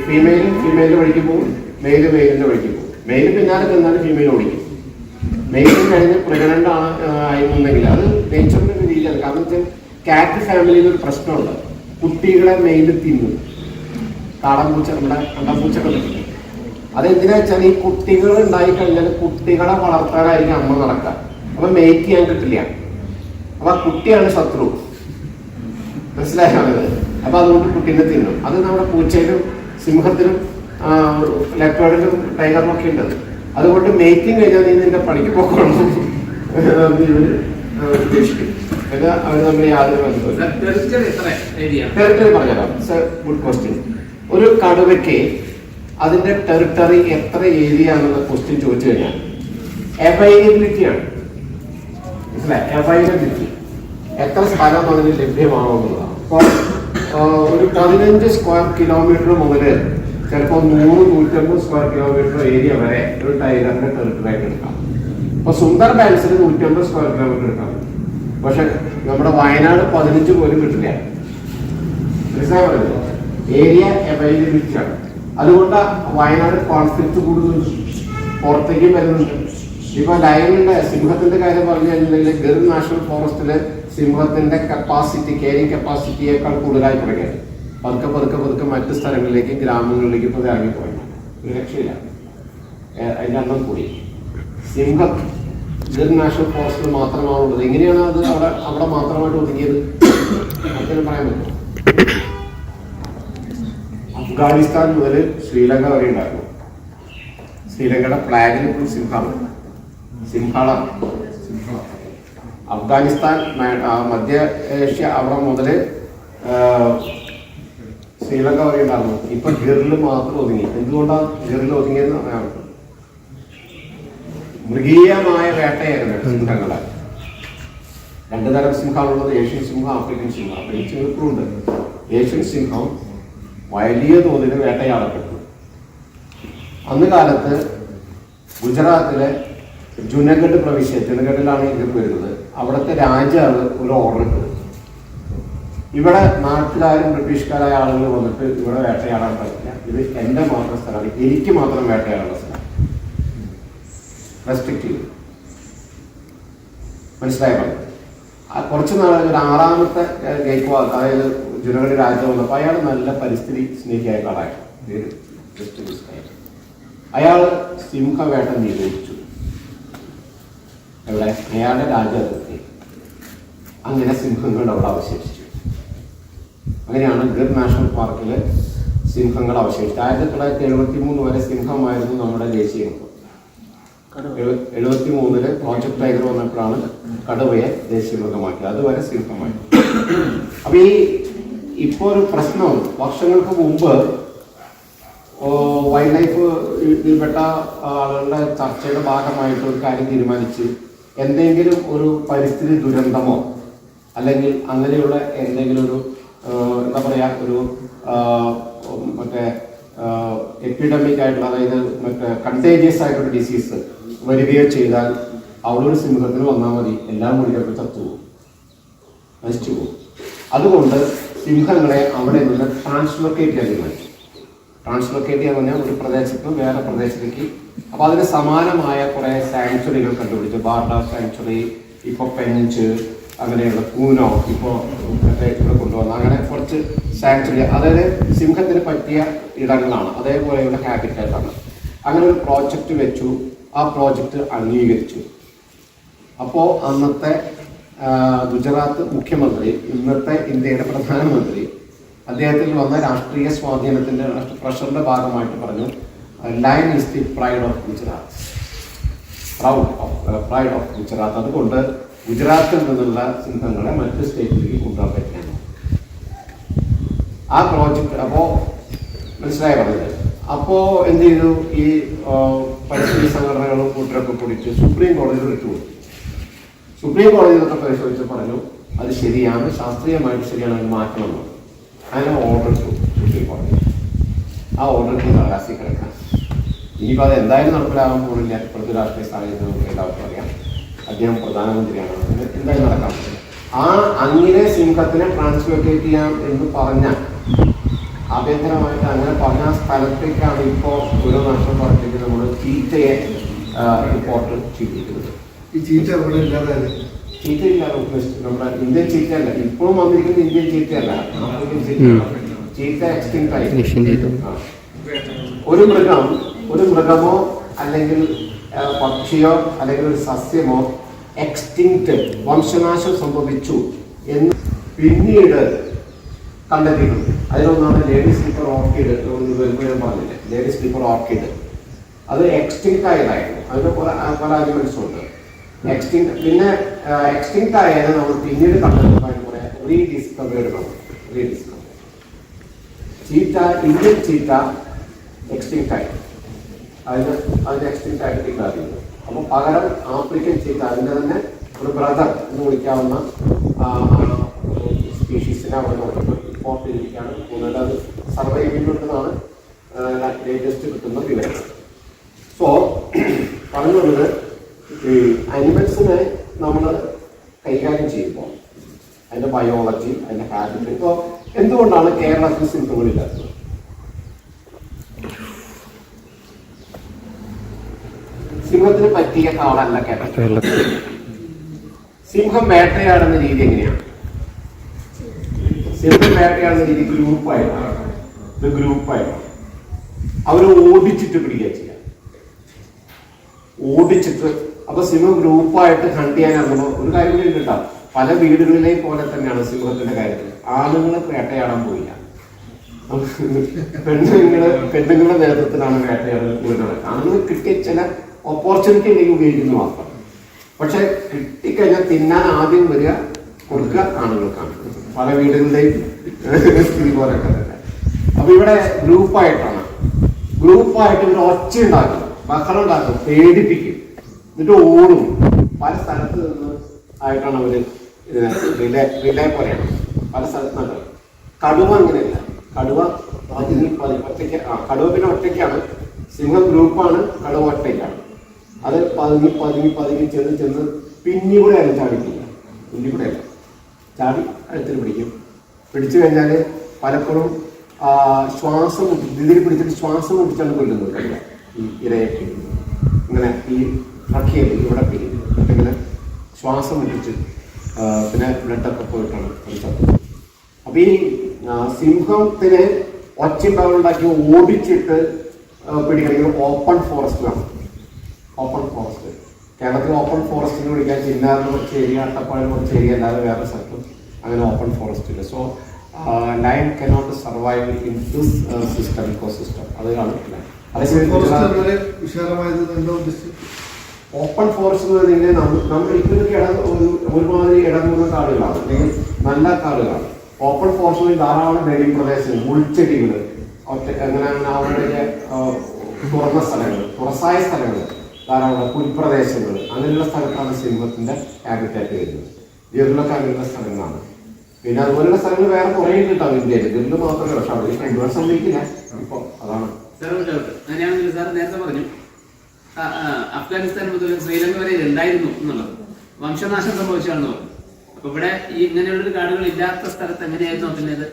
ഫീമെയിലിന്റെ വഴിക്ക് പോകും, മെയിലിന്റെ വഴിക്ക് പോകും. മെയില് പിന്നാലെ ചെന്നാലും ഫീമെയിൽ ഓടിക്കും. മെയിലും കഴിഞ്ഞ് പ്രഗ്നന്റ് ആയിരുന്നെങ്കിൽ അത് നേച്ചറിന്റെ ഒരു രീതിയാണ്. കാരണം വെച്ചാൽ കാറ്റ് ഫാമിലിയിൽ ഒരു പ്രശ്നമുണ്ട്, കുട്ടികളെ മെയില് തിന്നും. കാടമ്പൂച്ച, നമ്മുടെ കണ്ടമ്പൂച്ചൊക്കെ കിട്ടും. അതെന്തിനാ വെച്ചാൽ ഈ കുട്ടികൾ ഉണ്ടായി കഴിഞ്ഞാൽ കുട്ടികളെ വളർത്താനായിരിക്കും അമ്മ നടക്കുക. അപ്പൊ മെയ്റ്റ് ചെയ്യാൻ കിട്ടില്ല. അപ്പൊ കുട്ടിയാണ് ശത്രു, മനസ്സിലായത്. അപ്പൊ അതുകൊണ്ട് കുട്ടീനെ തിന്നും. അത് നമ്മുടെ പൂച്ചയിലും സിംഹത്തിലും ലെപ്പേർഡിലും ടൈഗറിലും ഒക്കെ ഉണ്ട്. അതുകൊണ്ട് മേക്കിംഗ് കഴിഞ്ഞാൽ നീ നിന്റെ പണിക്ക് പോക്കണം ഉദ്ദേശിക്കും. അവർ നമ്മൾ യാതൊരു ബന്ധമില്ല. ടെറിട്ടറി പറഞ്ഞുതരാം. Good question. ഒരു കടുവയ്ക്ക് അതിന്റെ ടെറിട്ടറി എത്ര ഏരിയ ആണെന്ന ക്വസ്റ്റ്യൻ ചോദിച്ചു കഴിഞ്ഞാൽ അവൈലബിലിറ്റിയാണ്, മനസ്സിലായി? അവൈലബിലിറ്റി എത്ര സ്ഥലം അതിന് ലഭ്യമാണോ എന്നുള്ളതാണ്. അപ്പോൾ ഒരു 15 സ്ക്വയർ കിലോമീറ്റർ മുതൽ ചിലപ്പോൾ 100-150 സ്ക്വയർ കിലോമീറ്റർ ഏരിയ വരെ ഒരു ടൈഗറിന്റെ ടെറിട്ടറി ആയിട്ട് എടുക്കാം. അപ്പൊ സുന്ദർ ബാൻസിന് 150 സ്ക്വയർ കിലോമീറ്റർ എടുക്കാം. പക്ഷെ നമ്മുടെ വയനാട് 15 പോലും കിട്ടില്ല. മനസ്സിലായത്? ഏരിയ അവൈലബിലിറ്റി ആണ്. അതുകൊണ്ട് വയനാട് കോൺഫ്ലിക്റ്റ് കൂടുതൽ പുറത്തേക്കും വരുന്നുണ്ട്. ഇപ്പൊ ലയണിന്റെ സിംഹത്തിന്റെ കാര്യം പറഞ്ഞു കഴിഞ്ഞിട്ടുണ്ടെങ്കിൽ ഗിർ നാഷണൽ ഫോറസ്റ്റില് സിംഹത്തിന്റെ കപ്പാസിറ്റി, ക്യാരിങ് കപ്പാസിറ്റിയേക്കാൾ കൂടുതലായി തുടങ്ങിയത്. പതുക്കെ മറ്റു സ്ഥലങ്ങളിലേക്കും ഗ്രാമങ്ങളിലേക്കും ഇപ്പോൾ ഇറങ്ങിപ്പോയി. ഒരു രക്ഷയില്ല, അതിന്റെ എണ്ണം കൂടി. സിംഹം ഗിർ നാഷണൽ ഫോറസ്റ്റിൽ മാത്രമാണുള്ളത്. എങ്ങനെയാണ് അത് അവിടെ മാത്രമായിട്ട് ഒതുങ്ങിയത്? അങ്ങനെ പറയാൻ പറ്റും. അഫ്ഗാനിസ്ഥാൻ മുതൽ ശ്രീലങ്ക വരെ ഉണ്ടായിരുന്നു. ശ്രീലങ്കയുടെ ഫ്ലാഗിൽ ഇപ്പോൾ സിംഹളാണ്. അഫ്ഗാനിസ്ഥാൻ, മധ്യ ഏഷ്യ അവിടെ മുതൽ ശ്രീലങ്ക വരെ ഉണ്ടായിരുന്നു. ഇപ്പൊ ഗിറിൽ മാത്രം ഒതുങ്ങി. എന്തുകൊണ്ടാണ് ഗിറിൽ ഒതുങ്ങിയെന്ന് പറയാൻ പറ്റും. മൃഗീയമായ വേട്ടയായിരുന്നു സിംഹങ്ങളെ. 2 തരം സിംഹമാണുള്ളത്, ഏഷ്യൻ സിംഹം, ആഫ്രിക്കൻ സിംഹം. ആഫ്രിക്കൻ സിംഹം ഇപ്പോഴും ഉണ്ട്. ഏഷ്യൻ സിംഹം വലിയ തോതിൽ വേട്ടയാടപ്പെട്ടു. അന്ന് കാലത്ത് ഗുജറാത്തിലെ ജുനഗഡ് പ്രവിശ്യ, ജുനഗഡിലാണ് ഇത് വരുന്നത്. അവിടുത്തെ രാജാവ് ഒരു ഓർഡർ ഇട്ടു, ഇവിടെ നാട്ടുകാരും ബ്രിട്ടീഷുകാരായ ആളുകൾ വന്നിട്ട് ഇവിടെ വേട്ടയാടാൻ പറ്റില്ല, ഇത് എൻ്റെ മാത്രം സ്ഥലമാണ്, എനിക്ക് മാത്രം വേട്ടയാടാനുള്ള സ്ഥലം, റെസ്ട്രിക്ട് ചെയ്തു. മനസ്സിലായോ? കുറച്ച് നാൾ ഒരു 6ാമത്തെ ഗേക്വാദ്, അതായത് ജുനഗഡ് രാജാവ് വന്നപ്പോൾ അയാൾ നല്ല പരിസ്ഥിതി സ്നേഹിയായ ആളായി. അയാൾ സിംഹവേട്ട നിരോധിച്ചു. എവിടെ? അയാളുടെ രാജ്യത്ത്. അങ്ങനെ സിംഹങ്ങൾ അവിടെ അവശേഷിച്ചു. അങ്ങനെയാണ് ഗിർ നാഷണൽ പാർക്കിൽ സിംഹങ്ങൾ അവശേഷിച്ചത്. 1973 വരെ സിംഹമായിരുന്നു നമ്മുടെ ദേശീയ മൃഗം. 73 പ്രോജക്ട് ടൈഗർ വന്നപ്പോഴാണ് കടുവയെ ദേശീയ മൃഗമാക്കിയത്. അതുവരെ സിംഹമായി. അപ്പൊ ഇപ്പോൾ ഒരു പ്രശ്നം, വർഷങ്ങൾക്ക് മുമ്പ് വൈൽഡ് ലൈഫ് ഇതിൽപ്പെട്ട ആളുകളുടെ ചർച്ചയുടെ ഭാഗമായിട്ട് ഒരു കാര്യം തീരുമാനിച്ച് എന്തെങ്കിലും ഒരു പരിസ്ഥിതി ദുരന്തമോ അല്ലെങ്കിൽ അങ്ങനെയുള്ള എന്തെങ്കിലും ഒരു എന്താ പറയുക ഒരു മറ്റേ എപ്പിഡമിക് ആയിട്ടുള്ള അതായത് മറ്റേ കണ്ടേജിയസ് ആയിട്ടുള്ള ഡിസീസ് വരികയോ ചെയ്താൽ അവിടെ ഒരു സിംഹത്തിന് വന്നാൽ മതി എല്ലാം കൂടി ചിലപ്പോൾ ചത്തുപോകും, നശിച്ചു പോകും. അതുകൊണ്ട് സിംഹങ്ങളെ അവിടെ നിന്ന് ട്രാൻസ്ലൊക്കേറ്റ് ചെയ്യാൻ തീരുമാനിച്ചു. ട്രാൻസ്ലൊക്കേറ്റ് ചെയ്യാൻ പറഞ്ഞാൽ ഒരു പ്രദേശത്ത് വേറെ പ്രദേശത്തേക്ക്. അപ്പോൾ അതിന് സമാനമായ കുറേ സാങ്ച്വറികൾ കണ്ടുപിടിച്ചു. ബാർഡ സാങ്ച്വറി, ഇപ്പോൾ പെഞ്ച്, അങ്ങനെയുള്ള കൂനോ ഇപ്പോൾ ഇവിടെ കൊണ്ടുവന്ന അങ്ങനെ കുറച്ച് സാങ്ച്വറി, അതായത് സിംഹത്തിന് പറ്റിയ ഇടങ്ങളാണ്, അതേപോലെയുള്ള ഹാബിറ്റായിട്ടാണ്. അങ്ങനെ ഒരു പ്രോജക്റ്റ് വെച്ചു. ആ പ്രോജക്റ്റ് അംഗീകരിച്ചു. അപ്പോൾ അന്നത്തെ ഗുജറാത്ത് മുഖ്യമന്ത്രി, ഇന്നത്തെ ഇന്ത്യയുടെ പ്രധാനമന്ത്രി, അദ്ദേഹത്തിൽ വന്ന രാഷ്ട്രീയ സ്വാധീനത്തിൻ്റെ പ്രഷറിൻ്റെ ഭാഗമായിട്ട് പറഞ്ഞു, lion is the pride of Gujarat, pride of Gujarat. അതുകൊണ്ട് ഗുജറാത്തിൽ നിന്നുള്ള സിംഹങ്ങളെ മറ്റ് സ്റ്റേറ്റിലേക്ക് കൊണ്ടുപോകാൻ പറ്റിയാണ് ആ പ്രോജക്റ്റ്. അപ്പോൾ മനസ്സിലായി പറഞ്ഞത്. അപ്പോൾ എന്ത് ചെയ്തു, ഈ പരിസ്ഥിതി സംഘടനകളും കൂട്ടരൊക്കെ കൂടിയിട്ട് സുപ്രീം കോടതിയിൽ റിട്ട് കൊടുത്തു. സുപ്രീം കോടതി ഇതൊക്കെ പരിശോധിച്ച് പറഞ്ഞു അത് ശരിയാണ്, ശാസ്ത്രീയമായിട്ട് ശരിയാണ്, അത് മാറ്റണം എന്ന്. അങ്ങനെ ഓർഡർ ഇട്ടു സുപ്രീം കോടതി. ആ ഓർഡർക്ക് കടലാസിൽ കിടക്കാൻ. ഇനിയിപ്പോൾ അത് എന്തായാലും നടപ്പിലാകാൻ പോകുന്നില്ല. ഇപ്പോഴത്തെ രാഷ്ട്രീയ സാഹചര്യം നമുക്ക് എല്ലാവർക്കും അറിയാം. അദ്ദേഹം പ്രധാനമന്ത്രിയാണ്, എന്തായാലും നടക്കാൻ പറ്റില്ല. ആ അങ്ങനെ സിംഹത്തിനെ ട്രാൻസ്ലൊക്കേറ്റ് ചെയ്യാം എന്ന് പറഞ്ഞ ആഭ്യന്തരമായിട്ട് അങ്ങനെ പറഞ്ഞ സ്ഥലത്തേക്കാണ് ഇപ്പോൾ ഓരോ നാഷണൽ പാർട്ടിക്ക് നമ്മൾ ചീറ്റയെ റിപ്പോർട്ട് ചെയ്തിരിക്കുന്നത്. ഈ ചീറ്റ ഇവിടെ ഇല്ലാതായത് ചീറ്റയില്ല, നമ്മുടെ ഇന്ത്യൻ ചീറ്റയല്ല, ഇപ്പോഴും വന്നിരിക്കുന്നത് ഇന്ത്യൻ ചീറ്റയല്ല, ആഫ്രിക്കൻ ചീറ്റ. ചീറ്റ എക്സ്റ്റിങ്ക്ട് ആയി. ഒരു മൃഗമോ അല്ലെങ്കിൽ പക്ഷിയോ അല്ലെങ്കിൽ ഒരു സസ്യമോ എക്സ്റ്റിങ്ക്റ്റ് വംശനാശം സംഭവിച്ചു എന്ന് പിന്നീട് കണ്ടെത്തിയിട്ടുണ്ട്. അതിലൊന്നാണ് ലേഡി സ്ലീപ്പർ ഓർക്കിഡ്. ഞാൻ പറഞ്ഞില്ലേ, ലേഡി സ്ലീപ്പർ ഓർക്കിഡ് അത് എക്സ്റ്റിങ്ക്റ്റ് ആയതായിരുന്നു. അതിന് പല ആർഗ്യുമെന്റ്സും ഉണ്ട്. എക്സ്റ്റിങ്ക്റ്റ് പിന്നെ എക്സ്റ്റിങ്ക്റ്റ് ആയാലും നമ്മൾ പിന്നീട് കണ്ടെത്തുന്നതായിട്ട് കുറെ റീഡിസ്കവേർഡ് നമ്മൾ ചീറ്റ, ഇന്ത്യൻ ചീറ്റ എക്സ്റ്റിങ്ക്റ്റ് ആയി, അതിന് എക്സ്റ്റിങ്ക്റ്റ് ആയിട്ട് ഡിക്ലെയർ ചെയ്തു. അപ്പോൾ പകരം ആഫ്രിക്കൻ ചീറ്റ, അതിൻ്റെ തന്നെ ഒരു ബ്രദർ എന്ന് വിളിക്കാവുന്ന സ്പീഷീസിനെ അവിടെ നോക്കുമ്പോൾ റിപ്പോർട്ട് ചെയ്തിരിക്കുകയാണ്. കൂടുതൽ അത് സർവൈവിലുണ്ടെന്നാണ് ലേറ്റസ്റ്റ് കിട്ടുന്ന വിവരം. സോ പറഞ്ഞു വന്നത് ഈ അനിമൽസിനെ നമ്മൾ കൈകാര്യം ചെയ്യുമ്പോൾ അതിൻ്റെ ബയോളജി, അതിൻ്റെ ഹാബിറ്റ്. ഇപ്പോൾ എന്തുകൊണ്ടാണ് കേരളത്തിൽ സിംഹങ്ങളില്ലാത്തത്? സിംഹത്തിന് പറ്റിയ കാടല്ല കേരളത്തിൽ. സിംഹം വേട്ടയാടുന്ന രീതി എങ്ങനെയാണ്? സിംഹം വേട്ടയാടുന്ന രീതി ഗ്രൂപ്പായിട്ടാണ്. അവർ ഓടിച്ചിട്ട് പിടിക്കുക ചെയ്യാം, ഓടിച്ചിട്ട്. അപ്പൊ സിംഹം ഗ്രൂപ്പായിട്ട് ഹണ്ട് ചെയ്യാൻ ഇറങ്ങുമ്പോൾ ഒരു കാര്യം കൂടി ഉണ്ടാവും. പല വീടുകളിലെയും പോലെ തന്നെയാണ് സിംഹത്തിന്റെ കാര്യത്തിൽ. ആണുങ്ങളെ വേട്ടയാടാൻ പോയില്ല, പെണ്ണുങ്ങളുടെ നേതൃത്വത്തിലാണ് വേട്ടയാടൽ കൂടുതൽ. ആണുങ്ങൾ കിട്ടിയ ചില ഓപ്പർച്യൂണിറ്റി ഉണ്ടെങ്കിൽ ഉപയോഗിക്കുന്നു മാത്രം. പക്ഷെ കിട്ടിക്കഴിഞ്ഞാൽ തിന്നാൻ ആദ്യം വരിക കൊടുക്കുക ആണുങ്ങൾക്കാണ്. പല വീടുകളുടെയും സ്ഥിതി പോലെയൊക്കെ തന്നെ. അപ്പൊ ഇവിടെ ഗ്രൂപ്പായിട്ടാണ്. ഗ്രൂപ്പായിട്ട് ഇവർ ഒച്ച ഉണ്ടാക്കും, ബഹളം ഉണ്ടാക്കും, പേടിപ്പിക്കും, എന്നിട്ട് ഓടും. പല സ്ഥലത്ത് നിന്ന് ആയിട്ടാണ് അവര് റിലേ പോലെയാണ് പല സ്ഥലത്ത് നടക്കുന്നത്. കടുവ അങ്ങനെയല്ല. കടുവ ഒറ്റയ്ക്ക്, കടുവ പിന്നെ ഒറ്റയ്ക്കാണ്. സിംഹം ഗ്രൂപ്പാണ്, കടുവ ഒറ്റയ്ക്കാണ്. അത് പതുങ്ങി ചെന്ന് പിന്നികൂടെയാണ് ചാടിക്കില്ല. പിന്നികൂടെയല്ല, ചാടി കഴുത്തിൽ പിടിച്ചു കഴിഞ്ഞാൽ പലപ്പോഴും ശ്വാസം ഇതിൽ പിടിച്ചിട്ട് ശ്വാസം മുട്ടിച്ചാണ് കൊല്ലുന്നത്. ഈ ഇരയൊക്കെ ഇങ്ങനെ ഈ ട്രക്കിയിൽ ഇവിടെ ഇങ്ങനെ ശ്വാസം മുട്ടിച്ച് പിന്നെ ബ്ലഡൊക്കെ പോയിട്ടാണ് ചത്തത്. അപ്പൊ ഈ സിംഹത്തിന് ഒച്ചയുണ്ടാക്കി ഓടിച്ചിട്ട് പിടിക്കണമെങ്കിൽ ഓപ്പൺ ഫോറസ്റ്റിലാണ്. ഓപ്പൺ ഫോറസ്റ്റ് കേരളത്തിൽ ഓപ്പൺ ഫോറസ്റ്റിന് പിടിക്കാൻ ചിന്നാറിന് കുറച്ച് ഏരിയ, അട്ടപ്പാടിന് കുറച്ച് ഏരിയ അല്ലാതെ വേറെ സ്ഥലത്തും അങ്ങനെ ഓപ്പൺ ഫോറസ്റ്റ് ഇല്ല. So lion cannot survive in this system, ecosystem. അതാണ് ഓപ്പൺ ഫോറസ്റ്റ് എന്ന് പറഞ്ഞാൽ നമ്മൾ ഇപ്പോഴൊക്കെ ഒരുമാതിരി ഇടങ്ങുന്ന കാടുകളാണ്, അല്ലെങ്കിൽ നല്ല കാടുകളാണ്. ഓപ്പൺ ഫോറസ്റ്റിൽ ധാരാളം നെല്ലി പ്രദേശങ്ങൾ, മുൾച്ചെടികൾ, എങ്ങനെയാണ് അവിടെ തുറന്ന സ്ഥലങ്ങൾ, തുറസായ സ്ഥലങ്ങൾ, ധാരാളം പുൽപ്രദേശങ്ങൾ, അങ്ങനെയുള്ള സ്ഥലത്താണ് സിംഹത്തിന്റെ ഹാബിറ്റാറ്റ് വരുന്നത്. ഗിറിലൊക്കെ അങ്ങനെയുള്ള സ്ഥലങ്ങളാണ്. പിന്നെ അതുപോലെയുള്ള സ്ഥലങ്ങൾ വേറെ കുറേ ഉണ്ടാവും ഇന്ത്യയിൽ. ഗിറില് മാത്രമല്ല, പക്ഷെ അവിടെ കൊണ്ടുപോകാൻ സംഭവിക്കില്ല. ഇപ്പൊ അതാണ് അങ്ങനെയാണെങ്കിലും സാർ നേരത്തെ പറഞ്ഞു അഫ്ഗാനിസ്ഥാൻ മുതൽ ശ്രീലങ്ക വരെ ഉണ്ടായിരുന്നു എന്നുള്ളത് വംശനാശം സംഭവിച്ചാണെന്ന് പറഞ്ഞു. അപ്പൊ ഇവിടെ ഈ ഇങ്ങനെയുള്ളൊരു കാടുകൾ ഇല്ലാത്ത സ്ഥലത്ത് എങ്ങനെയായിരുന്നു പിന്നെ ഇത്?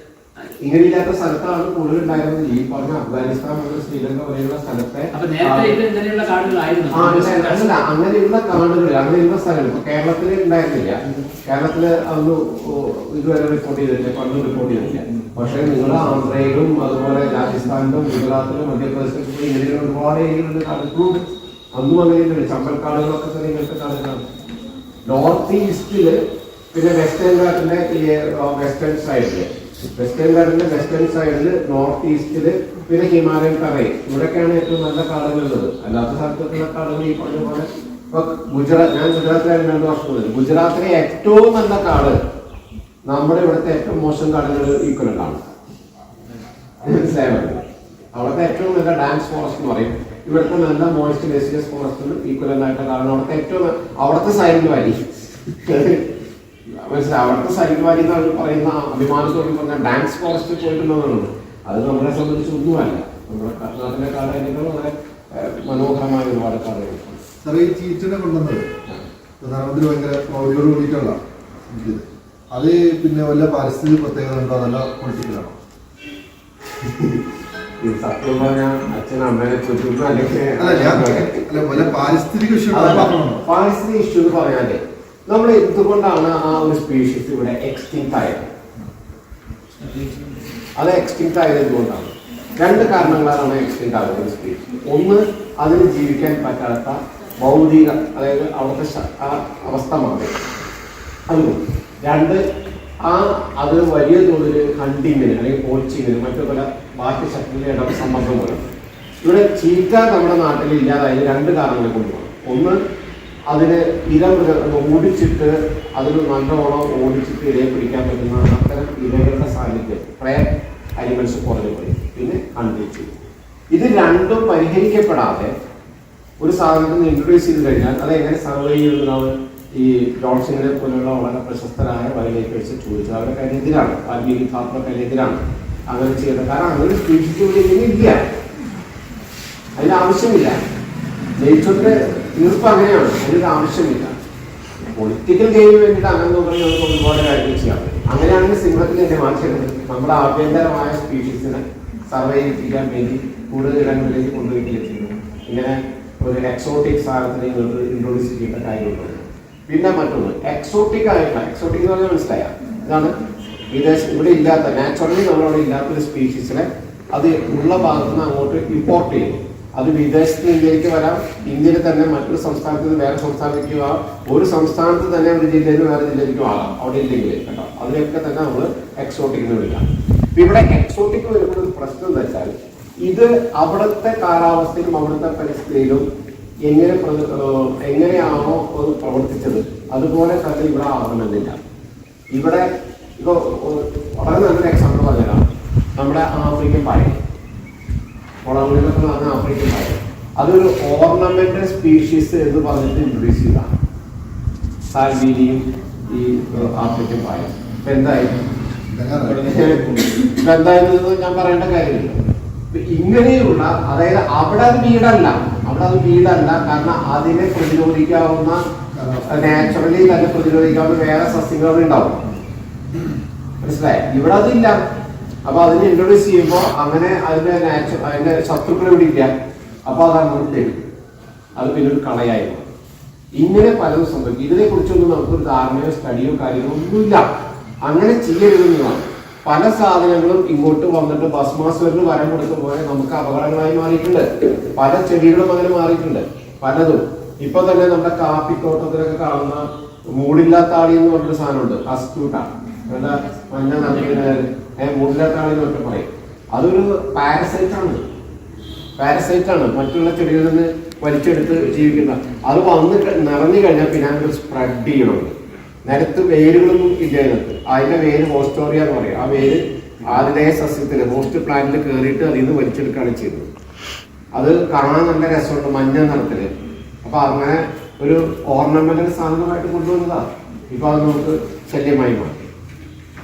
ഇങ്ങനെയില്ലാത്ത സ്ഥലത്താണ് കൂടുതൽ ഉണ്ടായിരുന്നത്. ഈ പറഞ്ഞ അഫ്ഗാനിസ്ഥാൻ മുതൽ ശ്രീലങ്ക വരെയുള്ള സ്ഥലത്തെ അപ്പൊ നേരത്തെ ഇത് ഇങ്ങനെയുള്ള കാടുകളായിരുന്നു. അങ്ങനെയുള്ള കാടുകൾ, അങ്ങനെയുള്ള സ്ഥലങ്ങൾ ഇപ്പൊ കേരളത്തിൽ ഉണ്ടായിരുന്നില്ല. കേരളത്തില് അന്ന് ഇതുവരെ റിപ്പോർട്ട് ചെയ്തിട്ടില്ല, പണ്ട് റിപ്പോർട്ട് ചെയ്തിട്ടില്ല. പക്ഷെ നിങ്ങൾ ആന്ധ്രയിലും അതുപോലെ രാജസ്ഥാനിലും ഗുജറാത്തിലും മധ്യപ്രദേശിലും ഇങ്ങനെയുള്ള ഒരുപാട് ഏരിയകളുണ്ട്, കാടുകളുണ്ട്. അന്നും അങ്ങനെയുണ്ട്. ചമ്പൽക്കാടുകളൊക്കെ തന്നെ ഇങ്ങനത്തെ കാടുകളാണ്. നോർത്ത് ഈസ്റ്റില് പിന്നെ വെസ്റ്റേൺ ഗാർഡിന്റെ വെസ്റ്റേൺ സൈഡില് നോർത്ത് ഈസ്റ്റില് പിന്നെ ഹിമാലയൻ തറയിൽ ഇവിടെയൊക്കെയാണ് ഏറ്റവും നല്ല കാടുകളുള്ളത്. അല്ലാത്ത സ്ഥലത്തുള്ള കാടുകൾ ഈ പറഞ്ഞ പോലെ ഇപ്പൊ ഞാൻ ഗുജറാത്തിലായിരുന്നു 2 വർഷം മുതൽ. ഗുജറാത്തിലെ ഏറ്റവും നല്ല കാട് നമ്മുടെ ഇവിടുത്തെ ഏറ്റവും മോശം കാടുകൾ ഈക്വലൻ്റാണ്. മനസ്സിലായത്? അവിടുത്തെ ഏറ്റവും നല്ല ഡാൻസ് ഫോറസ്റ്റ് എന്ന് പറയും. ഇവിടുത്തെ നല്ല മോയിസ്റ്റ് ഡെസിഡസ് ഫോറസ്റ്റിന് ഈക്വലൻ്റ് ആയിട്ട് കാരണം അവിടുത്തെ സൈലന്റ് വാലി മനസ്സിലായി. അവിടുത്തെ സൈലന്റ് വാലി എന്നാണ് പറയുന്ന അഭിമാനത്തോട് പറഞ്ഞ ഡാൻസ് ഫോറസ്റ്റ് പോയിട്ടുണ്ടെന്നുള്ളത്. അത് നമ്മളെ സംബന്ധിച്ച് ഒന്നുമല്ല. നമ്മുടെ നാട്ടിലെ കാടുകൾ വളരെ മനോഹരമായ ഒരുപാട് കാടുകൾ. സാറേ, ഈ ചീറ്റനെ കൊണ്ടുവന്നത് പ്രധാനമന്ത്രി ഭയങ്കര പ്രൗഢിയോട് കൂടിയിട്ടുള്ള അത് പിന്നെ വല്ല പരിസ്ഥിതി പ്രത്യേകത ഉണ്ടോ, നല്ല പൊളിറ്റിക്കലാണോ? സത്യം പറഞ്ഞാൽ അച്ഛൻ അമ്മേനെ ചുറ്റും വല്ല പാരിസ്ഥിതിക ഇഷ്യൂ പാരിസ്ഥിതിക ഇഷ്യൂ എന്ന് പറഞ്ഞാലേ നമ്മൾ എന്തുകൊണ്ടാണ് ആ ഒരു സ്പീഷീസ് ഇവിടെ എക്സ്റ്റിങ്ക്റ്റ് ആയത്? അത് എക്സ്റ്റിങ്ക്റ്റ് ആയത് എന്തുകൊണ്ടാണ്? 2 കാരണങ്ങളാണ് എക്സ്റ്റിങ്ക്റ്റ് ആകുന്ന ഒരു സ്പീഷീസ്. ഒന്ന്, അതിന് ജീവിക്കാൻ പറ്റാത്ത ഭൗതിക, അതായത് അവിടുത്തെ അവസ്ഥ മാറി. അതുകൊണ്ട് 2, അത് വലിയ തോതിൽ ഹണ്ടിങ്ങിന് അല്ലെങ്കിൽ പോച്ചിങ്ങിന് മറ്റു പല ബാക്കി ശക്തികളുടെ സമ്മർദ്ദം മൂലം ഇവിടെ ചീറ്റ നമ്മുടെ നാട്ടിൽ ഇല്ലാതായത് 2 കാരണങ്ങളെ കൊണ്ടുപോകണം. ഒന്ന്, അതിന് ഓടിച്ചിട്ട് അതിന് നല്ലോണം ഓടിച്ചിട്ട് ഇരയെ പിടിക്കാൻ പറ്റുന്ന അത്തരം ഇരകളുടെ സാന്നിധ്യം പ്രേ അനിമൽസ് കുറഞ്ഞു പോയി. പിന്നെ ഹണ്ടിങ്. ഇത് 2ഉം പരിഹരിക്കപ്പെടാതെ ഒരു സാധനത്തിന് ഇൻട്രൊഡ്യൂസ് ചെയ്ത് കഴിഞ്ഞാൽ അത് എങ്ങനെ സർവൈവ് ചെയ്യുന്നതാണ്? ഈ ഡോൾസിനെ പോലുള്ള വളരെ പ്രശസ്തരായ വൈൽഡ് ലൈഫ് ചോദിച്ചത് അവരൊക്കെ അതിനെതിരാണ്. വാൽമീകി ഥാപ്പറൊക്കെ അതിനെതിരാണ് അങ്ങനെ ചെയ്യുന്നത്. കാരണം അങ്ങനെ സ്പീഷീസ് ഇവിടെ ഇല്ല, അതിന് ആവശ്യമില്ല. നേച്ചറിന്റെ തീർപ്പ് അങ്ങനെയാണ്, അതിനൊരു ആവശ്യമില്ല. പൊളിറ്റിക്കൽ ഗെയിമിന് വേണ്ടിയിട്ട് അങ്ങനെ നോക്കി നമുക്ക് ഒരുപാട് കാര്യങ്ങൾ ചെയ്യാം. അങ്ങനെയാണെങ്കിൽ സിംഹത്തിൽ എന്നെ മാറ്റുന്നത് നമ്മുടെ ആഭ്യന്തരമായ സ്പീഷീസിനെ സർവൈവ് ചെയ്യിപ്പിക്കാൻ വേണ്ടി കൂടുതൽ ഇടങ്ങളിലേക്ക് കൊണ്ടുപോയി ചെയ്യുന്നു. ഇങ്ങനെ ഒരു എക്സോട്ടിക് സാധനത്തിന് ഇൻട്രൊഡ്യൂസ് ചെയ്യേണ്ട കാര്യങ്ങളുണ്ട്. പിന്നെ മറ്റൊന്ന് എക്സോട്ടിക് ആയിട്ടുള്ള, എക്സോട്ടിക് എന്ന് പറഞ്ഞാൽ മനസ്സിലായ ഇതാണ് ഇവിടെ ഇല്ലാത്ത, നാച്ചുറലി നമ്മളവിടെ ഇല്ലാത്തൊരു സ്പീഷീസിനെ അത് ഉള്ള ഭാഗത്ത് നിന്ന് അങ്ങോട്ട് ഇമ്പോർട്ട് ചെയ്യും. അത് വിദേശത്ത് ഇന്ത്യയിലേക്ക് വരാം, ഇന്ത്യയിൽ തന്നെ മറ്റൊരു സംസ്ഥാനത്ത് നിന്ന് വേറെ സംസ്ഥാനത്തേക്ക് ആവാം, ഒരു സംസ്ഥാനത്ത് തന്നെ ഒരു ജില്ലയിൽ നിന്ന് വേറെ ജില്ലയിലേക്കും ആകാം അവിടെ ഇല്ലെങ്കിൽ കേട്ടോ. അതിനൊക്കെ തന്നെ നമ്മൾ എക്സോട്ടിക് എന്ന് വിളിക്കാം. ഇവിടെ എക്സോട്ടിക് വരുമ്പോൾ ഒരു പ്രശ്നം എന്ന് വെച്ചാൽ ഇത് അവിടുത്തെ കാലാവസ്ഥയിലും അവിടുത്തെ പരിസ്ഥിതിയിലും എങ്ങനെയാണോ അത് പ്രവർത്തിച്ചത് അതുപോലെ തന്നെ ഇവിടെ ആകണമെന്നില്ല. ഇവിടെ ഇപ്പോൾ വളരെ നല്ലൊരു എക്സാമ്പിൾ പറഞ്ഞുതരാം. നമ്മുടെ ആഫ്രിക്കൻ പായൽ, കുളങ്ങളിലൊക്കെ നടന്ന ആഫ്രിക്കൻ പായൽ, അതൊരു ഓർണമെന്റൽ സ്പീഷീസ് എന്ന് പറഞ്ഞിട്ട് ഇൻട്രൊഡ്യൂസ് ചെയ്തതാണ് സാൽവീനിയും ഈ ആഫ്രിക്കൻ പായൽ. ഇപ്പൊ എന്തായിരുന്നു ഞാൻ പറയേണ്ട കാര്യമില്ല. ഇങ്ങനെയുള്ള, അതായത് അവിടെ അത് വീടല്ല, കാരണം അതിനെ പ്രതിരോധിക്കാവുന്ന, നാച്ചുറലി തന്നെ പ്രതിരോധിക്കാവുന്ന വേറെ സസ്യങ്ങൾ ഉണ്ടാവും. മനസ്സിലായി? ഇവിടെ അതില്ല. അപ്പൊ അതിനെ ഇൻട്രൊഡ്യൂസ് ചെയ്യുമ്പോൾ അങ്ങനെ അതിന്റെ ശത്രുക്കൾ ഇവിടെ ഇല്ല. അപ്പൊ അത് അങ്ങോട്ട് തരും, അത് പിന്നെ ഒരു കളയായിരുന്നു. ഇങ്ങനെ പലതും സംഭവിക്കും. ഇതിനെ കുറിച്ചൊന്നും നമുക്കൊരു ധാരണയോ സ്റ്റഡിയോ കാര്യങ്ങളോ ഒന്നുമില്ല. അങ്ങനെ ചെയ്യരുതെന്നതാണ്. പല സാധനങ്ങളും ഇങ്ങോട്ട് വന്നിട്ട് ഭസ്മാസുരന് വരം കൊടുത്ത പോലെ നമുക്ക് അപകടങ്ങളായി മാറിയിട്ടുണ്ട്. പല ചെടികളും അങ്ങനെ മാറിയിട്ടുണ്ട്, പലതും. ഇപ്പൊ തന്നെ നമ്മുടെ കാപ്പിത്തോട്ടത്തിലൊക്കെ കാണുന്ന മൂടില്ലാത്ത ആളി എന്ന് പറഞ്ഞൊരു സാധനമുണ്ട്, അസ്ക്യൂട്ടാണ്, മഞ്ഞ മൂടില്ലാത്ത ആളി എന്നൊക്കെ പറയും. അതൊരു പാരസൈറ്റാണ്, മറ്റുള്ള ചെടികളിൽ നിന്ന് വലിച്ചെടുത്ത് ജീവിക്കുന്ന. അത് വന്ന് നിറഞ്ഞു കഴിഞ്ഞാൽ പിന്നെ അതിന് സ്പ്രെഡ് ചെയ്യണം. നിലത്ത് വേരുകളൊന്നും ഇല്ല അതിനകത്ത്. അതിന്റെ വേര് ഓസ്റ്റോറിയ എന്ന് പറയും. ആ വേര് ആതിഥേയ സസ്യത്തിൽ ഹോസ്റ്റ് പ്ലാന്റിൽ കയറിയിട്ട് അതിൽ നിന്ന് വലിച്ചെടുക്കുകയാണ് ചെയ്തത്. അത് കാണാൻ നല്ല രസമുണ്ട്, മഞ്ഞ നിറത്തില്. അപ്പൊ അങ്ങനെ ഒരു ഓർണമെന്റൽ സാധനമായിട്ട് കൊണ്ടുവന്നതാ. ഇപ്പൊ അത് നമുക്ക് ശല്യമായി മാറി.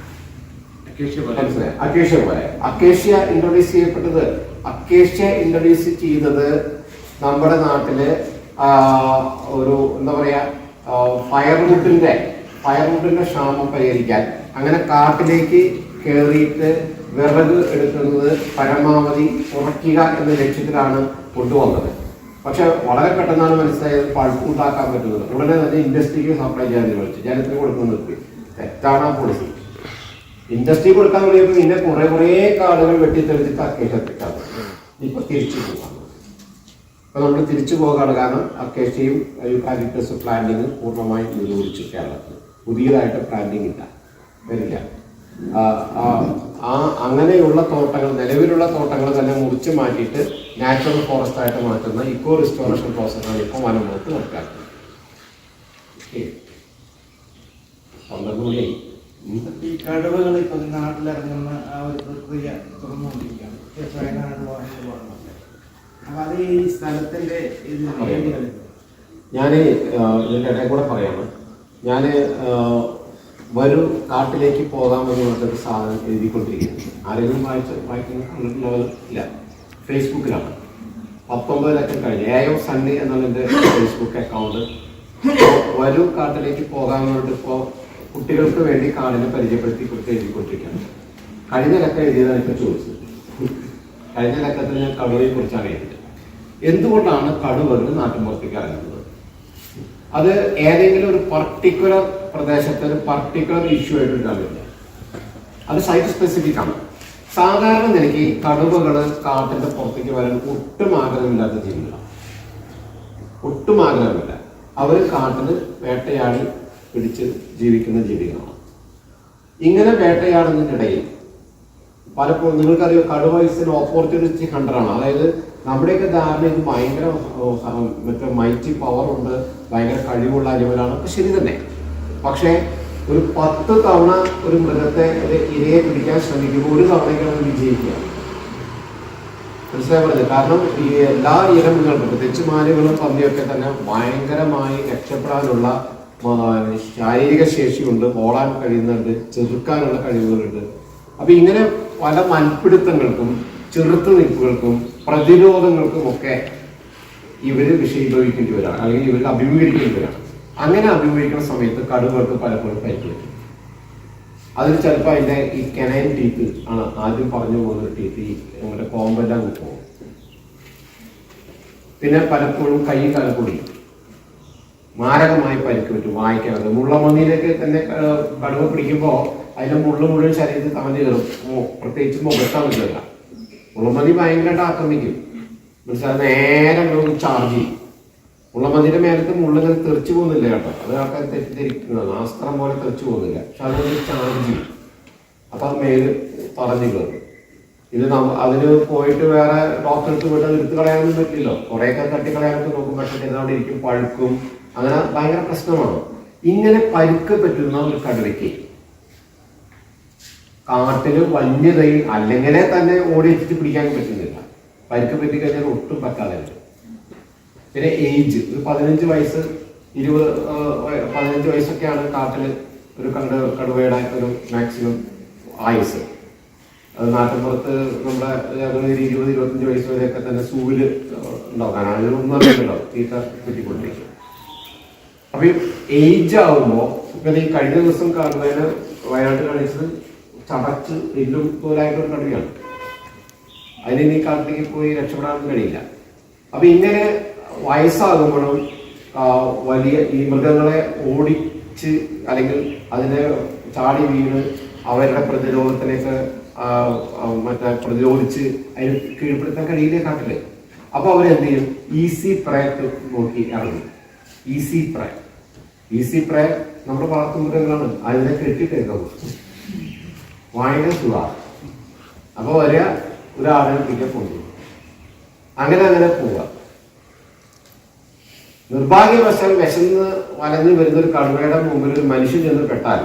അക്കേഷ്യ പോലെ അക്കേഷ്യ ഇൻട്രൊഡ്യൂസ് ചെയ്യപ്പെട്ടത്, അക്കേഷ്യ ഇൻട്രൊഡ്യൂസ് ചെയ്തത് നമ്മുടെ നാട്ടില് ഒരു എന്താ പറയാ ഫയർവുഡിന്റെ ക്ഷാമം പരിഹരിക്കാൻ, അങ്ങനെ കാട്ടിലേക്ക് കയറിയിട്ട് വിറക് എടുക്കുന്നത് പരമാവധി കുറയ്ക്കുക എന്ന ലക്ഷ്യത്തിലാണ് കൊണ്ടുവന്നത്. പക്ഷെ വളരെ പെട്ടെന്നാണ് മനസ്സിലായത് പൾപ്പ് ഉണ്ടാക്കാൻ പറ്റുന്നത്. ഉടനെ തന്നെ ഇൻഡസ്ട്രിക്ക് സപ്ലൈ ചെയ്യാൻ തീരുമാനിച്ചു. ജനത്തിന് കൊടുക്കുന്നത് നിർത്തി. തെറ്റാണ് ആ പോളിസി. ഇൻഡസ്ട്രി കൊടുക്കാൻ തുടങ്ങിയപ്പോൾ പിന്നെ കുറേ കാടുകൾ വെട്ടിത്തെളിച്ചിട്ട് അക്കേഷ്യ എത്തിക്കാണ്. ഇപ്പൊ തിരിച്ചു പോകാം. അപ്പൊ നമ്മൾ തിരിച്ചു പോകാണ്. കാരണം അക്കേഷ്യയും യൂക്കാലിപ്റ്റസ് പ്ലാന്റിങ് പൂർണ്ണമായും നിരോധിച്ചു കേരളത്തിൽ. പുതിയതായിട്ട് പ്ലാന്റിങ് ഇല്ല, വരില്ല. അങ്ങനെയുള്ള തോട്ടങ്ങൾ, നിലവിലുള്ള തോട്ടങ്ങൾ തന്നെ മുറിച്ച് മാറ്റിയിട്ട് നാച്ചുറൽ ഫോറസ്റ്റ് ആയിട്ട് മാറ്റുന്ന ഇക്കോ റിസ്റ്റോറേഷൻ പ്രോസസ്സാണ് ഇപ്പോൾ വനം വകുപ്പ് നടപ്പാക്കുന്നത്. ഈ കടുവകൾ ഇപ്പൊ നാട്ടിലിറങ്ങുന്ന ആ ഒരു പ്രക്രിയ തുറന്നുകൊണ്ടിരിക്കുകയാണ്. അപ്പൊ അത് ഈ സ്ഥലത്തിന്റെ ഞാൻ ഇതിൻ്റെ ഇടയിൽ കൂടെ പറയാണ്. ഞാൻ വരൂ കാട്ടിലേക്ക് പോകാമെന്ന് പറഞ്ഞൊരു സാധനം എഴുതിക്കൊണ്ടിരിക്കുന്നത്. ആരെങ്കിലും വായിക്കുന്നില്ല. ഫേസ്ബുക്കിലാണ്. 19 ലക്ഷം കഴിഞ്ഞ് AO സണ്ണി എന്നുള്ള എൻ്റെ ഫേസ്ബുക്ക് അക്കൗണ്ട്. വരൂ കാട്ടിലേക്ക് പോകാമെന്ന് പറഞ്ഞിട്ട് ഇപ്പോൾ കുട്ടികൾക്ക് വേണ്ടി കാടിനെ പരിചയപ്പെടുത്തി കുറിച്ച് എഴുതിക്കൊണ്ടിരിക്കുകയാണ്. കഴിഞ്ഞ ലക്കം എഴുതിയതാണ് ഇപ്പോൾ ചോദിച്ചത്. കഴിഞ്ഞ ലക്കത്തിൽ ഞാൻ കടുവയെ കുറിച്ചാണ് എഴുതിയത്. എന്തുകൊണ്ടാണ് കടുവകൾ നാട്ടിൻപുറത്തേക്ക് ഇറങ്ങുന്നത്? അത് ഏതെങ്കിലും ഒരു പർട്ടിക്കുലർ പ്രദേശത്തെ ഒരു പർട്ടിക്കുലർ ഇഷ്യൂ ആയിട്ട് ഉണ്ടാവില്ല. അത് സൈറ്റ് സ്പെസിഫിക് ആണ്. സാധാരണ നിലയ്ക്ക് കടുവകൾ കാട്ടിന്റെ പുറത്തേക്ക് വരാൻ ഒട്ടും ആഗ്രഹമില്ലാത്ത ജീവികളാണ്. ഒട്ടും ആഗ്രഹമില്ല. അവർ കാട്ടിന് വേട്ടയാടി പിടിച്ച് ജീവിക്കുന്ന ജീവികളാണ്. ഇങ്ങനെ വേട്ടയാടുന്നതിനിടയിൽ പലപ്പോഴും നിങ്ങൾക്കറിയോ, കടുവ ഇസ് ഓപ്പർച്യൂണിറ്റി ഹണ്ടറാണ്. അതായത് നമ്മുടെയൊക്കെ ധാരണ ഇത് ഭയങ്കര മറ്റേ മൈറ്റി പവർ ഉണ്ട്, ഭയങ്കര കഴിവുള്ള അനിമലാണ്. ഒക്കെ ശരി തന്നെ. പക്ഷേ ഒരു 10 തവണ ഒരു മൃഗത്തെ ഇരയെ പിടിക്കാൻ ശ്രമിക്കുമ്പോൾ ഒരു തവണയ്ക്കാണ് വിജയിക്കുക. മനസ്സിലായി പറഞ്ഞത്. കാരണം ഈ എല്ലാ ഇരമൃഗങ്ങൾക്കും, പ്രത്യേകിച്ച് മാനുകളും പന്നിയൊക്കെ തന്നെ ഭയങ്കരമായി രക്ഷപ്പെടാനുള്ള ശാരീരിക ശേഷിയുണ്ട്, ഓടാൻ കഴിയുന്നുണ്ട്, ചെറുക്കാനുള്ള കഴിവുകളുണ്ട്. അപ്പൊ ഇങ്ങനെ പല മൽപ്പിടുത്തങ്ങൾക്കും ചെറുത്തു നിൽപ്പുകൾക്കും പ്രതിരോധങ്ങൾക്കും ഒക്കെ ഇവര് വിഷയീഭവിക്കേണ്ടി വരാണ്, അല്ലെങ്കിൽ ഇവർക്ക് അഭിമുഖീകരിക്കേണ്ടി വരാണ്. അങ്ങനെ അഭിമുഖീകരിക്കുന്ന സമയത്ത് കടുവകൾക്ക് പലപ്പോഴും പരിക്ക് പറ്റും. അതിൽ ചിലപ്പോൾ അതിന്റെ ഈ കെനൈൻ ടീത്ത് ആണ് ആദ്യം പറഞ്ഞു പോകുന്ന ടീത്ത്, ഈ നമ്മുടെ കോമ്പെല്ലാം പോകും. പിന്നെ പലപ്പോഴും കൈ കാലപ്പൊടി മാരകമായി പരിക്ക് പറ്റും. വായിക്കാനത് മുള്ളമണ്ണിയിലേക്ക് തന്നെ കടുവ പിടിക്കുമ്പോൾ അതിന്റെ മുള്ളു മുഴുവൻ ശരീരത്തിൽ തമഞ്ഞു കയറും. പ്രത്യേകിച്ച് മുഖത്താണ് കയറുക. മുള്ളമന്തി ഭയങ്കരമായിട്ട് ആക്രമിക്കും. മനസ്സിലായി, നേരെ ചാർജ് ചെയ്യും. മുള്ളമന്തിന്റെ മേലത്ത് മുള്ളിങ്ങനെ തെറിച്ചു പോകുന്നില്ല കേട്ടോ, അത് ആൾക്കാർ തെറ്റിദ്ധരിക്കുന്നതാണ്. ആസ്ത്രം പോലെ തെറിച്ചു പോകുന്നില്ല, പക്ഷെ അതുകൊണ്ട് ചാർജ് ചെയ്യും. അപ്പൊ അത് മേല് തടഞ്ഞു കയറും. ഇത് അതിന് പോയിട്ട് വേറെ ഡോക്ടർക്ക് പോയിട്ട് അത് എടുത്തു കളയാനൊന്നും പറ്റില്ലല്ലോ. കുറേയൊക്കെ തട്ടിക്കളയാനൊക്കെ നോക്കും, പക്ഷെ ചെറുതാണ്ട് ഇരിക്കും, പഴുക്കും. അങ്ങനെ ഭയങ്കര പ്രശ്നമാണ്. ഇങ്ങനെ പരിക്ക് പറ്റുന്ന ഒരു കടുവയ്ക്ക് കാട്ടില് വന്യതൈ അല്ലെങ്കിലേ തന്നെ ഓടി വെച്ചിട്ട് പിടിക്കാൻ പറ്റുന്നില്ല. പരിക്ക് പറ്റിക്കഴിഞ്ഞാൽ ഒട്ടും പറ്റാതെ. പിന്നെ ഏജ് ഒരു 15 വയസ്സ് 15 വയസ്സൊക്കെയാണ് കാട്ടില് ഒരു കടുവയുടെ ഒരു മാക്സിമം ആയുസ്. അത് നാട്ടിൻപുറത്ത് നമ്മുടെ 20-25 വയസ്സ് വരെയൊക്കെ തന്നെ സൂവില് ഉണ്ടാക്കാനാണ്. ഇതിലൊന്നും അറിയുന്നുണ്ടാവും, തീറ്റ പറ്റിക്കൊണ്ടിരിക്കും. അപ്പൊ ഈ ഏജ് ആവുമ്പോ ഇപ്പൊ ഈ കഴിഞ്ഞ ദിവസം കടുവേനെ വയനാട്ടിൽ കാണിച്ചത് ചടച്ച് എല്ലും പോലായിട്ടൊരു കടുവയാണ്. അതിന് ഈ കാട്ടിലേക്ക് പോയി രക്ഷപ്പെടാൻ കഴിയില്ല. അപ്പൊ ഇങ്ങനെ വയസ്സാകുമ്പോഴും വലിയ ഈ മൃഗങ്ങളെ ഓടിച്ച് അല്ലെങ്കിൽ അതിനെ ചാടി വീണ് അവരുടെ പ്രതിരോധത്തിലേക്ക് പ്രതിരോധിച്ച് അതിന് കീഴ്പ്പെടുത്താൻ കഴിയില്ലേ കാട്ടില്. അപ്പൊ അവരെന്ത് ചെയ്യും? ഈസി പ്രേ നോക്കി ഇറങ്ങും. ഈസി പ്രേ നമ്മുടെ വളർത്തുമൃഗങ്ങളാണ്, അതിനെ കെട്ടിട്ടേക്കും. ഭയങ്കര സുഖമാണ്. അപ്പൊ വരിക, ഒരാടിനെ പിടിക്കാൻ കൊണ്ടുപോകും. അങ്ങനെ പോവുക. നിർഭാഗ്യവശാൽ വിശന്ന് വലഞ്ഞു വരുന്ന ഒരു കടുവയുടെ മുമ്പിൽ ഒരു മനുഷ്യൻ ചെന്ന് പെട്ടാൽ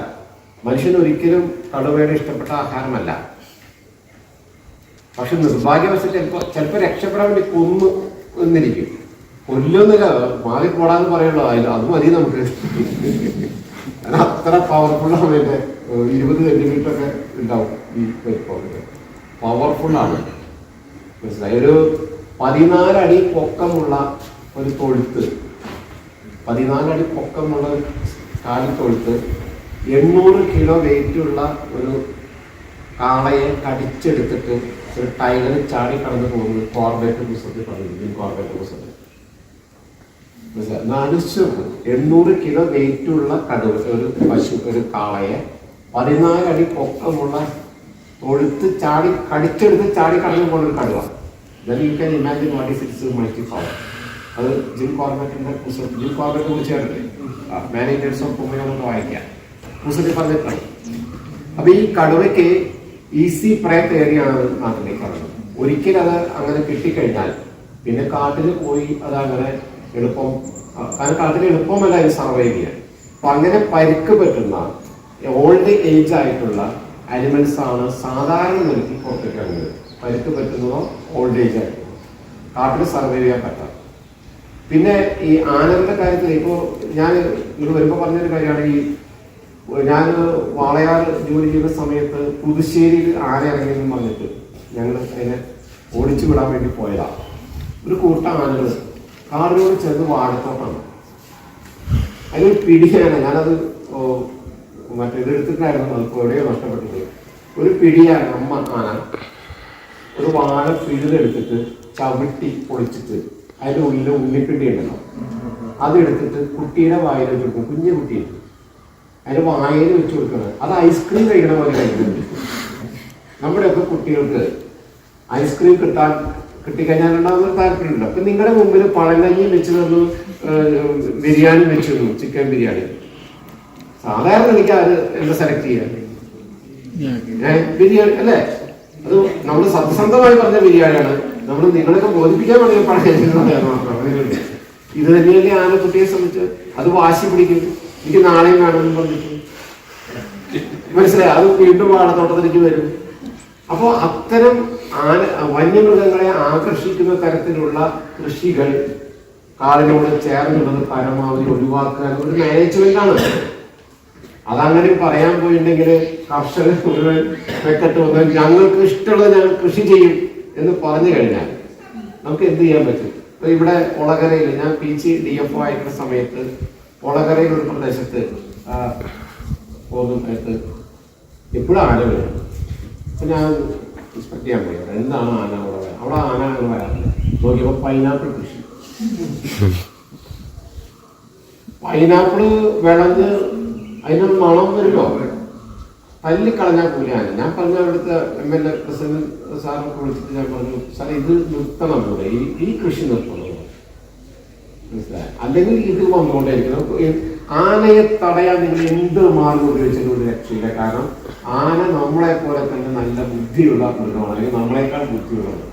മനുഷ്യൻ ഒരിക്കലും കടുവയുടെ ഇഷ്ടപ്പെട്ട ആഹാരമല്ല. പക്ഷെ നിർഭാഗ്യവശാൽ ചിലപ്പോൾ രക്ഷപ്പെടാൻ വേണ്ടി കൊന്നു എന്നിരിക്കും. കൊല്ലൊന്നുമില്ല, മാറിപ്പോടാന്ന് പറയുള്ളൂ. അത് മതി നമുക്ക്. കാരണം അത്ര പവർഫുള്ളാണ്. അതിൻ്റെ 20 സെന്റിമീറ്റർ ഒക്കെ ഉണ്ടാവും ഈ വലിപ്പം. പവർഫുള്ളാണ്, മനസ്സിലായി. ഒരു 14 അടി പൊക്കമുള്ള ഒരു തൊഴുത്ത്, 14 അടി പൊക്കമുള്ള കാലി തൊഴുത്ത്, 800 കിലോ വെയിറ്റുള്ള ഒരു കാളയെ കടിച്ചെടുത്തിട്ട് ഒരു ടൈലർ ചാടി കടന്നു പോകുന്നത് കോർബറ്റ് പുസ്തകത്തിൽ പറഞ്ഞു. കോർബറ്റ് പുസ്തകത്തിൽ 800 കിലോ വെയിറ്റുള്ള കടുവ, ഒരു പശു, ഒരു കാളയെ 14 അടി പൊക്കമുള്ള തൊഴുത്ത് കടിച്ചെടുത്ത് ചാടി കടന്നു പോകുന്ന ഒരു കടുവ. Then you can imagine what is its mighty power. അത് ജിം കോർബറ്റിന്റെ പുസ്തകത്തിൽ, ജിം കോർബറ്റ് കുറിച്ച് മാനേജേഴ്സ് ഓഫ് പുമയൊക്കെ വായിക്കാം, പുസ്തകത്തിൽ പറഞ്ഞിട്ടാണ്. അപ്പൊ ഈ കടുവയ്ക്ക് ഈസി പ്രേറ്റ് ഏരിയ ആണ് നാട്ടിലേക്ക് പറഞ്ഞത്. ഒരിക്കലും അത് അങ്ങനെ കിട്ടിക്കഴിഞ്ഞാൽ പിന്നെ കാട്ടിൽ പോയി അത് അങ്ങനെ എളുപ്പം, കാരണം കാട്ടിൽ എളുപ്പമല്ല ഇത് സർവൈവ് ചെയ്യാൻ. അപ്പൊ അങ്ങനെ പരിക്ക് പറ്റുന്ന ഓൾഡ് ഏജ് ആയിട്ടുള്ള അനിമൽസ് ആണ് സാധാരണ നിലയ്ക്ക് പുറത്തേക്ക് ഇറങ്ങുന്നത്. പരിക്ക് പറ്റുന്നതോ ഓൾഡ് ഏജ് ആയിട്ടുള്ള കാട്ടിൽ സർവൈവ് ചെയ്യാൻ പറ്റാം. പിന്നെ ഈ ആനകളുടെ കാര്യത്തിൽ ഇപ്പോൾ ഞാൻ നിങ്ങൾ വരുമ്പോൾ പറഞ്ഞൊരു കാര്യമാണ്, ഈ ഞാൻ വാളയാർ ജോലി ചെയ്യുന്ന സമയത്ത് പുതുശ്ശേരിയിൽ ആന ഇറങ്ങിയെന്ന് പറഞ്ഞിട്ട് ഞങ്ങൾ അതിനെ ഓടിച്ചു വിടാൻ വേണ്ടി പോയതാണ്. ഒരു കൂട്ടം ആനകൾ കാറിനോട് ചെന്ന് വാഴത്തോട്ടാണ്. അതിനൊരു പിടിയാണ്, ഞാനത് മറ്റേത് എടുത്തിട്ടായിരുന്നു, അത് എവിടെയോ നഷ്ടപ്പെട്ടിട്ട്. ഒരു പിടിയാണ് അമ്മ ആന ഒരു വാഴ പിടിലെടുത്തിട്ട് ചവിട്ടി പൊളിച്ചിട്ട് അതിൻ്റെ ഉള്ളിൽ ഉണ്ണിപ്പിണ്ടി ഉണ്ടല്ലോ, അതെടുത്തിട്ട് കുട്ടിയുടെ വായിൽ വെച്ച് കൊടുക്കും. കുഞ്ഞു കുട്ടിയുണ്ട്, അതിൻ്റെ വായിൽ വെച്ച് കൊടുക്കണം. അത് ഐസ്ക്രീം കഴിക്കണ പോലെ കഴിക്കുന്നുണ്ട്. നമ്മുടെയൊക്കെ കുട്ടികൾക്ക് ഐസ്ക്രീം കിട്ടിക്കഴിഞ്ഞാൽ ഉണ്ടാകുന്ന താല്പര്യമുണ്ട്. അപ്പൊ നിങ്ങളുടെ മുമ്പിൽ പഴങ്കഞ്ഞി വെച്ച് തന്നു, ബിരിയാണി വെച്ചു തന്നു, ചിക്കൻ ബിരിയാണി. സാധാരണ എനിക്ക് അത് എന്താ സെലക്ട് ചെയ്യാൻ ബിരിയാണി അല്ലേ? അത് നമ്മൾ സത്യസന്ധമായി പറഞ്ഞ ബിരിയാണിയാണ്. നമ്മൾ നിങ്ങളൊക്കെ ബോധിപ്പിക്കാൻ വേണ്ടി പഴങ്കഞ്ഞി ഇത് തന്നെയല്ലേ ആനക്കുട്ടിയെ സംബന്ധിച്ച്. അത് വാശി പിടിക്കും, എനിക്ക് നാളെയും വേണമെന്ന് പറഞ്ഞിട്ട്, മനസ്സിലായി. അത് വീണ്ടും വാഴത്തോട്ടത്തിലേക്ക് വരും. അപ്പോൾ അത്തരം വന്യമൃഗങ്ങളെ ആകർഷിക്കുന്ന തരത്തിലുള്ള കൃഷികൾ കാടിനോട് ചേർന്നുള്ളത് പരമാവധി ഒഴിവാക്കാൻ ഒരു മാനേജ്മെന്റാണ്. അതങ്ങനെ പറയാൻ പോയിട്ടുണ്ടെങ്കിൽ കർഷകർ മുഴുവൻ വെക്കട്ട് വന്ന് ഞങ്ങൾക്ക് ഇഷ്ടമുള്ളത് ഞങ്ങൾ കൃഷി ചെയ്യും എന്ന് പറഞ്ഞു കഴിഞ്ഞാൽ നമുക്ക് എന്ത് ചെയ്യാൻ പറ്റും? ഇപ്പൊ ഇവിടെ ഒളകരയിൽ ഞാൻ PC DFO ആയിട്ടുള്ള സമയത്ത് ഒളകരയിൽ ഒരു പ്രദേശത്ത് പോകുന്നിടത്ത് എപ്പോഴും ആന വരും. അപ്പൊ ഞാൻ ഇൻസ്പെക്ട് ചെയ്യാൻ പോയി, എന്താണ് ആന അവിടെ ആന അങ്ങനെ വരാറില്ല. നോക്കിയപ്പോ പൈനാപ്പിൾ കൃഷി, പൈനാപ്പിള് വിളഞ്ഞ് അതിനൊരു മണം വരുമോ, തല്ലിക്കളഞ്ഞാൽ കൂലിയാണ്. ഞാൻ പറഞ്ഞ അവിടുത്തെ MLA പ്രസിഡന്റ് സാറൊക്കെ വിളിച്ചിട്ട് ഞാൻ പറഞ്ഞു, സാറേ ഇത് നിർത്തണം, ഇവിടെ ഈ കൃഷി നിർത്തണം, മനസ്സിലായി, അല്ലെങ്കിൽ ഇത് വന്നുകൊണ്ടേയിരിക്കണം. ആനയെ തടയാൻ നിങ്ങൾ എന്ത് മാർഗം ഉപയോഗിച്ചാലും ഒരു രക്ഷയില്ല. കാരണം ആന നമ്മളെ പോലെ തന്നെ നല്ല ബുദ്ധിയുള്ള മൃഗമാണ്, അല്ലെങ്കിൽ നമ്മളെക്കാൾ ബുദ്ധിയുള്ളത്.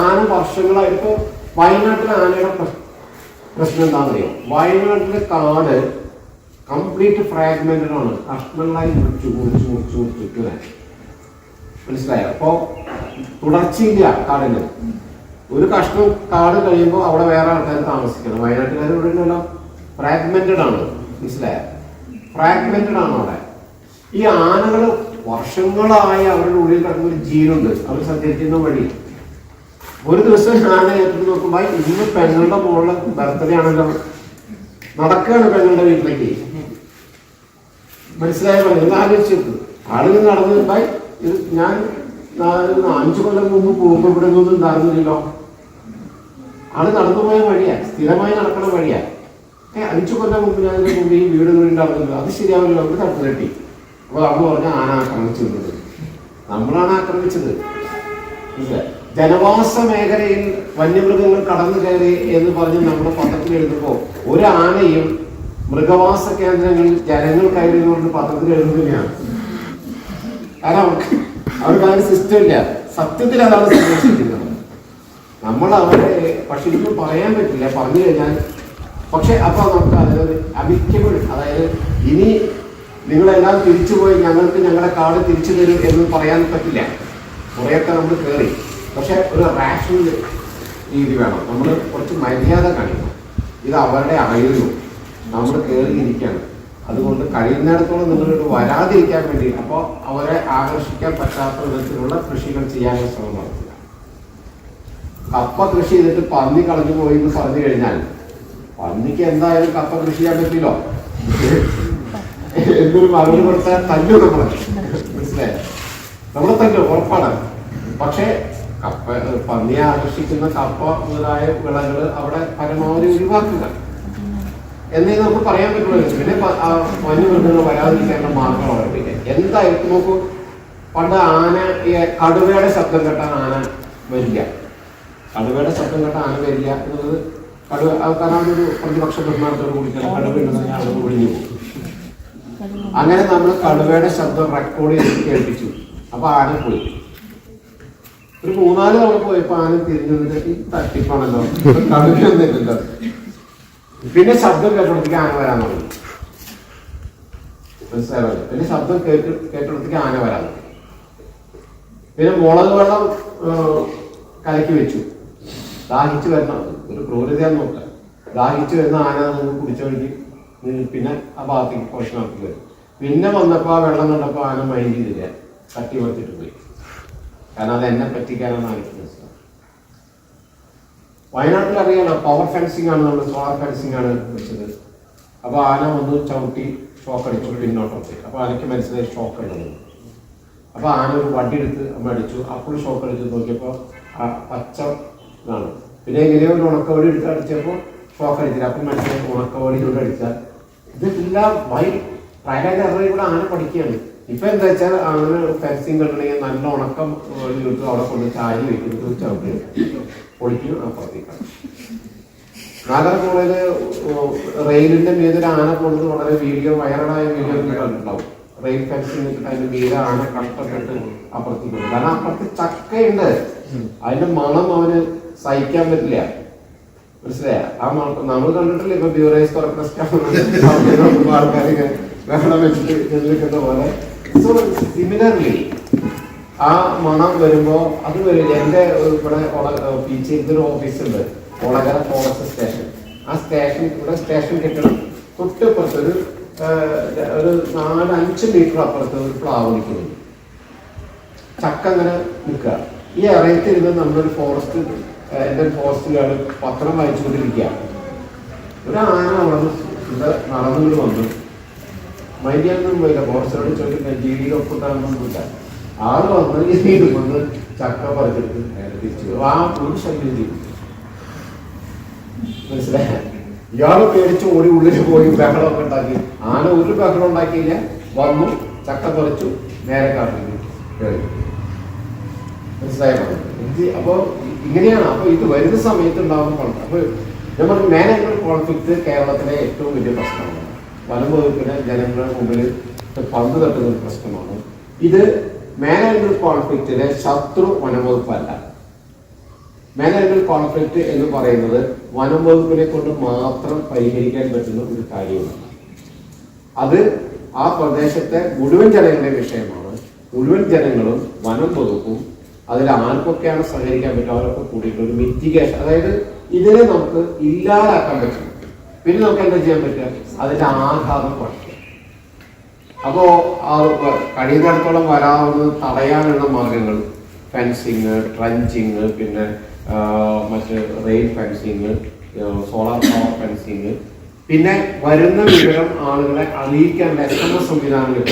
ആന വർഷങ്ങളായിട്ട് വയനാട്ടിലെ ആനയുടെ പ്രശ്നം എന്താണെന്നറിയോ? വയനാട്ടിലെ കാട് കംപ്ലീറ്റ് ഫ്രാഗ്മെന്റഡ് ആണ്, കഷ്ണങ്ങളായി മുറിച്ചു മനസ്സിലായോ? അപ്പോ തുടർച്ചയില്ല കാടിന്. ഒരു കഷ്ണം കാട് കഴിയുമ്പോൾ അവിടെ വേറെ ആൾക്കാർ താമസിക്കണം. വയനാട്ടുകാർ ഇവിടെ ഉണ്ടല്ലോ, ഫ്രാഗ്മെന്റഡ് ആണ്, മനസ്സിലായോ? ഫ്രാഗ്മെന്റഡ് ആണ് അവിടെ. ഈ ആനകൾ വർഷങ്ങളായി അവരുടെ ഉള്ളിൽ കിടക്കുന്ന ഒരു ജീനുണ്ട്, അവർ സഞ്ചരിക്കുന്ന വഴി. ഒരു ദിവസം ആന ഏറ്റെടുത്ത് നോക്കുമ്പോൾ ഇന്ന് പെങ്ങളുടെ മുകളിൽ ബർത്ത്ഡേ ആണല്ലോ, നടക്കുകയാണ് പെങ്ങളുടെ വീട്ടിലേക്ക്, മനസ്സിലായോ? എന്ന് ആലോചിച്ചു ആളുകൾ നടന്നുണ്ടായി. ഇത് ഞാൻ 5 കൊല്ലം മുമ്പ് പോകുമ്പോൾ ഇവിടെ ഒന്നും ഉണ്ടായിരുന്നില്ലല്ലോ. ആള് നടന്നുപോയ വഴിയാ, സ്ഥിരമായി നടക്കണ വഴിയാ. 5 കൊല്ലം മുമ്പ് ഞാൻ ഇതിന്റെ മുമ്പ് ഈ വീട് ഉണ്ടാവുന്നില്ല, അത് ശരിയാവില്ല, നമുക്ക് തട്ട് തട്ടി. അപ്പൊ നമ്മൾ പറഞ്ഞ ആന ആക്രമിച്ചു, നമ്മളാണ് ആക്രമിച്ചത്. ജനവാസ മേഖലയിൽ വന്യമൃഗങ്ങൾ കടന്നു കയറി എന്ന് പറഞ്ഞ് നമ്മുടെ പത്രത്തിൽ എഴുതുമ്പോൾ ഒരു ആനയും മൃഗവാസ കേന്ദ്രങ്ങളിൽ ജനങ്ങൾ കയറി എന്ന് പറഞ്ഞ് പത്രത്തിൽ എഴുതുകയാണ്. കാരണം അവർക്ക് അതിന് സിസ്റ്റം ഇല്ല. സത്യത്തിൽ അതാണ് സംരക്ഷിക്കുന്നത്. നമ്മൾ അവരെ പക്ഷെ ഇതൊന്നും പറയാൻ പറ്റില്ല, പറഞ്ഞു കഴിഞ്ഞാൽ. പക്ഷെ അപ്പൊ നമുക്ക് അതിനൊരു അമിക്കബിൾ, അതായത് ഇനി നിങ്ങളെല്ലാം തിരിച്ചുപോയി ഞങ്ങൾക്ക് ഞങ്ങളുടെ കാട് തിരിച്ചു തരും എന്ന് പറയാൻ പറ്റില്ല. കുറേയൊക്കെ നമ്മൾ കയറി. പക്ഷെ ഒരു റാഷണൽ രീതി വേണം. നമ്മൾ കുറച്ച് മര്യാദ കാണിക്കണം. ഇത് അവരുടെ ആയിരുന്നു, നമ്മൾ കയറിയിരിക്കുകയാണ്. അതുകൊണ്ട് കഴിയുന്നിടത്തോളം നിങ്ങളോട് വരാതിരിക്കാൻ വേണ്ടി, അപ്പോൾ അവരെ ആകർഷിക്കാൻ പറ്റാത്ത വിധത്തിലുള്ള കൃഷികൾ ചെയ്യാനുള്ള ശ്രമം നടത്തുക. കപ്പ കൃഷി ചെയ്തിട്ട് പന്നി കളഞ്ഞു പോയി എന്ന് പറഞ്ഞു കഴിഞ്ഞാൽ പന്നിക്ക് എന്തായാലും കപ്പ കൃഷി ചെയ്യാൻ പറ്റില്ലോ. എന്തൊരു മറുപടി കൊടുത്താൽ തല്ലു നമ്മളെ, മനസ്സിലായോ? നമ്മളെ തല്ലു ഉറപ്പാണ്. പക്ഷേ പന്നിയെ ആകർഷിക്കുന്ന കപ്പ മുതലായ വിളകൾ അവിടെ പരമാവധി ഒഴിവാക്കുക എന്നേ നമുക്ക് പറയാൻ പറ്റുള്ളൂ. പിന്നെ വന്യമൃഗങ്ങൾ വരാതിരിക്കാനുള്ള മാർഗം അവരുടെ എന്തായിരിക്കും. നോക്കൂ, പണ്ട് ആന, കടുവയുടെ ശബ്ദം കേട്ടാൽ ആന വരില്ല. കടുവയുടെ ശബ്ദം കേട്ടാൽ ആന വരില്ല എന്നുള്ളത് കാരണം അതൊരു പ്രതിപക്ഷ ബഹുമാനത്തോട് കൂടിയാണ് കടുവ ഉണ്ടെന്ന് ആളുകൾ ഒഴിഞ്ഞു പോകും. അങ്ങനെ നമ്മൾ കടുവയുടെ ശബ്ദം റെക്കോർഡ് ചെയ്ത് കേൾപ്പിച്ചു. അപ്പൊ ആന പോയി. ഒരു 3-4 തവണ പോയപ്പോ ആന തിരിഞ്ഞു നിന്നിട്ട് തട്ടിപ്പാണല്ലോ, കടുവയൊന്നുമില്ലല്ലോ. പിന്നെ ശബ്ദം കേട്ടോടത്തേക്ക് ആന വരാൻ തുടങ്ങി. മനസ്സിലായല്ലോ? പിന്നെ ശബ്ദം കേട്ടോടത്തേക്ക് ആന വരാൻ തുടങ്ങി. പിന്നെ മുളക് വെള്ളം കലക്കി വെച്ചു. ദാഹിച്ചു വരണം, ഒരു ക്രൂരതയാന്ന് നോക്കാം. ദാഹിച്ചു വരുന്ന ആന നമുക്ക് കുടിച്ചൊഴുകി പിന്നെ ആ ഭാഗത്തേക്ക് പോഷൻ ആക്കി വരും. പിന്നെ വന്നപ്പോ ആ വെള്ളം കണ്ടപ്പോ ആന മൈൻഡ് ചെയ്തില്ല, തട്ടി വന്നിട്ട് പോയി. കാരണം അത് എന്നെ പറ്റിക്കാനാണ് ആനയ്ക്ക് മനസ്സിലാവും. വയനാട്ടിൽ അറിയാലോ, പവർ ഫെൻസിങ് ആണ്, നമ്മൾ സോളാർ ഫെൻസിങ് ആണ് വെച്ചത്. അപ്പൊ ആന വന്ന് ചവിട്ടി ഷോക്ക് അടിച്ചു, പിന്നോട്ടൊക്കെ. അപ്പൊ ആനയ്ക്ക് മനസ്സിലായി ഷോക്ക് ഉള്ളത്. അപ്പൊ ആന ഒരു വടി എടുത്ത് അമ്മ അടിച്ചു. അപ്പോഴും ഷോക്ക് അടിച്ചു നോക്കിയപ്പോ പച്ച ഇതാണ്. പിന്നെ എങ്ങനെയോ ഒരു ഉണക്കവടി എടുത്ത് അടിച്ചപ്പോൾ ഷോക്ക് അടിച്ചില്ല. അപ്പം മനസ്സിലായി ഉണക്കവടിയിലൂടെ അടിച്ചാൽ ഇതെല്ലാം ട്രയൽ കൂടെ ആന പഠിക്കുകയാണ്. ഇപ്പൊ എന്താ വെച്ചാൽ ആന ഫെൻസിങ് കണ്ടിട്ടുണ്ടെങ്കിൽ നല്ല ഉണക്കം കിട്ടും, അവിടെ കൊണ്ട് ചാരി വെക്കുന്നത് ചവിട്ടി പൊളിക്കും, അപ്പുറത്തേക്കാണ്. നാഗർകോവില് റെയിലിന്റെ മീതൊരു ആന പോകുന്നത് വളരെ വൈറലായ വീഡിയോ കണ്ടിട്ടുണ്ടാവും. റെയിൽ ഫെൻസിങ് അതിന്റെ മീതെ ആന കഷ്ടപ്പെട്ട് അപ്പുറത്തേക്ക് പോകും. കാരണം അപ്പുറത്ത് ചക്കയുണ്ട്, അതിന്റെ മണം അവന് സഹിക്കാൻ പറ്റില്ല. മനസ്സിലായ? ആ മണം നമ്മൾ കണ്ടിട്ടില്ല. ഇപ്പൊ ബ്യൂറേസ് ആൾക്കാർ ബഹളം വെച്ചിട്ട് ചെല്ലിക്കുന്ന പോലെ. സോ സിമിലർലി ആ മണം വരുമ്പോ അത് വരില്ല. എന്റെ ഇവിടെ പീച്ചിരുത്തൊരു ഓഫീസുണ്ട്, ഒളകര ഫോറസ്റ്റ് സ്റ്റേഷൻ. ആ സ്റ്റേഷൻ ഇവിടെ സ്റ്റേഷൻ കെട്ടണം തൊട്ടിപ്പുറത്ത് ഒരു 4-5 മീറ്റർ അപ്പുറത്ത് ഒരു പ്ലാവ് നിൽക്കുന്നുണ്ട്. ചക്ക അങ്ങനെ നിൽക്കുക. ഈ ഇറയത്തിരുന്ന് നമ്മളൊരു ഫോറസ്റ്റ്, എൻ്റെ ഫോറസ്റ്റുകാര് പത്രം വായിച്ചുകൊണ്ടിരിക്കുക. ഒരു ആന അവിടെ നടന്നുകൊണ്ട് വന്നു. മൈൻഡിയാനൊന്നും പോയില്ല. ഫോറസ്റ്റിനോട് ചോദിക്കുന്ന ജീവികൾ ഒപ്പിട്ടാണെന്നൊന്നുമില്ല. ആള് വന്ന് ഇത് വന്ന് ചക്ക പറിച്ചിട്ട് തിരിച്ചു. ആ ഒരു ശല്യം ചെയ്തു. മനസ്സിലായ? ഇയാള് പേടിച്ച് ഓടി ഉള്ളിൽ പോയി ബഹളമൊക്കെ ഉണ്ടാക്കി. ആന ഒരു ബഹളം ഉണ്ടാക്കിയില്ല. വന്നു, ചക്ക പറിച്ചു, നേരെ കാട്ടിൽ കയറി. മനസ്സിലായോ? അപ്പൊ ഇങ്ങനെയാണ്. അപ്പൊ ഇത് വരുന്ന സമയത്ത് ഉണ്ടാകുന്ന കോൺഫ്ലിക്ട്. അപ്പൊ ഞാൻ പറഞ്ഞു, മാനേജ്മെന്റ് കോൺഫ്ലിക്ട് കേരളത്തിലെ ഏറ്റവും വലിയ പ്രശ്നമാണ്. വനം വകുപ്പിന് ജനങ്ങളുടെ മുമ്പിൽ പന്ത് തട്ടുന്ന ഒരു പ്രശ്നമാണ് ഇത്. മാനേജ്മെന്റ് കോൺഫ്ലിക്റ്റിലെ ശത്രു വനം വകുപ്പല്ല. മാനേജ്മെന്റ് കോൺഫ്ലിക്റ്റ് എന്ന് പറയുന്നത് വനം വകുപ്പിനെ കൊണ്ട് മാത്രം പരിഹരിക്കാൻ പറ്റുന്ന ഒരു കാര്യമാണ്. അത് ആ പ്രദേശത്തെ മുഴുവൻ ജനങ്ങളുടെ വിഷയമാണ്. മുഴുവൻ ജനങ്ങളും വനം വകുപ്പും അതിൽ ആർക്കൊക്കെയാണ് സഹകരിക്കാൻ പറ്റുക അവരൊക്കെ കൂടിയിട്ട് ഒരു മിറ്റിഗേഷൻ, അതായത് ഇതിനെ നമുക്ക് ഇല്ലാതാക്കാൻ പറ്റും. പിന്നെ നമുക്ക് എന്താ ചെയ്യാൻ പറ്റുക? അതിന്റെ ആഘാതം കുറയ്ക്കുക. അപ്പോ കഴിയുന്നിടത്തോളം വരാവുന്നത് തടയാനുള്ള മാർഗങ്ങൾ ഫെൻസിങ്, ട്രഞ്ചിങ്, പിന്നെ മറ്റ് rail fencing, solar power fencing, പിന്നെ വരുന്ന വിവരം ആളുകളെ അറിയിക്കാനുള്ള SMS സംവിധാനങ്ങൾ,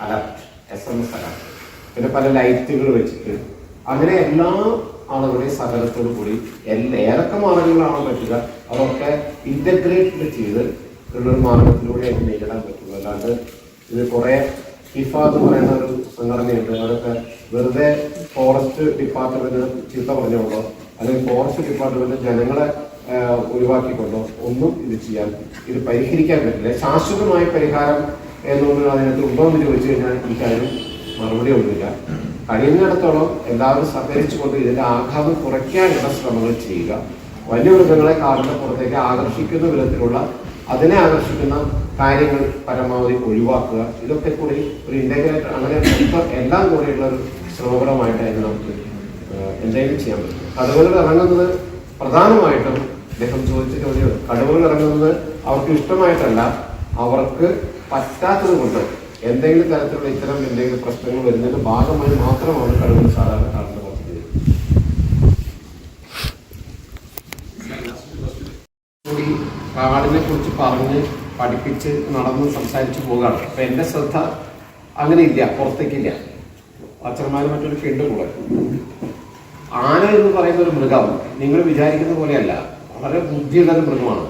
അലർട്ട്, SMS അലർട്ട്, പിന്നെ പല ലൈറ്റുകൾ വെച്ചിട്ട് അങ്ങനെ എല്ലാ ആളുകളുടെയും സഹകരണത്തോടു കൂടി ഏതൊക്കെ മാർഗങ്ങളാണോ പറ്റുക അതൊക്കെ ഇന്റഗ്രേറ്റ് ചെയ്ത് ഉള്ളൊരു മാർഗത്തിലൂടെ അത് നേരിടാൻ പറ്റുള്ളൂ. അല്ലാണ്ട് ഇത് കുറെ ഹിഫ എന്ന് പറയുന്ന ഒരു സംഘടനയുണ്ട്, അതൊക്കെ വെറുതെ ഫോറസ്റ്റ് ഡിപ്പാർട്ട്മെന്റിന് ചീത്ത പറഞ്ഞുകൊണ്ടോ അല്ലെങ്കിൽ ഫോറസ്റ്റ് ഡിപ്പാർട്ട്മെന്റ് ജനങ്ങളെ ഒഴിവാക്കിക്കൊണ്ടോ ഒന്നും ഇത് പരിഹരിക്കാൻ പറ്റില്ല. ശാശ്വതമായ പരിഹാരം എന്നൊന്നും അതിനകത്ത് ഉണ്ടോ എന്ന് ചോദിച്ചു കഴിഞ്ഞാൽ ഈ കാര്യം മറുപടി ഒന്നുമില്ല. കഴിയുന്നിടത്തോളം എല്ലാവരും സഹകരിച്ചുകൊണ്ട് ഇതിന്റെ ആഘാതം കുറയ്ക്കാനുള്ള ശ്രമങ്ങൾ ചെയ്യുക. വന്യമൃഗങ്ങളെ കാടിന്റെ പുറത്തേക്ക് ആകർഷിക്കുന്ന വിധത്തിലുള്ള അതിനെ ആകർഷിക്കുന്ന കാര്യങ്ങൾ പരമാവധി ഒഴിവാക്കുക. ഇതൊക്കെ കൂടി ഒരു ഇന്റഗ്രേറ്റഡ് അങ്ങനെ എല്ലാം കൂടിയുള്ള ഒരു ശ്രമകരമായിട്ട് അതിന് നമുക്ക് എന്തെങ്കിലും ചെയ്യാൻ പറ്റും. കടുവകൾ ഇറങ്ങുന്നത് പ്രധാനമായിട്ടും അദ്ദേഹം ചോദിച്ച ചോദ്യം, കടുവകൾ ഇറങ്ങുന്നത് അവർക്ക് ഇഷ്ടമായിട്ടല്ല, അവർക്ക് പറ്റാത്തത് കൊണ്ട് എന്തെങ്കിലും തരത്തിലുള്ള ഇത്തരം എന്തെങ്കിലും പ്രശ്നങ്ങൾ വരുന്നതിന്റെ ഭാഗമായി മാത്രമാണ് കടുവകൾ സാധാരണ കാണുന്നത്. കൂടി കാടിനെ കുറിച്ച് പറഞ്ഞ് പഠിപ്പിച്ച് നടന്ന് സംസാരിച്ച് പോവുകയാണ്. അപ്പൊ എന്റെ ശ്രദ്ധ അങ്ങനെ ഇല്ല, പുറത്തേക്കില്ല. അച്ഛന്മാരും മറ്റൊരു ഉണ്ട് കൂടെ. ആന എന്ന് പറയുന്ന ഒരു മൃഗം നിങ്ങൾ വിചാരിക്കുന്ന പോലെയല്ല, വളരെ ബുദ്ധിയുള്ള ഒരു മൃഗമാണ്.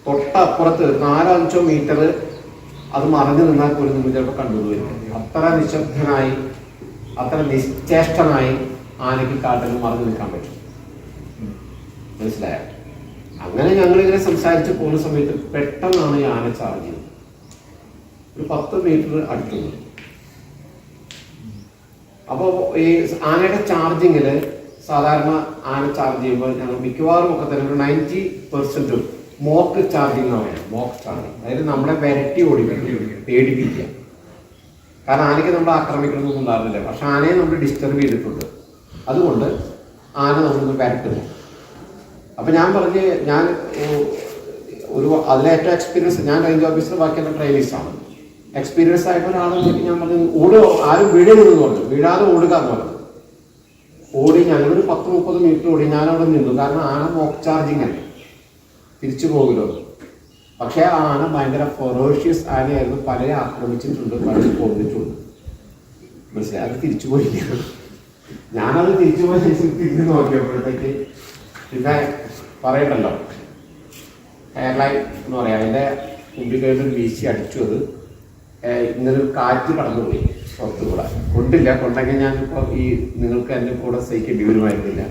തൊട്ടപ്പുറത്ത് 4-5 മീറ്റർ അത് മറഞ്ഞു നിന്നാൽ പോലും നിങ്ങൾ ചിലപ്പോൾ കണ്ടുവരും. അത്ര നിശബ്ദനായി, അത്ര നിശ്ചേഷ്ടനായി ആനയ്ക്ക് കാട്ടിൽ മറഞ്ഞു നിൽക്കാൻ പറ്റും. മനസ്സിലായോ? അങ്ങനെ ഞങ്ങളിങ്ങനെ സംസാരിച്ച് പോകുന്ന സമയത്ത് പെട്ടെന്നാണ് ഈ ആന ചാർജ് ചെയ്യുന്നത്. ഒരു 10 മീറ്റർ അടുത്തുണ്ട്. അപ്പോൾ ഈ ആനയുടെ ചാർജിങ്ങിൽ സാധാരണ ആന ചാർജ് ചെയ്യുമ്പോൾ ഞങ്ങൾ മിക്കവാറും ഒക്കെ തന്നെ ഒരു 90% മോക്ക് ചാർജിങ് ആണ്. മോക്ക് ചാർജിങ്, അതായത് നമ്മളെ വരട്ടി പേടിപ്പിക്കുക. കാരണം ആനയ്ക്ക് നമ്മൾ ആക്രമിക്കണമെന്നൊന്നും ഉണ്ടായിരുന്നില്ല, പക്ഷെ ആനയെ നമ്മൾ ഡിസ്റ്റർബ് ചെയ്തിട്ടുണ്ട്. അതുകൊണ്ട് ആന നമ്മളൊന്ന് വരട്ടുന്നു. അപ്പൊ ഞാൻ പറഞ്ഞ്, ഞാൻ ഒരു അതിലേറ്റവും എക്സ്പീരിയൻസ്, ഞാൻ റേഞ്ച് ഓഫീസർ, ബാക്കിയുള്ള ട്രെയിനീസാണ്. എക്സ്പീരിയൻസ് ആയിട്ട് ഒരാളെന്ന് ഞാൻ പറഞ്ഞു, ഓടുക, ആരും വീഴരുതെന്ന് പറഞ്ഞു, വീഴാതെ ഓടുക എന്ന് പറഞ്ഞു. ഓടി ഞങ്ങളൊരു 10-30 മീറ്റർ ഓടി. ഞാനവിടെ നിന്നു, കാരണം ആന മോക്ക് ചാർജിങ് അല്ലേ, തിരിച്ചു പോകുമല്ലോ. പക്ഷെ ആ ആന ഭയങ്കര ഫൊറോഷ്യസ് ആനയായിരുന്നു, പലരെ ആക്രമിച്ചിട്ടുണ്ട്, പലരെ കൊന്നിട്ടുണ്ട്. മനസ്സിലായി? അത് തിരിച്ചു പോയില്ല. ഞാനത് തിരിച്ചു പോയി തിരിഞ്ഞു നോക്കിയപ്പോഴത്തേക്ക് പിന്നെ പറയണ്ടല്ലോ, എയർലൈൻ എന്ന് പറയാം, അതിൻ്റെ മുമ്പിൽ കഴിഞ്ഞ വീശി അടിച്ചു. അത് ഇന്നൊരു കാറ്റ് കടന്നുപോയി പുറത്തു കൂടെ. കൊണ്ടില്ല, കൊണ്ടെങ്കിൽ ഞാനിപ്പോൾ ഈ നിങ്ങൾക്ക് എൻ്റെ കൂടെ സഹിക്കേണ്ടി വരുമായിരുന്നില്ല.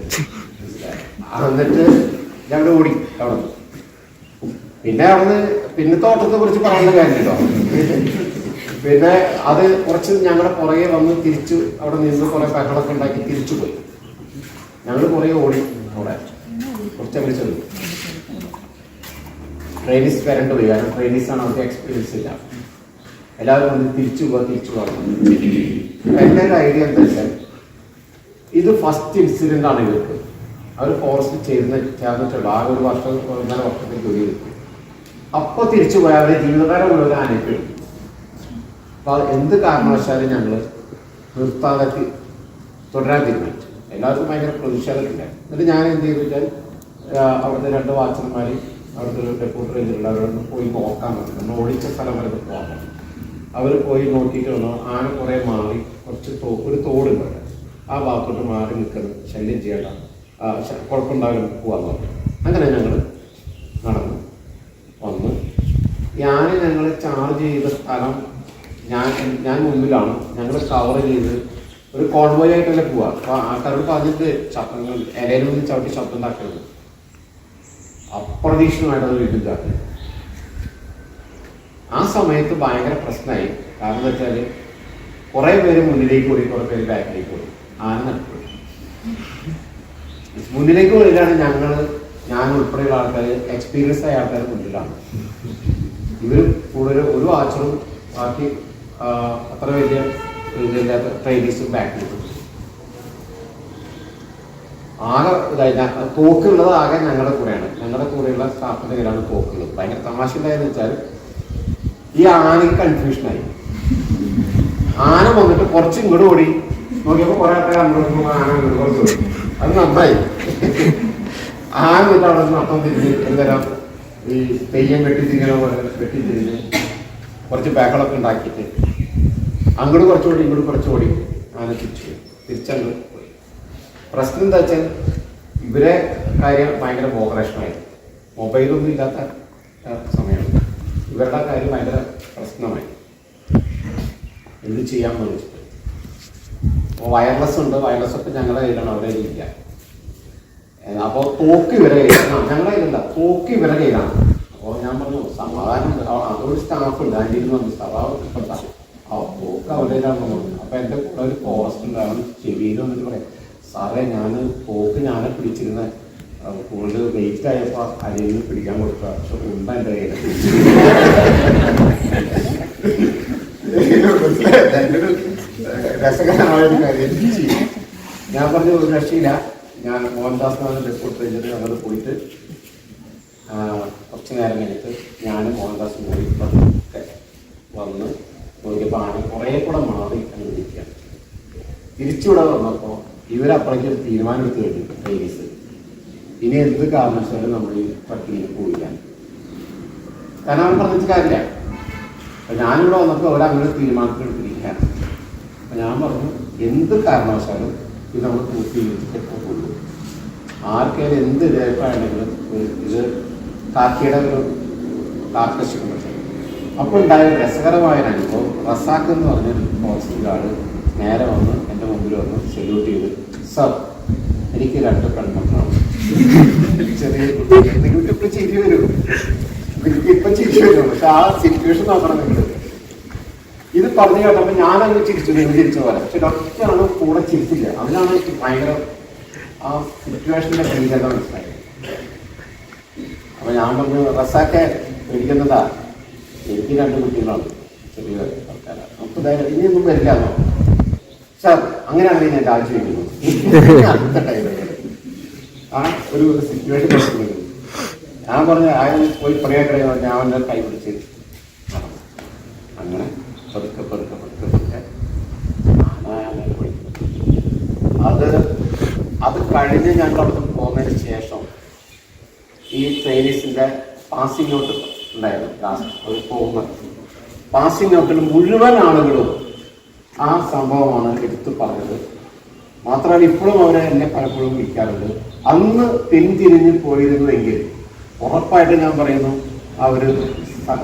എന്നിട്ട് ഞങ്ങൾ ഓടി അവിടെ നിന്ന്. പിന്നെ അവിടുന്ന് പിന്നെ തോട്ടത്തെ കുറിച്ച് പറയുന്ന കാര്യമില്ലോ. പിന്നെ അത് കുറച്ച് ഞങ്ങളുടെ പുറകെ വന്ന് തിരിച്ചു അവിടെ നിന്ന് കുറെ ബഹളമൊക്കെ ഉണ്ടാക്കി തിരിച്ചു പോയി. ഞങ്ങൾ പുറകെ ഓടി അവിടെ കുറച്ചങ്ങനെ ചെന്നു. ട്രെയിനിസ് വരേണ്ടി പോയി, കാരണം ട്രെയിനീസാണ് അവർക്ക് എക്സ്പീരിയൻസ് ഇല്ല. എല്ലാവരും വന്ന് തിരിച്ചു പോകാം. എൻ്റെ ഒരു ഐഡിയ എന്താ വെച്ചാൽ, ഇത് ഫസ്റ്റ് ഇൻസിഡന്റ് ആണ് ഇവർക്ക്. അവർ ഫോറസ്റ്റ് ചേർന്നിട്ടുള്ള ആ ഒരു വർഷം 1.5 വർഷത്തിൽ ജോലി ചെയ്തു. അപ്പൊ തിരിച്ചു പോയാൽ അവരെ ജീവിതകാലം മുഴുവൻ അനുഭവിക്കും. അപ്പൊ എന്ത് കാരണവശാലും ഞങ്ങൾ നിർത്താതെ തുടരാൻ തീരുമാനിച്ചു. എല്ലാവർക്കും ഭയങ്കര പ്രതിഷേധമുണ്ടായി. എന്നിട്ട് ഞാൻ എന്ത് ചെയ്തു വെച്ചാൽ, അവിടുത്തെ 2 വാച്ചർമാർ, അവിടുത്തെ ഒരു ഡെപ്യൂട്ടി റേഞ്ചറുള്ള അവരൊന്ന് പോയി നോക്കാൻ പറ്റും. നമ്മൾ ഓടിച്ച സ്ഥലം വരെ പോകാൻ പറ്റും. അവർ പോയി നോക്കിയിട്ട് വന്നു. ആന കുറെ മാറി കുറച്ച് ഒരു തോടുണ്ട്, ആ ഭാഗത്തോട്ട് മാറി നിൽക്കുന്നത്, ശല്യം ചെയ്യണ്ട, കുഴപ്പമുണ്ടാവില്ല, പോകാൻ പറഞ്ഞു. അങ്ങനെ ഞങ്ങൾ നടന്നു വന്ന് ഈ ആന ഞങ്ങൾ ചാർജ് ചെയ്ത സ്ഥലം ഞാൻ മുമ്പിലാണ്. ഞങ്ങൾ കവർ ചെയ്ത് ഒരു കോൺവോയ് ആയിട്ടല്ലേ പോവാ. അപ്പൊ ആൾക്കാരോട് പറഞ്ഞിട്ട് ശബ്ദങ്ങൾ ഇലയിൽ നിന്ന് ചവിട്ടി ശബ്ദം ഉണ്ടാക്കരുത്. അപ്രതീക്ഷിതമായിട്ടത് വീട്ടിൽ ചാക്കി. ആ സമയത്ത് ഭയങ്കര പ്രശ്നമായി. കാരണം എന്താ വെച്ചാൽ കുറെ പേര് മുന്നിലേക്ക് ഓടി, കുറെ പേര് ബാക്കിലേക്ക് ഓടി. ആന നട്ടു മുന്നിലേക്ക് ഓടിയിട്ടാണ് ഞാൻ ഉൾപ്പെടെയുള്ള ആൾക്കാർ, എക്സ്പീരിയൻസ് ആയ ആൾക്കാർ മുന്നിലാണ്. ഇവർ കൂടുതൽ ഒരു വാച്ചറും ബാക്കി അത്ര വലിയ ഇതില്ലാത്ത ട്രെയിനീസും ബാക്കിലും. ആകെ തോക്കുള്ളത് ആകെ ഞങ്ങളുടെ കൂടെയാണ്. ഞങ്ങളുടെ കൂടെയുള്ള സ്റ്റാഫിന്റെ കയ്യിലാണ് തോക്കുള്ളത്. ഭയങ്കര തമാശ ഉണ്ടായെന്ന് വെച്ചാൽ, ഈ ആനയ്ക്ക് കൺഫ്യൂഷനായി. ആന വന്നിട്ട് കുറച്ച് ഇങ്ങോട്ട് ഓടി നോക്കിയപ്പോൾ കുറെ ആൾക്കാർ അങ്ങോട്ട് ആന കുറച്ച് ഓടി. അത് നന്നായി. ആന എന്നിട്ട് അവിടെ നട്ടം തിരിഞ്ഞ് എന്തരം ഈ തെയ്യം വെട്ടിത്തിരിഞ്ഞ പോലെ വെട്ടിത്തിരിഞ്ഞ് കുറച്ച് ബാക്കളൊക്കെ ഉണ്ടാക്കിയിട്ട് അങ്ങോട്ട് കുറച്ചുകൂടി ഇങ്ങോട്ട് കുറച്ചുകൂടി ആന തിരിച്ചങ്ങ് പോയി. പ്രശ്നം എന്താ വെച്ചാൽ, ഇവരെ കാര്യം ഭയങ്കര ഓപ്പറേഷനായി. മൊബൈലൊന്നും ഇല്ലാത്ത സമയമാണ്. ഇവരുടെ കാര്യം ഭയങ്കര പ്രശ്നമായി. എന്ത് ചെയ്യാമെന്ന് വെച്ചിട്ട് അപ്പോൾ വയർലെസ് ഉണ്ട്. വയർലെസ് ഒക്കെ ഞങ്ങളുടെ കയ്യിലാണ്, അവരുടെ കയ്യിലില്ല. അപ്പോൾ തോക്ക് ഇവരെ കയ്യിലാണ്, ഞങ്ങളുടെ കയ്യിലല്ല, തോക്ക് ഇവരുടെ കയ്യിലാണ്. അപ്പോൾ ഞാൻ പറഞ്ഞു സമാധാനം, അതൊരു സ്റ്റാഫ് ഉണ്ട്, അതിൻ്റെ ഇരുന്ന് സ്വഭാവപ്പെട്ട തോക്ക് അവരുടെ കയ്യിലാണെന്ന് പറഞ്ഞു. അപ്പോൾ എൻ്റെ കൂടെ ഒരു ഫോറസ്റ്റ് ഉണ്ട്, അവൻ ചെവിയിൽ വന്നിട്ട് പറയാം, സാറേ ഞാൻ തോക്ക് ഞാനെ പിടിച്ചിരുന്ന കൂടുതൽ വെയിറ്റ് ആയപ്പോൾ അരിയിൽ നിന്ന് പിടിക്കാൻ കൊടുക്കുക, പക്ഷെ ഉണ്ട എൻ്റെ കയ്യിൽ. രസകരമായ ഒരു കാര്യം ഞാൻ പറഞ്ഞു, ഒരു രക്ഷയില്ല. ഞാൻ മോഹൻദാസ് റിപ്പോർട്ട് കഴിഞ്ഞിട്ട് ഞങ്ങൾ പോയിട്ട് കുറച്ച് നേരം കഴിഞ്ഞിട്ട് ഞാനും മോഹൻദാസും പോയി ഒക്കെ വന്ന് നോക്കിയപ്പോൾ ആന കുറേ കൂടെ മാറി അനുവദിക്കുകയാണ്. തിരിച്ചിവിടെ വന്നപ്പോൾ ഇവരപ്പുറേക്ക് ഒരു തീരുമാനം എടുത്ത് കഴിഞ്ഞു ട്രെയിനീസ്, ഇനി എന്ത് കാരണവശാലും നമ്മൾ ഈ പട്ടിയിൽ പോയില്ല. കാരണം അവൻ പറഞ്ഞിട്ട് കാര്യമില്ല. അപ്പം ഞാനിവിടെ വന്നപ്പോൾ അവരങ്ങനെ തീരുമാനത്തിൽ എടുത്തിരിക്കുകയാണ്. അപ്പം ഞാൻ പറഞ്ഞു, എന്ത് കാരണവശാലും ഇത് നമ്മൾ പൂർത്തീകരിച്ചിട്ടേ പോകുള്ളൂ. ആർക്കെങ്കിലും എന്ത് ഇതേപ്പാണെങ്കിലും ഇത് കാക്കിയുടെ ഒരു കാർക്കശുണ്ട്. അപ്പോൾ ഉണ്ടായ രസകരമായ ഒരു അനുഭവം, റസാഖ് എന്ന് പറഞ്ഞൊരു ഫോറസ്റ്റ് ഗാർഡ് നേരെ വന്ന് എൻ്റെ മുമ്പിൽ വന്ന് സല്യൂട്ട് ചെയ്ത്, സർ എനിക്ക് 2 പെൺമക്കളാണ്. ചെറിയ നിങ്ങൾക്ക് ഇപ്പം ചിരി വരും, എനിക്ക് ഇപ്പം ചിരി വരും. പക്ഷെ ആ സിറ്റുവേഷൻ നോക്കണം നിങ്ങൾ. ഇത് പറഞ്ഞു കേട്ടപ്പോൾ ഞാനങ്ങ് ചിരിച്ചു, നിങ്ങൾ ചിരിച്ച പോലെ. പക്ഷെ ഡോക്ടറാണ് കൂടെ ചിരിച്ചില്ല. അതിനാണ് ഭയങ്കര ആ സിറ്റുവേഷൻ്റെ ഭീകരത മനസ്സിലായത്. അപ്പൊ ഞാൻ പറഞ്ഞു, റസാക്കെ പേടിക്കുന്നതാ, എനിക്ക് 2 കുട്ടികളാണ്, ചെറിയ ആൾക്കാരാണ്, നമുക്ക് ഇനിയൊന്നും വരില്ലാന്നോ? സാർ അങ്ങനെയാണ് ഞാൻ രാജ്യം വയ്ക്കുന്നത്. അടുത്ത ടൈമിൽ ആ ഒരു സിറ്റുവേഷൻ നോക്കുന്നത്. ഞാൻ പറഞ്ഞു, അയാൾ പോയി പറയാൻ കഴിയുമ്പോൾ ഞാൻ അവൻ്റെ കൈ പിടിച്ച് അങ്ങനെ പതുക്കെ അത് കഴിഞ്ഞ് ഞങ്ങൾ അവിടെ പോകുന്നതിന് ശേഷം ഈ ട്രെയിനീസിൻ്റെ പാസിംഗ് ഔട്ട് ഉണ്ടായിരുന്നു. ലാസ്റ്റ് അവർ പോകുന്നത് പാസിംഗ് ഔട്ടിൽ മുഴുവൻ ആളുകളും ആ സംഭവമാണ് എടുത്തു പറഞ്ഞത്. മാത്രമല്ല ഇപ്പോഴും അവരെ എന്നെ പലപ്പോഴും വിളിക്കാറുണ്ട്. അന്ന് പിന്തിരിഞ്ഞ് പോയിരുന്നുവെങ്കിൽ ഉറപ്പായിട്ട് ഞാൻ പറയുന്നു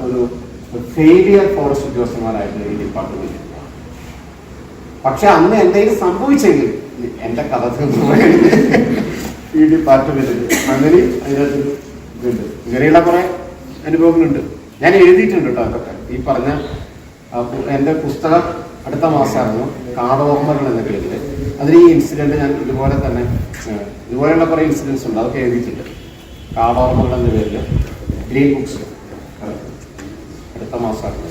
ഒരു ഫെയിലിയർ ഫോറസ്റ്റ് ഉദ്യോഗസ്ഥന്മാരായിട്ട് ഈ ഡിപ്പാർട്ട്മെന്റ്. പക്ഷെ അന്ന് എന്തെങ്കിലും സംഭവിച്ചെങ്കിൽ എൻ്റെ കഥ ഈ ഡിപ്പാർട്ട്മെന്റിൽ അങ്ങനെ അതിനകത്തൊരു ഇതുണ്ട്. ഇങ്ങനെയുള്ള കുറെ അനുഭവങ്ങളുണ്ട്. ഞാൻ എഴുതിയിട്ടുണ്ട് കേട്ടോ അതൊക്കെ. ഈ പറഞ്ഞ എൻ്റെ പുസ്തകം അടുത്ത മാസമായിരുന്നു, കാടോർമ്മകൾ എന്ന പേരിൽ. അതിൽ ഈ ഇൻസിഡന്റ് ഞാൻ ഇതുപോലെയുള്ള കുറെ ഇൻസിഡൻസ് ഉണ്ട്, അതൊക്കെ എഴുതിയിട്ടുണ്ട്. കാടോർമ്മകൾ എന്ന പേരിൽ ഗ്രീൻ ബുക്സ് അടുത്ത മാസമായിരുന്നു.